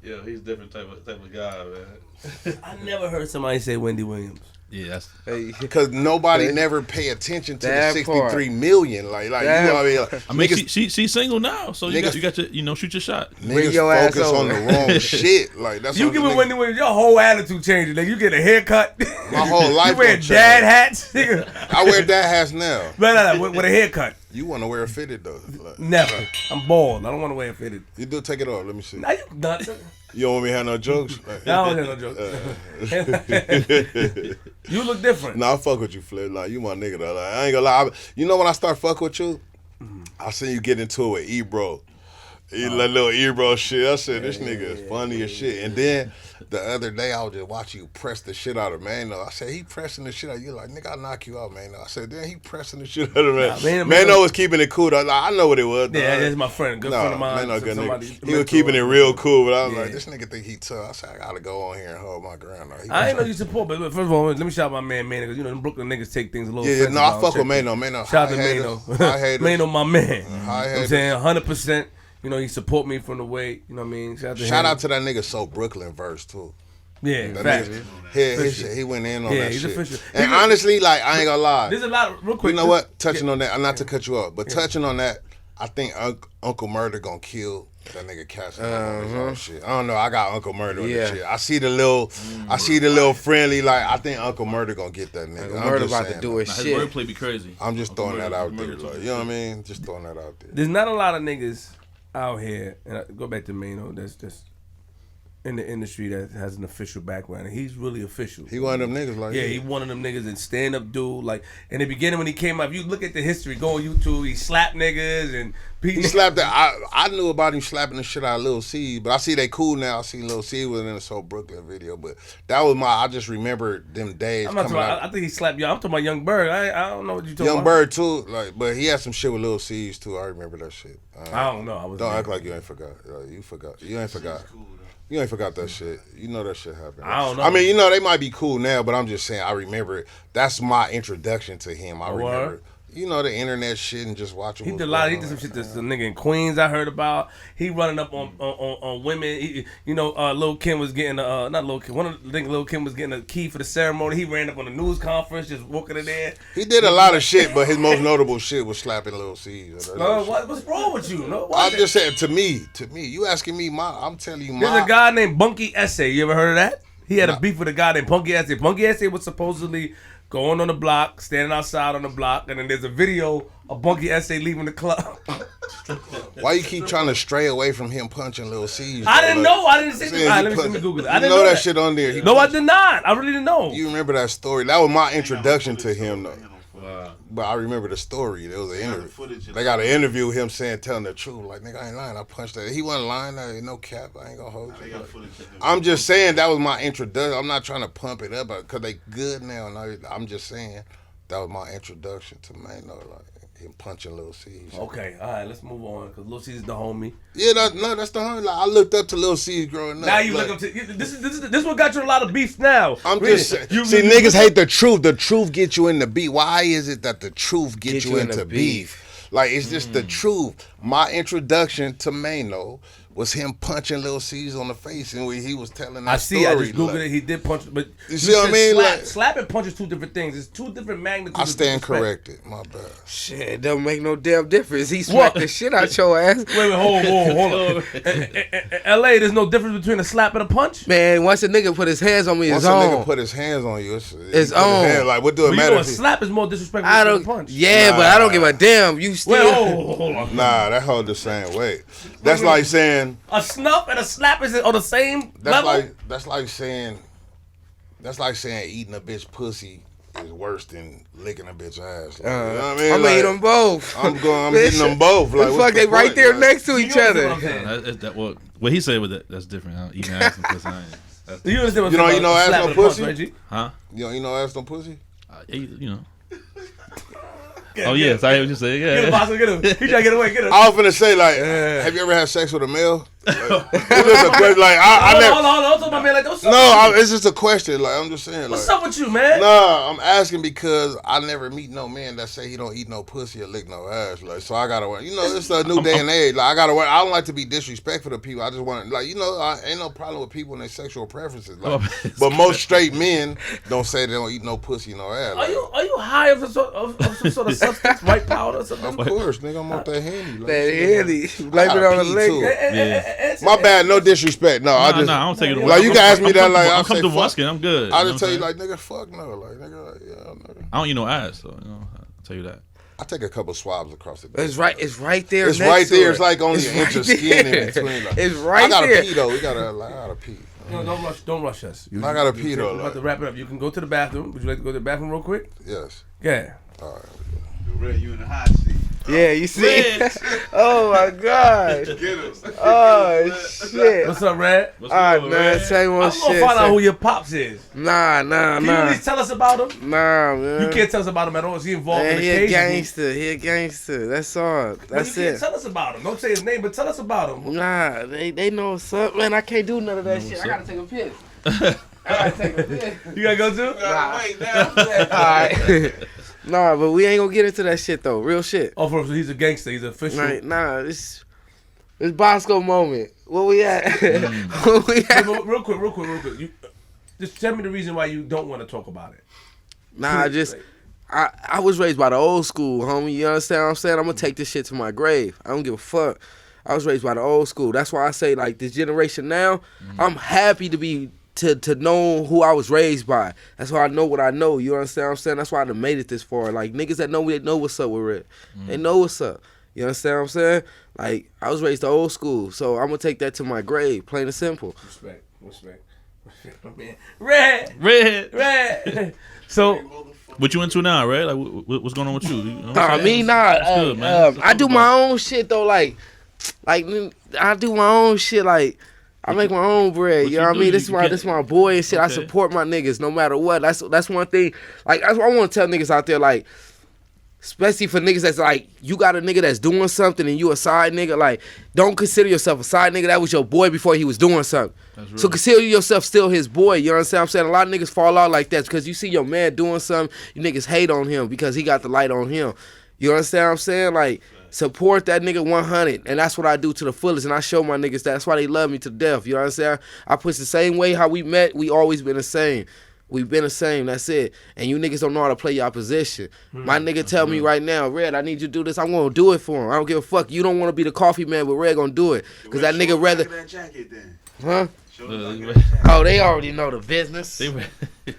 Yeah, he's a different type of guy, man. I never heard somebody say Wendy Williams. Yeah, that's Because nobody never pay attention to the That 63 part. million. Like, you know what I mean? Like, I mean, niggas, she's single now, so you niggas- got to shoot your shot. niggas your ass focus on over. the wrong shit. Like, that's You what give the me niggas- Wendy Williams, your whole attitude changes. Like, you get a haircut. My whole life You wear gonna dad change. hats. Nigga. I wear dad hats now. No, with a haircut. You want to wear a fitted though? Like, Never. I'm bald. I don't want to wear a fitted. you do take it off. Let me see. Now you nuts. You don't want me to have no jokes? Like, I don't have no joke. You look different. Nah, I fuck with you, Flip. Like, you my nigga though. Like, I ain't gonna lie. You know when I start fucking with you, I seen you get into it with Ebro. That little Ebro shit. I said, this nigga is funny as shit. And then the other day, I was just watching you press the shit out of Mano. I said, he pressing the shit out of you. Like, nigga, I'll knock you out, Mano. I said, then he pressing the shit out of Mano. Mano was keeping it cool. Though. Like, I know what it was. Yeah, though. that's my friend. Good friend of mine. Mano, good Somebody- nigga. He was keeping it real cool, but I was Yeah. like, this nigga think he tough. I said, I gotta go on here and hold my ground. Like, I ain't know you support, but first of all, let me shout out my man, because you know them Brooklyn niggas take things a little. Yeah, offensive. no, I fuck with Mano. Mano, Shout out to high Mano. haters, high haters. Mano, my man. High You know what I'm saying 100%. You know, he support me from the way. You know what I mean. Shout Shout him. out to that nigga So Brooklyn verse too. Yeah, That facts. nigga, he went in on Yeah, that he's shit. official. And honestly, like, I ain't gonna lie. There's a lot. Real quick. You know what? Touching on that, not to cut you off, but touching on that, I think Uncle Murder gonna kill that nigga Cash on his own shit. I don't know. I got Uncle Murder on this shit. I see the little friendly. Like, I think Uncle Murder gonna get that nigga. Uncle I'm Murder just about saying, to do like, his His shit. wordplay be crazy. I'm just throwing that out there. Murder Like, too. you know what I mean? Just throwing that out there. There's not a lot of niggas out here, and I go back to Mano. That's just in the industry that has an official background, and he's really official. He one of them niggas like Yeah, he one of them niggas and stand up dude. Like in the beginning when he came up, you look at the history, go on YouTube, he slapped niggas and He slapped that. I knew about him slapping the shit out of Lil C, but I see they cool now. I see Lil C was in a So Brooklyn video, but that was I just remember them days. I'm not talking about, I think he slapped y'all. I'm talking about Young Bird. I don't know what you talking Young about. Bird too, but he had some shit with Lil C's too. I remember that shit. I don't know. Don't act like you ain't forgot. You forgot. You ain't forgot. You ain't forgot that shit. You know that shit happened. I don't know. I mean, they might be cool now, but I'm just saying, I remember it. That's my introduction to him. I remember, the internet shit and just watching. He did some shit to some nigga in Queens I heard about. He running up on women. Lil Kim was getting not Lil Kim. Lil Kim was getting a key for the ceremony. He ran up on the news conference, just walking in there. He did a lot of shit, but his most notable shit was slapping Lil C's. What's wrong with you? I'm just saying, to me, you asking me, I'm telling you, There's a guy named Bunky Essay. You ever heard of that? He had a beef with a guy named Bunky Essay. Bunky Essay was supposedly going on the block, standing outside on the block, and then there's a video of Bunky Essay leaving the club. Why you keep trying to stray away from him punching Lil C's? I didn't know. I didn't see that. Let me Google it. I didn't know that shit on there. No, I did not. I really didn't know. You remember that story? That was my introduction to him, though. But I remember the story. There was an interview. They got an interview with him telling the truth. Like, nigga, I ain't lying. I punched that. He wasn't lying. No cap. I ain't gonna hold you. I'm just saying that was my introduction. I'm not trying to pump it up because they good now. I'm just saying that was my introduction to him punching Lil C's. Okay, all right, let's move on because Lil C's is the homie. Yeah, that's the homie. Like, I looked up to Lil C's growing up. Now you look up to this is what got you in a lot of beef now. I'm just saying. Niggas hate the truth. The truth gets you into beef. Why is it that the truth gets you into beef? Like, it's just the truth. My introduction to Mano was him punching Lil C's on the face, and he was telling that story. I just Googled it. He did punch, but you see what I mean? Slap and punch is two different things. It's two different magnitudes. I stand corrected. My bad. Shit, it don't make no damn difference. He smacked the shit out your ass. Wait, hold on. L.A., there's no difference between a slap and a punch? Man, once a nigga put his hands on me, it's on. Once a nigga put his hands on you, it's on. Like, what do it matter? A slap is more disrespectful than a punch. Yeah, but I don't give a damn. You still. Wait, hold on. Nah, that hold the same weight. That's like saying a snuff and a slap is on the same level. That's like saying eating a bitch pussy is worse than licking a bitch ass. Like, you know what I mean? I'm gonna eat them both. I'm getting them both. Like, fuck, they right there next to each other. What he said with that, that's different. Eating ass and pussy. You understand what you don't eat no ass no pussy? Punch, huh? You don't eat no ass no pussy? Oh yes, I hear what you say. Yeah. Get him, Bosco, get him. He trying to get away. Get him. I was finna say, like, have you ever had sex with a male? Like, it's just a question. Like, hold on. Don't talk about me like that. It's just a question. Like, I'm just saying. What's up with you, man? Nah, I'm asking because I never meet no man that say he don't eat no pussy or lick no ass. Like, so I gotta work. It's a new day and age. Like, I gotta work. I don't like to be disrespectful to people. I just want, like, I ain't no problem with people and their sexual preferences. Like, but most straight men don't say they don't eat no pussy, no ass. Like, are you high of some sort of substance, white powder or something? Of course, nigga. I'm off that handy. Like, that handy. Blame it on the leg. My bad. No disrespect. No, I don't take it away. Like, you can ask me that. Like, I'm comfortable asking. I'm good. I just tell you, like, nigga, fuck no. Like, nigga, yeah, nigga. I don't eat no ass, so I'll tell you that. I take a couple swabs across the day. It's right there. It's right there. It's like only an inch of skin in between. Like, it's right there. I gotta pee though. I gotta pee. No, don't rush us. I gotta pee though. We're about to wrap it up. You can go to the bathroom. Would you like to go to the bathroom real quick? Yes. Yeah. All right. Red, you in the hot seat. Yeah, you see? Oh my God. Get him. Oh shit. What's up, Red? What's Alright, good, man. Red? Same one I'm shit. gonna find out who your pops is. Nah. Can you at least tell us about him? Nah, man. You can't tell us about him at all. Is he involved in the He a case? gangster. He a gangster. That's all. That's you it. can't tell us about him. Don't say his name, but tell us about him. Nah, they know what's up, man. I can't do none of that shit. I gotta take a piss. I gotta take a piss. You gotta go too? Wait now. Alright. Nah, but we ain't gonna get into that shit though. Real shit. Oh, so he's a gangster. He's official. Right, nah, it's Bosco moment. Where we at? Where we at? Real quick. Just tell me the reason why you don't want to talk about it. Nah, I was raised by the old school, homie. You understand what I'm saying? I'm gonna take this shit to my grave. I don't give a fuck. I was raised by the old school. That's why I say, like, this generation now, I'm happy to be to know who I was raised by. That's why I know what I know. You understand what I'm saying? That's why I done made it this far. Like, niggas that know me, they know what's up with it. They know what's up. You understand what I'm saying? Like, I was raised the old school, so I'm gonna take that to my grave, plain and simple. Respect. Respect. Red. So, What you into now, right? Like, what's going on with you? You know what I'm saying? That's good, man. I do my own shit though. Like I do my own shit. Like I make my own bread. What You know you what I do? mean? You This my boy and shit. I Okay. support my niggas no matter what. That's one thing. Like I want to tell niggas out there like. Especially for niggas that's like, you got a nigga that's doing something and you a side nigga, like, don't consider yourself a side nigga. That was your boy before he was doing something. That's So real. consider yourself still his boy, you understand what I'm saying? A lot of niggas fall out like that because you see your man doing something, you niggas hate on him because he got the light on him. You understand what I'm saying? Like, support that nigga 100, and that's what I do to the fullest, and I show my niggas that's why they love me to death, you understand? I push the same way how we met, we always been the same. We've been the same, that's it. And you niggas don't know how to play your position. My nigga tell me right now, Red, I need you to do this. I'm gonna do it for him. I don't give a fuck. You don't want to be the coffee man, but Red gonna do it. Because that nigga rather... That jacket then. Huh? Show the back of that jacket. Oh, they already know the business. They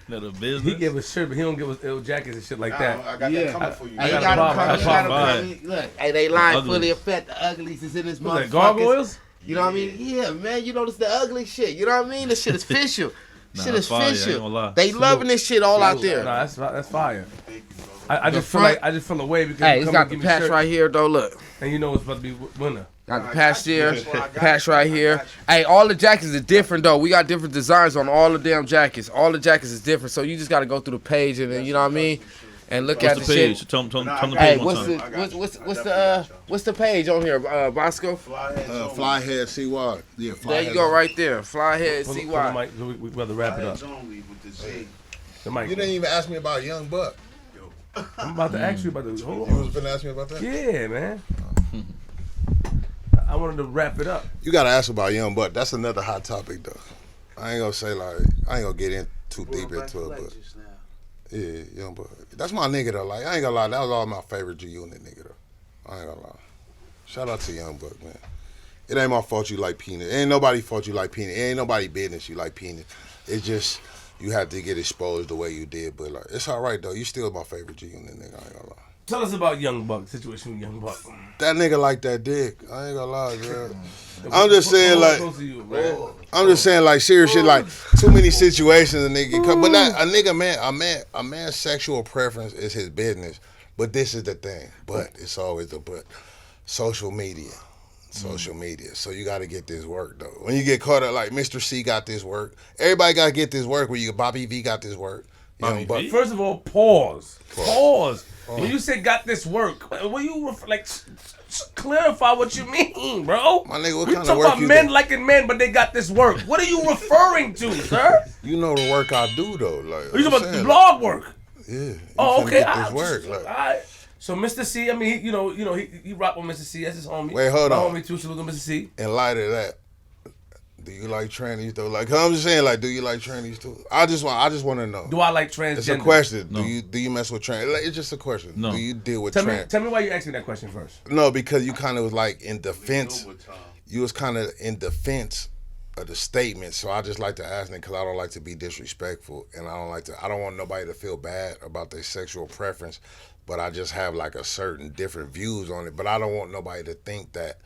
know the business. he give us shirt, but he don't give us ill jackets and shit like Nah, that. I got Yeah. that coming for you. Hey, got you gotta a come, problem. you gotta I come. Look, hey, they line Ugly. fully affect the uglies is in this What's that, motherfucker. gargoyles? You know what I mean? Yeah, man, you know this the ugly shit. You know what I mean? This shit is official. Nah, Shit is fire, I ain't official. gonna lie. They loving this shit all out there. Nah, that's fire. Thank you, bro. I just feel front- like I just feel away because Hey, you it's come got and the give me patch shirt, right here though. Look, and you know it's about to be winter. got the I patch got you. there, That's why I got patch you. right I here. got you. Hey, all the jackets are different though. We got different designs on all the damn jackets. All the jackets is different, so you just gotta go through the page and then you know what I mean, and look at What's the the page? shit. Tell them the Hey, page one time. what's the page on here, Bosco? Flyhead CY. Yeah, Flyhead. There you go, right there. Flyhead, Pull the CY. mic, so we about to wrap it up. Flyheads only with the Z. The mic. You didn't even ask me about Young Buck. I'm about to ask you about the. Hold You on. was finna ask me about that? Yeah, man. I wanted to wrap it up. You gotta ask about Young Buck. That's another hot topic though. I ain't gonna say like I ain't gonna get in too deep into it, but yeah, Young Buck. That's my nigga though. Like I ain't gonna lie, that was all my favorite G Unit nigga though. I ain't gonna lie. Shout out to Young Buck, man. It ain't my fault you like peanut. Ain't nobody fault you like peanut. It ain't nobody business you like peanut. It's just you have to get exposed the way you did, but like it's all right though. You still my favorite G Unit nigga. I ain't gonna lie. Tell us about Young Buck, situation with Young Buck. That nigga like that dick. I ain't gonna lie, bro. I'm just saying like. Close to you, man. I'm just saying, like, serious shit, like, too many situations a nigga get caught. But that, a nigga, a man's sexual preference is his business. But this is the thing. But it's always the but. Social media. So you got to get this work, though. When you get caught up, like, Mr. C got this work. Everybody got to get this work. Bobby V got this work. Bobby But V? First of all, pause. When you say got this work, when you clarify what you mean, bro. My nigga, what we kind of talk work about you men do? liking men, but they got this work. What are you referring to, sir? You know the work I do, though. Like, You talking I'm about the saying, blog work? like, yeah. You Oh, finna okay. Get this work. All Like, right. So Mr. C, I mean, he rock with Mr. C. That's his homie. Wait, hold My on. homie too. Salute to Mr. C. in light of that, do you like trannies though? Like I'm just saying, like, do you like trannies too? I just want to know. Do I like transgender? It's a question. No. Do you mess with trans? Like, it's just a question. No. Do you deal with Tell me trans? why you asked me that question first. No, because you kind of was like in defense. Overtime. You was kind of in defense of the statement. So I just like to ask it because I don't like to be disrespectful, and I don't want nobody to feel bad about their sexual preference. But I just have like a certain different views on it. But I don't want nobody to think that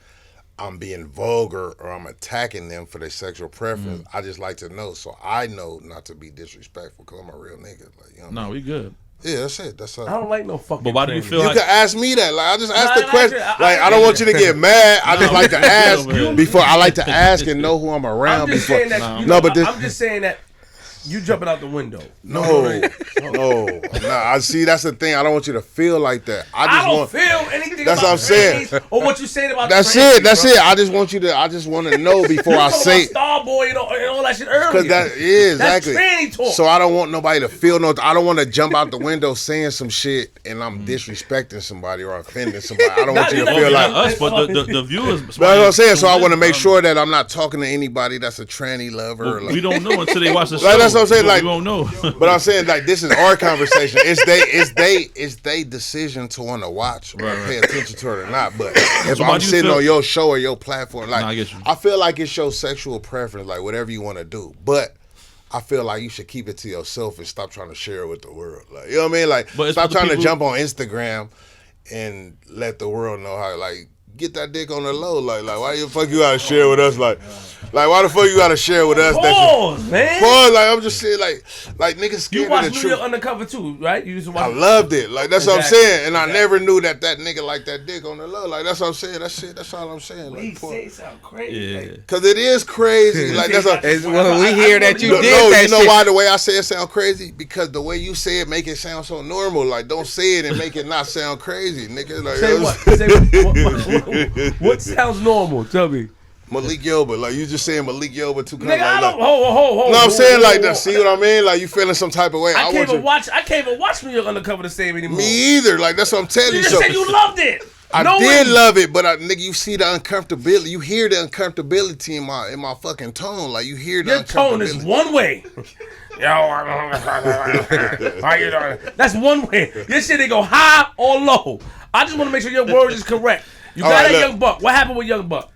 I'm being vulgar or I'm attacking them for their sexual preference. I just like to know, so I know not to be disrespectful because I'm a real nigga. Like, you know what I No, mean? we good. Yeah, that's it. That's all. I don't like no fucking. But why do you trannies. feel You like can ask me that. Like I just asked No, the question. actually, Like I don't want you to get mad. I just like to ask over here. before. I like to ask and know who I'm around I'm just before. saying that. Nah. You No, know, but this- I'm just saying that you jumping out the window. No, I see. That's the thing. I don't want you to feel like that. I don't feel anything. That's about what I'm saying. trannies Or what you saying about. That's trannies, it. That's bro. it. I just want you to. I just want to know before You I talking say. about Starboy and all that shit earlier. Because that is That's exactly. tranny talk. So I don't want nobody to feel no. I don't want to jump out the window saying some shit and I'm disrespecting somebody or offending somebody. I don't want you to Not feel you. like. Not us, but the viewers. But that's what I'm saying. So I want to make sure that I'm not talking to anybody that's a tranny lover. We don't know until they watch the show. Like, that's what I'm saying, like- we won't know. But I'm saying like this is our conversation. It's they decision to want to watch or Right, pay attention to it or not. But if So why I'm do you sitting feel- on your show or your platform, like Nah, I get you. I feel like it's your sexual preference, like whatever you want to do. But I feel like you should keep it to yourself and stop trying to share it with the world. Like you know what I mean? Like But it's stop other trying to people- jump on Instagram and let the world know how. Like get that dick on the low. Like why the fuck you gotta share with us? Like why the fuck you gotta share with us? Pause, man. Pause. Like I'm just saying, like niggas scared You of watched the New York truth. Undercover too, right? You used to watch. I loved it. Like that's what I'm Exactly. saying, and I never knew that nigga liked that dick on the low. Like that's what I'm saying. That's all I'm saying. He Like, say sound crazy. Yeah. Like, cause it is crazy. Like that's a. It's when we hear that you No, did that you know shit. why the way I say it sound crazy? Because the way you say it make it sound so normal. Like don't say it and make it not sound crazy, nigga. Like, say what? Say what sounds normal? Tell me. Malik Yoba, like you just saying Malik Yoba too. Nigga, Like, I don't. Hold. no, I'm saying like that. See what I mean? Like you feeling some type of way. I can't want even watch New York Undercover the same anymore. me either. Like that's what I'm telling You you. just So said you loved it. I No did way. love it, but nigga, you see the uncomfortability. You hear the uncomfortability in my fucking tone. Like you hear the Your tone is uncomfortability. one way. Yo, how you doing? That's one way. Your shit ain't go high or low. I just want to make sure your word is correct. You All got right, that look. Young Buck. What happened with Young Buck?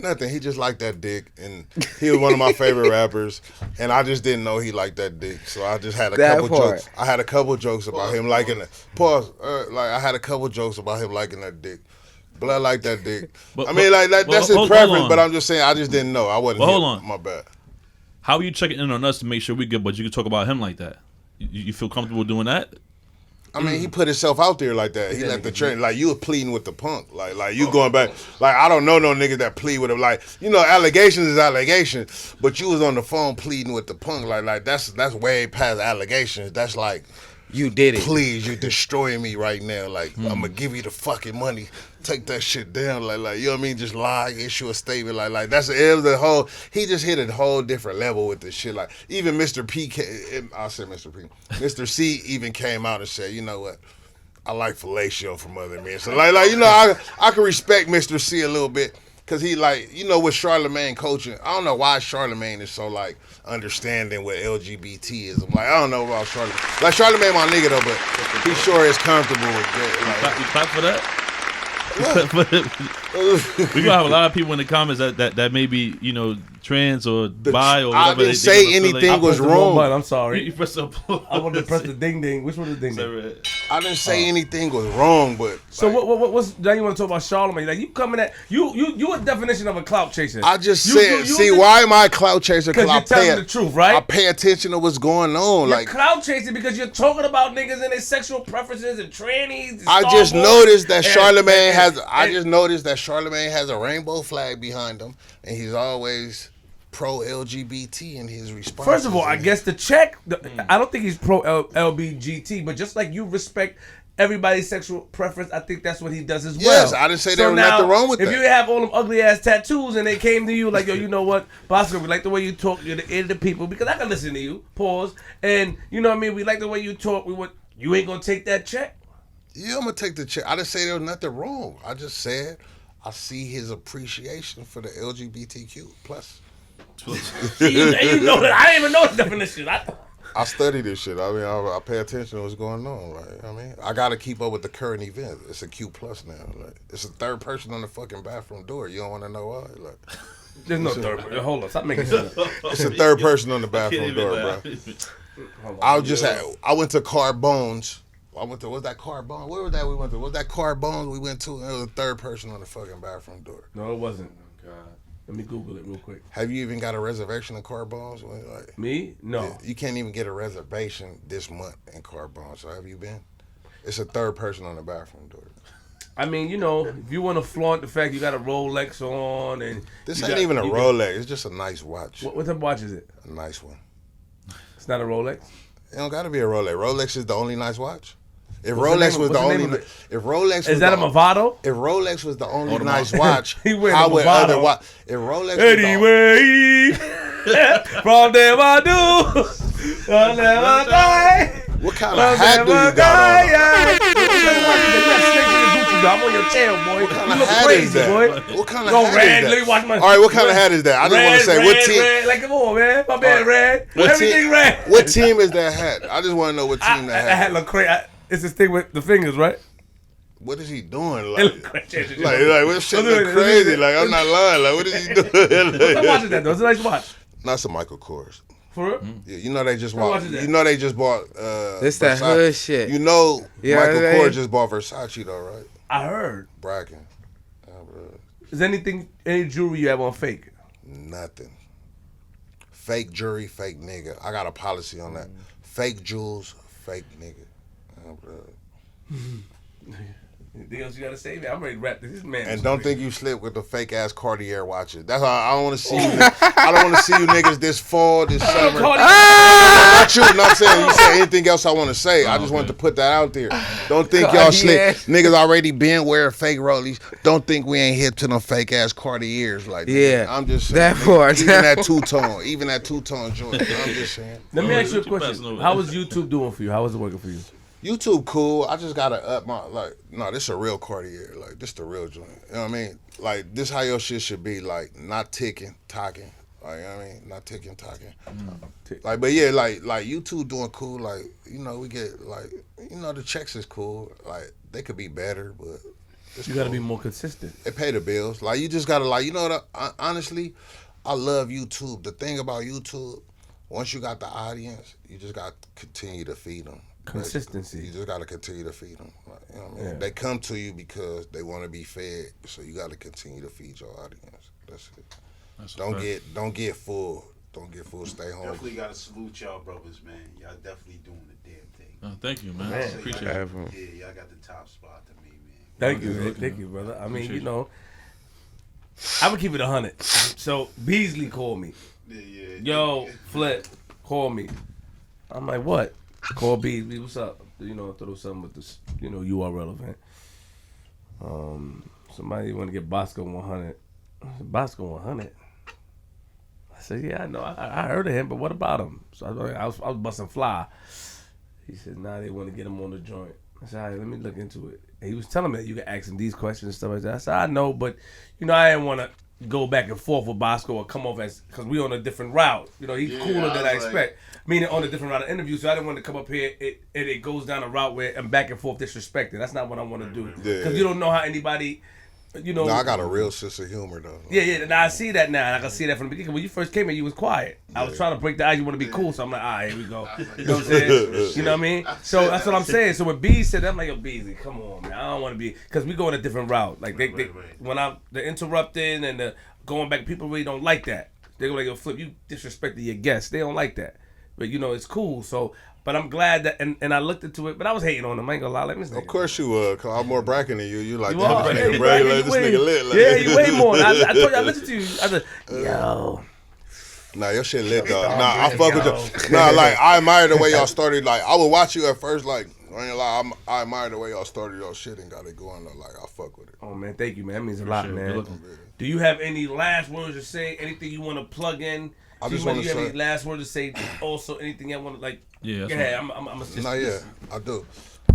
Nothing. He just liked that dick, and he was one of my favorite rappers. And I just didn't know he liked that dick, so I just had a That couple part. jokes. I had a couple jokes about him liking it. Pause. Like I had a couple jokes about him liking that dick. Blood like that dick. But- I mean, like but that's his hold preference. on. But I'm just saying, I just didn't know. I wasn't. But hold hip. on. My bad. How are you checking in on us to make sure we good, but you can talk about him like that? You feel comfortable doing that? I mean, he put himself out there like that. He let the train, like you were pleading with the punk, like you going back. Like I don't know no niggas that plead with him. Like allegations is allegations, but you was on the phone pleading with the punk. Like that's way past allegations. That's like You did it. please, you're destroying me right now. Like I'm gonna give you the fucking money. Take that shit down. Like you know what I mean? Just lie, issue a statement. Like that's the whole. He just hit a whole different level with this shit. Like even Mr. P. I said Mr. P. Mr. C. even came out and said, you know what? I like fellatio from other men. So like I can respect Mr. C a little bit. Cause he with Charlemagne coaching, I don't know why Charlemagne is so like understanding what LGBT is. I'm like, I don't know about Charlemagne. Like Charlemagne my nigga though, but he sure is comfortable with that. You clap for that? We gonna have a lot of people in the comments that may be trans or bi or whatever. I didn't say anything was wrong. I'm sorry. You press the I wanted to press the ding ding. Which one is the ding ding? I didn't say anything was wrong, but So like, what's now you want to talk about Charlemagne? Like you coming at you a definition of a clout chaser. I just You- said, you see, the- why am I a clout chaser? Because you're telling the truth, right? I pay attention to what's going on. You're Like clout chasing because you're talking about niggas and their sexual preferences and trannies. And I just Starboy noticed that and- Charlemagne and- has. I and- just noticed that Charlemagne has a rainbow flag behind him, and he's always pro LGBT in his response. First of all, I guess the check. I don't think he's pro LBGT, but just like you respect everybody's sexual preference, I think that's what he does as well. Yes, I didn't say there was nothing wrong with if that. you have all them ugly ass tattoos and they came to you like, yo, you know what, Boskoe, we like the way you talk. You're the ear of the people because I can listen to you. Pause. And you know what I mean. We like the way you talk. You ain't gonna take that check. Yeah, I'm gonna take the check. I didn't say there was nothing wrong. I just said I see his appreciation for the LGBTQ plus. you know that I didn't even know the definition. I study this shit. I mean, I pay attention to what's going on. Like, I mean, I gotta keep up with the current event. It's a Q plus now. Like, it's a third person on the fucking bathroom door. You don't want to know why? Like, There's no third. Hold on, stop making sense. it's a third person on the bathroom door, bro. I went to Carbone's. Was that Carbone? Where was that we went to? Was that Carbone we went to? And there was a third person on the fucking bathroom door. No, it wasn't. Let me Google it real quick. Have you even got a reservation in Carbone's? Like, Me? No. you can't even get a reservation this month in Carbone. So have you been? It's a third person on the bathroom door. I mean, if you want to flaunt the fact you got a Rolex on and This ain't even a Rolex. It's just a nice watch. What type of watch is it? A nice one. It's not a Rolex. It don't got to be a Rolex. Rolex is the only nice watch. If What's the Rolex name was of- the what's the name only, of it? if Rolex was Is that a the, Movado? if Rolex was the only Audemars. nice watch, He wearing how a would Movado. other watch? If Rolex was the Anyway, from them I do, from them I die. what kind of hat do you got on? I'm on your tail, boy. What kind You of look hat crazy, is that? boy. What kind of Go hat red. is Let me that? watch my. All right, what kind of hat is that? I just want to say what team. Red. Like, come on, man. My man, right. red. What Everything team, red. What team is that hat? I just want to know what team I that hat. had look crazy. It's this thing with the fingers, right? What is he doing? It Like, look crazy. like what shit Look at look it, crazy? look at Like, it. I'm not lying. Like, what is he doing? What watch is that though? It's a nice watch. That's a Michael Kors. For real? Yeah, you know they just What bought. watch is that? You know they just bought. This that Versace. hood shit. You know Yeah, Michael they- Kors just bought Versace though, right? I heard. Bragging. bro. Is any jewelry you have on fake? Nothing. Fake jewelry, fake nigga. I got a policy on that. Fake jewels, fake nigga. Bro. Anything else you gotta say, man? I'm ready to wrap this man. And don't think you slip with the fake ass Cartier watches. That's why I don't want to see you. I don't want to see you niggas this fall, this summer. Not you, not saying you say anything else I want to say. I just wanted to put that out there. Don't think y'all slip. Niggas already been wearing fake rollies. Don't think we ain't hip to them fake ass Cartiers like that. Yeah, I'm just saying. that part. Even that two-tone joint. I'm just saying. Let me ask you a question. How was YouTube doing for you? How was it working for you? YouTube cool. I just gotta up my this a real Cartier. Like this the real joint. You know what I mean? Like this how your shit should be. Like not ticking, talking. Like you know what I mean? Not ticking, talking. Like but yeah, like YouTube doing cool. Like we get the checks is cool. Like they could be better, but you gotta be more consistent. They pay the bills. Like you just gotta honestly, I love YouTube. The thing about YouTube, once you got the audience, you just gotta continue to feed them. Consistency. You just got to continue to feed them. You know what I mean? Yeah. They come to you because they want to be fed, so you got to continue to feed your audience. That's it. Don't get full. Don't get full. Stay home. Definitely got to salute y'all brothers, man. Y'all definitely doing the damn thing. Oh, thank you, man. Appreciate it. it. Yeah, y'all got the top spot to me, man. Thank you, thank you, brother. I mean, I'm gonna keep it 100. So Beasley called me. Yeah. Yo, Flip, call me. I'm like, what? Call Beasley, what's up? Throw something with this, URL event. Somebody want to get BOSKOE100. I said, BOSKOE100? I said, yeah, I know. I heard of him, but what about him? So I was busting fly. He said, nah, they want to get him on the joint. I said, all right, let me look into it. And he was telling me that you can ask him these questions and stuff like that. I said, I know, but, I didn't want to go back and forth with Boskoe or come off as, because we on a different route. He's cooler than I expect. Meaning on a different route of interview, so I didn't want to come up here and it goes down a route where I'm back and forth disrespected. That's not what I want to do. Because you don't know how anybody, No, I got a real sense of humor, though. Yeah. Now I see that now. And I can see that from the beginning. When you first came in, you was quiet. I was trying to break the ice. You want to be cool. So I'm like, all right, here we go. You know what I'm saying? You know what I mean? So that's what I'm saying. So when B said that, I'm like, yo, Beasley, come on, man. I don't want to be, because we go in a different route. Like, when the interrupting and the going back, people really don't like that. They go like, yo, Flip, you disrespected your guests. They don't like that. But it's cool. So, but I'm glad that, and I looked into it, but I was hating on him. I ain't gonna lie, like this nigga. Of course you would, cause I'm more bragging than you. You like, You are. this Yeah, nigga you bragging, bragging, like this you nigga lit. Like, yeah, you way more. I told you, I listened to you. I said, yo. Nah, your shit lit, though. Nah, I fuck with you. Nah, like, I admire the way y'all started. Like, I would watch you at first, like, I ain't lie, I admire the way y'all started your shit and got it going, though. Like, I fuck with it. Oh, man, thank you, man. That means a lot, man. Do you have any last words to say? Anything you want to plug in? I just want to say. Any last words to say? Also, anything I want to, like, Yeah, go ahead. I'm just. Nah, yeah, I do.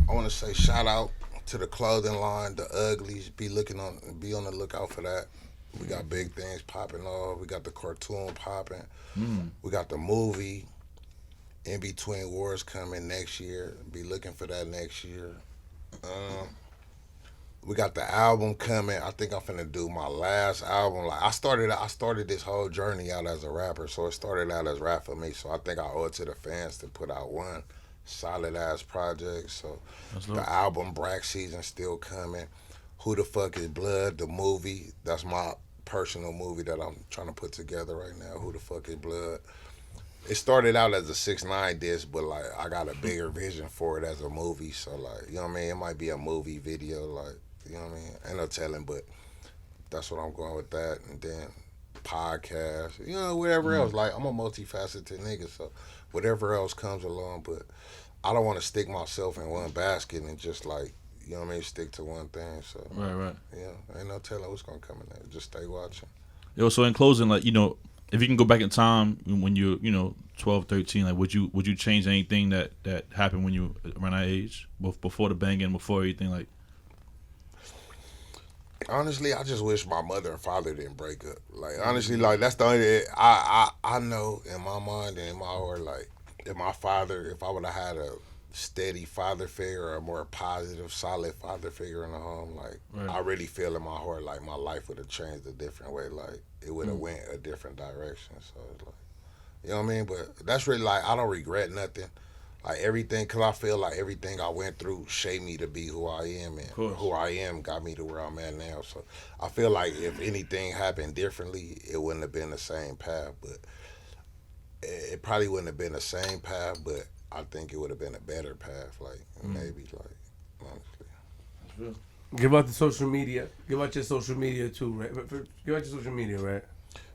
I want to say shout out to the clothing line, the Uglies. Be on the lookout for that. We got big things popping off. We got the cartoon popping. We got the movie In Between Wars coming next year. Be looking for that next year. We got the album coming. I think I'm finna do my last album. Like I started this whole journey out as a rapper, so it started out as rap for me. So I think I owe it to the fans to put out one solid ass project. So the album Brack Season still coming. Who the Fuck is Blood? The movie. That's my personal movie that I'm trying to put together right now. Who the Fuck is Blood? It started out as a 6ix9ine disc, but like I got a bigger vision for it as a movie. So like, you know what I mean? It might be a movie video, like, you know what I mean? Ain't no telling, but that's what I'm going with that. And then podcast, whatever else. Like I'm a multifaceted nigga, so whatever else comes along. But I don't want to stick myself in one basket and just like, you know what I mean, stick to one thing. So Right. Yeah, ain't no telling what's gonna come in there. Just stay watching. Yo, so in closing, like, if you can go back in time when you're, 12, 13, like, would you change anything that happened when you were around that age, before the banging, before everything, like? Honestly, I just wish my mother and father didn't break up. Like, honestly, like, that's the only, I know in my mind and in my heart, like, if I would have had a steady father figure or a more positive, solid father figure in the home, like, Right. I really feel in my heart like my life would have changed a different way. Like, it would have went a different direction. So, it's like, you know what I mean? But that's really, like, I don't regret nothing. like everything, because I feel like everything I went through shaped me to be who I am, and who I am got me to where I'm at now. So I feel like if anything happened differently, it wouldn't have been the same path, but it probably wouldn't have been the same path, but I think it would have been a better path, like maybe, like honestly. Give out the social media. Give out your social media too, right? Give out your social media, right?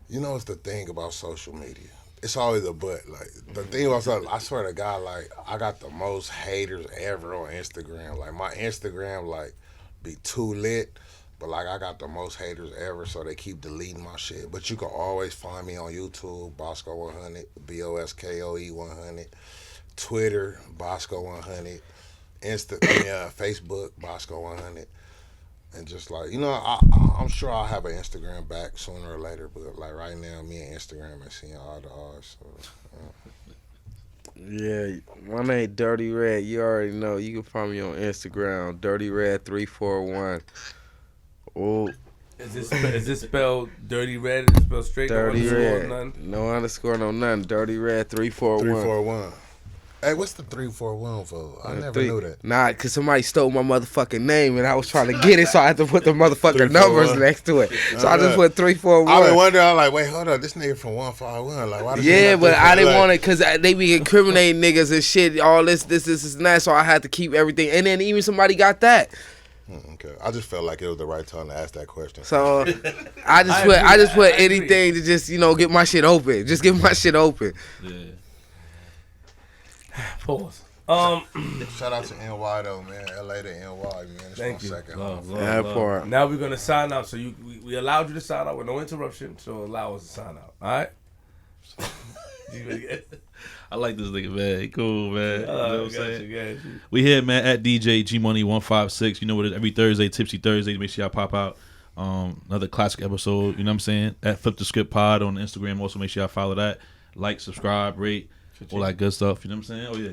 You know, it's the thing about social media. It's always a but. Like the thing about I swear to God, like I got the most haters ever on Instagram. Like my Instagram, like be too lit, but like I got the most haters ever, so they keep deleting my shit. But you can always find me on YouTube, BOSKOE100, BOSKOE100, Twitter, BOSKOE100, Facebook, BOSKOE100. And just like, you know, I'm sure I'll have an Instagram back sooner or later, but like right now, me and Instagram are seeing all the odds. So, Yeah, my name Dirty Red. You already know. You can find me on Instagram, Dirty Red 341. Oh, Is this spelled Dirty Red? Is it spelled straight? Dirty no Red. None? No underscore, no nothing. Dirty Red 341. 341. Hey, what's the 341 for? I never knew that. Nah, cause somebody stole my motherfucking name and I was trying to get it, so I had to put the motherfucking numbers next to it. So I just put 341. I've been wondering, I'm like, wait, hold up, this nigga from 151. Like, why? Yeah, but I didn't want it, cause they be incriminating niggas and shit. All this, and that. So I had to keep everything. And then even somebody got that. Okay, I just felt like it was the right time to ask that question. So I just put anything to just get my shit open. Just get my shit open. Yeah. Pause. Shout out to NY though, man. LA to NY, man. It's Thank my you. second Love, home. love, That love. part. Now we're gonna sign out. So we allowed you to sign out with no interruption. So allow us to sign out. All right. I like this nigga, man. He cool, man. You know what I'm saying? You. We here, man, at DJ G Money 156. You know what it is? Every Thursday, Tipsy Thursday. Make sure y'all pop out. Another classic episode. You know what I'm saying? At Flip the Script Pod on Instagram. Also, make sure y'all follow that. Like, subscribe, rate, all that good stuff. You know what I'm saying? Oh yeah.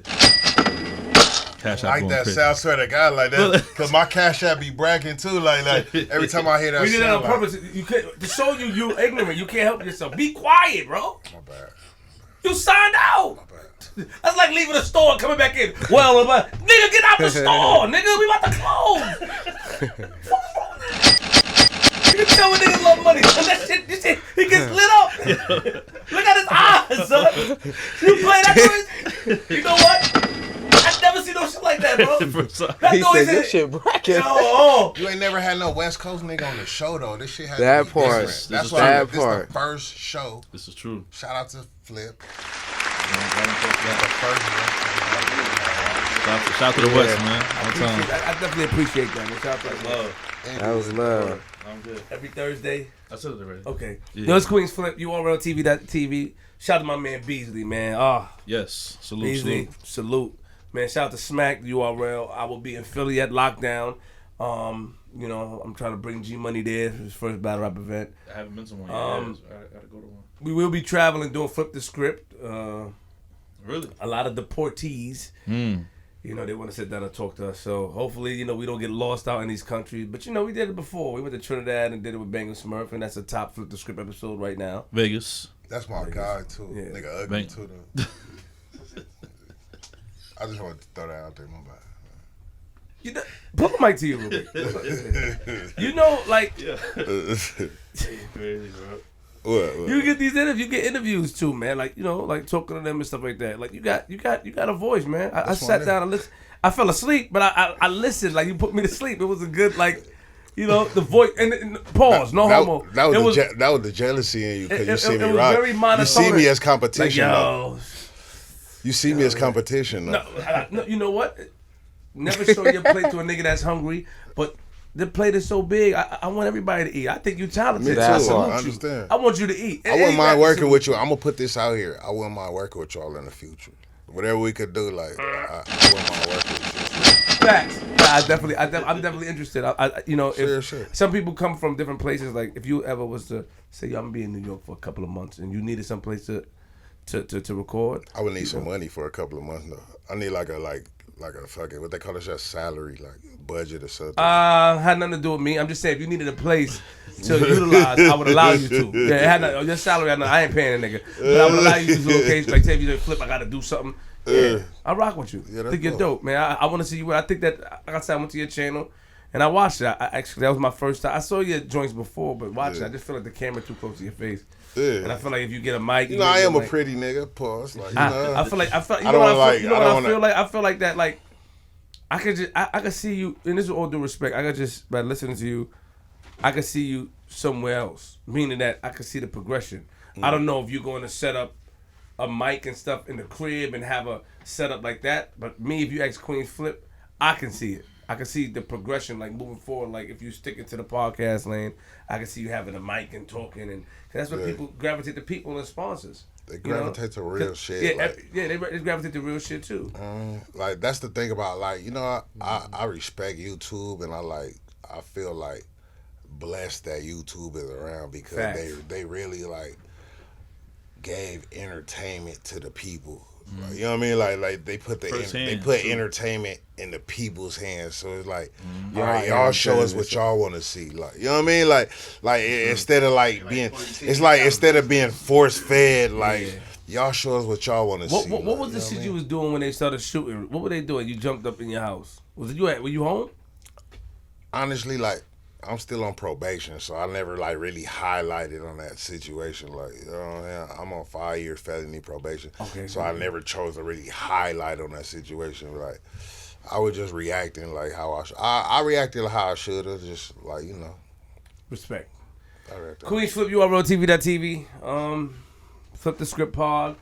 Cash App Like going that crazy. sound, swear to God, like that. Cause my Cash App be bragging too. Like every time I hear that, We did that on sound, purpose. You can't, to show you ignorant. You can't help yourself. Be quiet, bro. My bad. You signed out. My bad. That's like leaving a store and coming back in. Well, nigga, get out the store, nigga. We about to close. You tell me niggas love money. And that shit, he gets lit up. Look at his eyes, son. You play that noise? You know what? I never see no shit like that, bro. That He noise said this is shit bracket. oh. You ain't never had no West Coast nigga on the show though. This shit has That to be part. different. That's is why that this part. the first show. This is true. Shout out to Flip. Shout out to the West, man. I definitely appreciate that. Man. Shout out to love. That was love. I'm good. Every Thursday. I said it already. Okay. Yeah. Yo, it's Queenzflip. URL TV. Shout out to my man Beasley, man. Yes. Salute, Beasley, salute. Man, shout out to Smack, URL. I will be in Philly at Lockdown. I'm trying to bring G Money there. His first battle rap event. I haven't been to one yet. I gotta go to one. We will be traveling, doing Flip the Script. Really? A lot of deportees. They want to sit down and talk to us. So hopefully, we don't get lost out in these countries. But we did it before. We went to Trinidad and did it with Bang & Smurf, and that's a top Flip the Script episode right now. Vegas. That's my guy too. Yeah. Nigga ugly Bang. too though. I just wanted to throw that out there, my bad. Pull the mic to you real quick. Crazy, bro. What? You get these interviews. You get interviews too, man. Like talking to them and stuff like that. Like you got a voice, man. I sat down and listened. I fell asleep, but I listened. Like you put me to sleep. It was a good the voice and pause. No homo. That was the jealousy in you because you see me it was rock. very You see me monotone. as competition. though. Yo, You see me as competition. Though. no, you know what? Never show your plate to a nigga that's hungry, but the plate is so big. I want everybody to eat. I think you're talented. Me too. I I salute you. understand. I want you to eat. I wouldn't mind working with you. I'm gonna put this out here. I wouldn't mind working with y'all in the future. Whatever we could do, like I wouldn't mind working with you. Facts. I'm definitely interested. If Sure. some people come from different places, like if you ever was to say, I'm gonna be in New York for a couple of months, and you needed some place to record, I would need some money for a couple of months though. I need like a fucking what they call it, just salary, like budget or something. had nothing to do with me. I'm just saying, if you needed a place to utilize, I would allow you to. Yeah, it had your salary. I ain't paying a nigga, but I would allow you to use a location. Like, say if you Flip, I got to do something. I rock with you. Yeah, I that's think you're dope, man. I want to see you. I think that, like I said, I went to your channel and I watched it. Actually, that was my first time. I saw your joints before, but watching, I just feel like the camera too close to your face. Yeah. And I feel like if you get a mic, You know, I am a pretty nigga. Pause. Like, you know, I feel like I feel. You I know don't what I wanna, feel, you know like, what I I don't feel wanna- like. I feel like that. Like I could just, I could see you. And this is all due respect. I could just by listening to you, I could see you somewhere else. Meaning that I could see the progression. I don't know if you're going to set up a mic and stuff in the crib and have a setup like that. But me, if you ask Queenzflip, I can see it. I can see the progression, like moving forward. Like if you stick into the podcast lane, I can see you having a mic and talking, and that's what people gravitate to, people and sponsors. They gravitate to real shit. Yeah, like, they gravitate to real shit too. like that's the thing about, like, you know, I respect YouTube, and I feel like blessed that YouTube is around because Facts. they really like gave entertainment to the people. Like, you know what I mean? Like they put entertainment in the people's hands. So it's like, all right, y'all show us what y'all want to see. Like, you know what I mean? Like instead of like being, it's like instead of being force fed, like y'all show us what y'all want to see. What was the shit you was doing when they started shooting? What were they doing? You jumped up in your house. Were you home? Honestly, like, I'm still on probation, so I never like really highlighted on that situation. Like, you know, I'm on 5 years felony probation, so I never chose to really highlight on that situation. Like, I was just reacting like how I reacted like how I should have, just like, you know. Respect. Queenzflip, URL-TV.tv. Flip the Script Pod.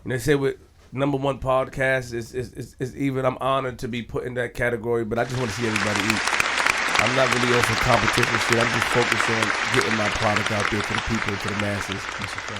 And they say with #1 podcast is even. I'm honored to be put in that category, but I just want to see everybody eat. I'm not really on some competition shit. I'm just focused on getting my product out there to the people, to the masses.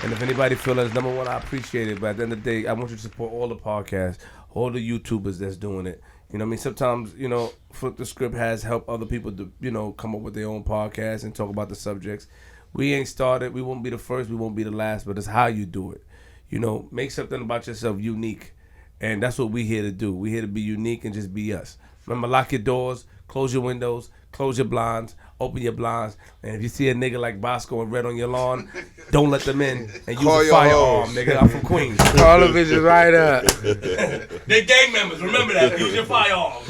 And if anybody feels that's #1, I appreciate it. But at the end of the day, I want you to support all the podcasts, all the YouTubers that's doing it. You know what I mean? Sometimes, you know, Flip the Script has helped other people to, you know, come up with their own podcasts and talk about the subjects. We ain't started. We won't be the first. We won't be the last. But it's how you do it. You know, make something about yourself unique. And that's what we here to do. We here to be unique and just be us. Remember, lock your doors, close your windows, close your blinds, open your blinds. And if you see a nigga like Bosco and Red on your lawn, don't let them in and use Call a your firearm, hoes. nigga. I'm from Queens. Call the bitches right up. They gang members. Remember that. Use your firearm.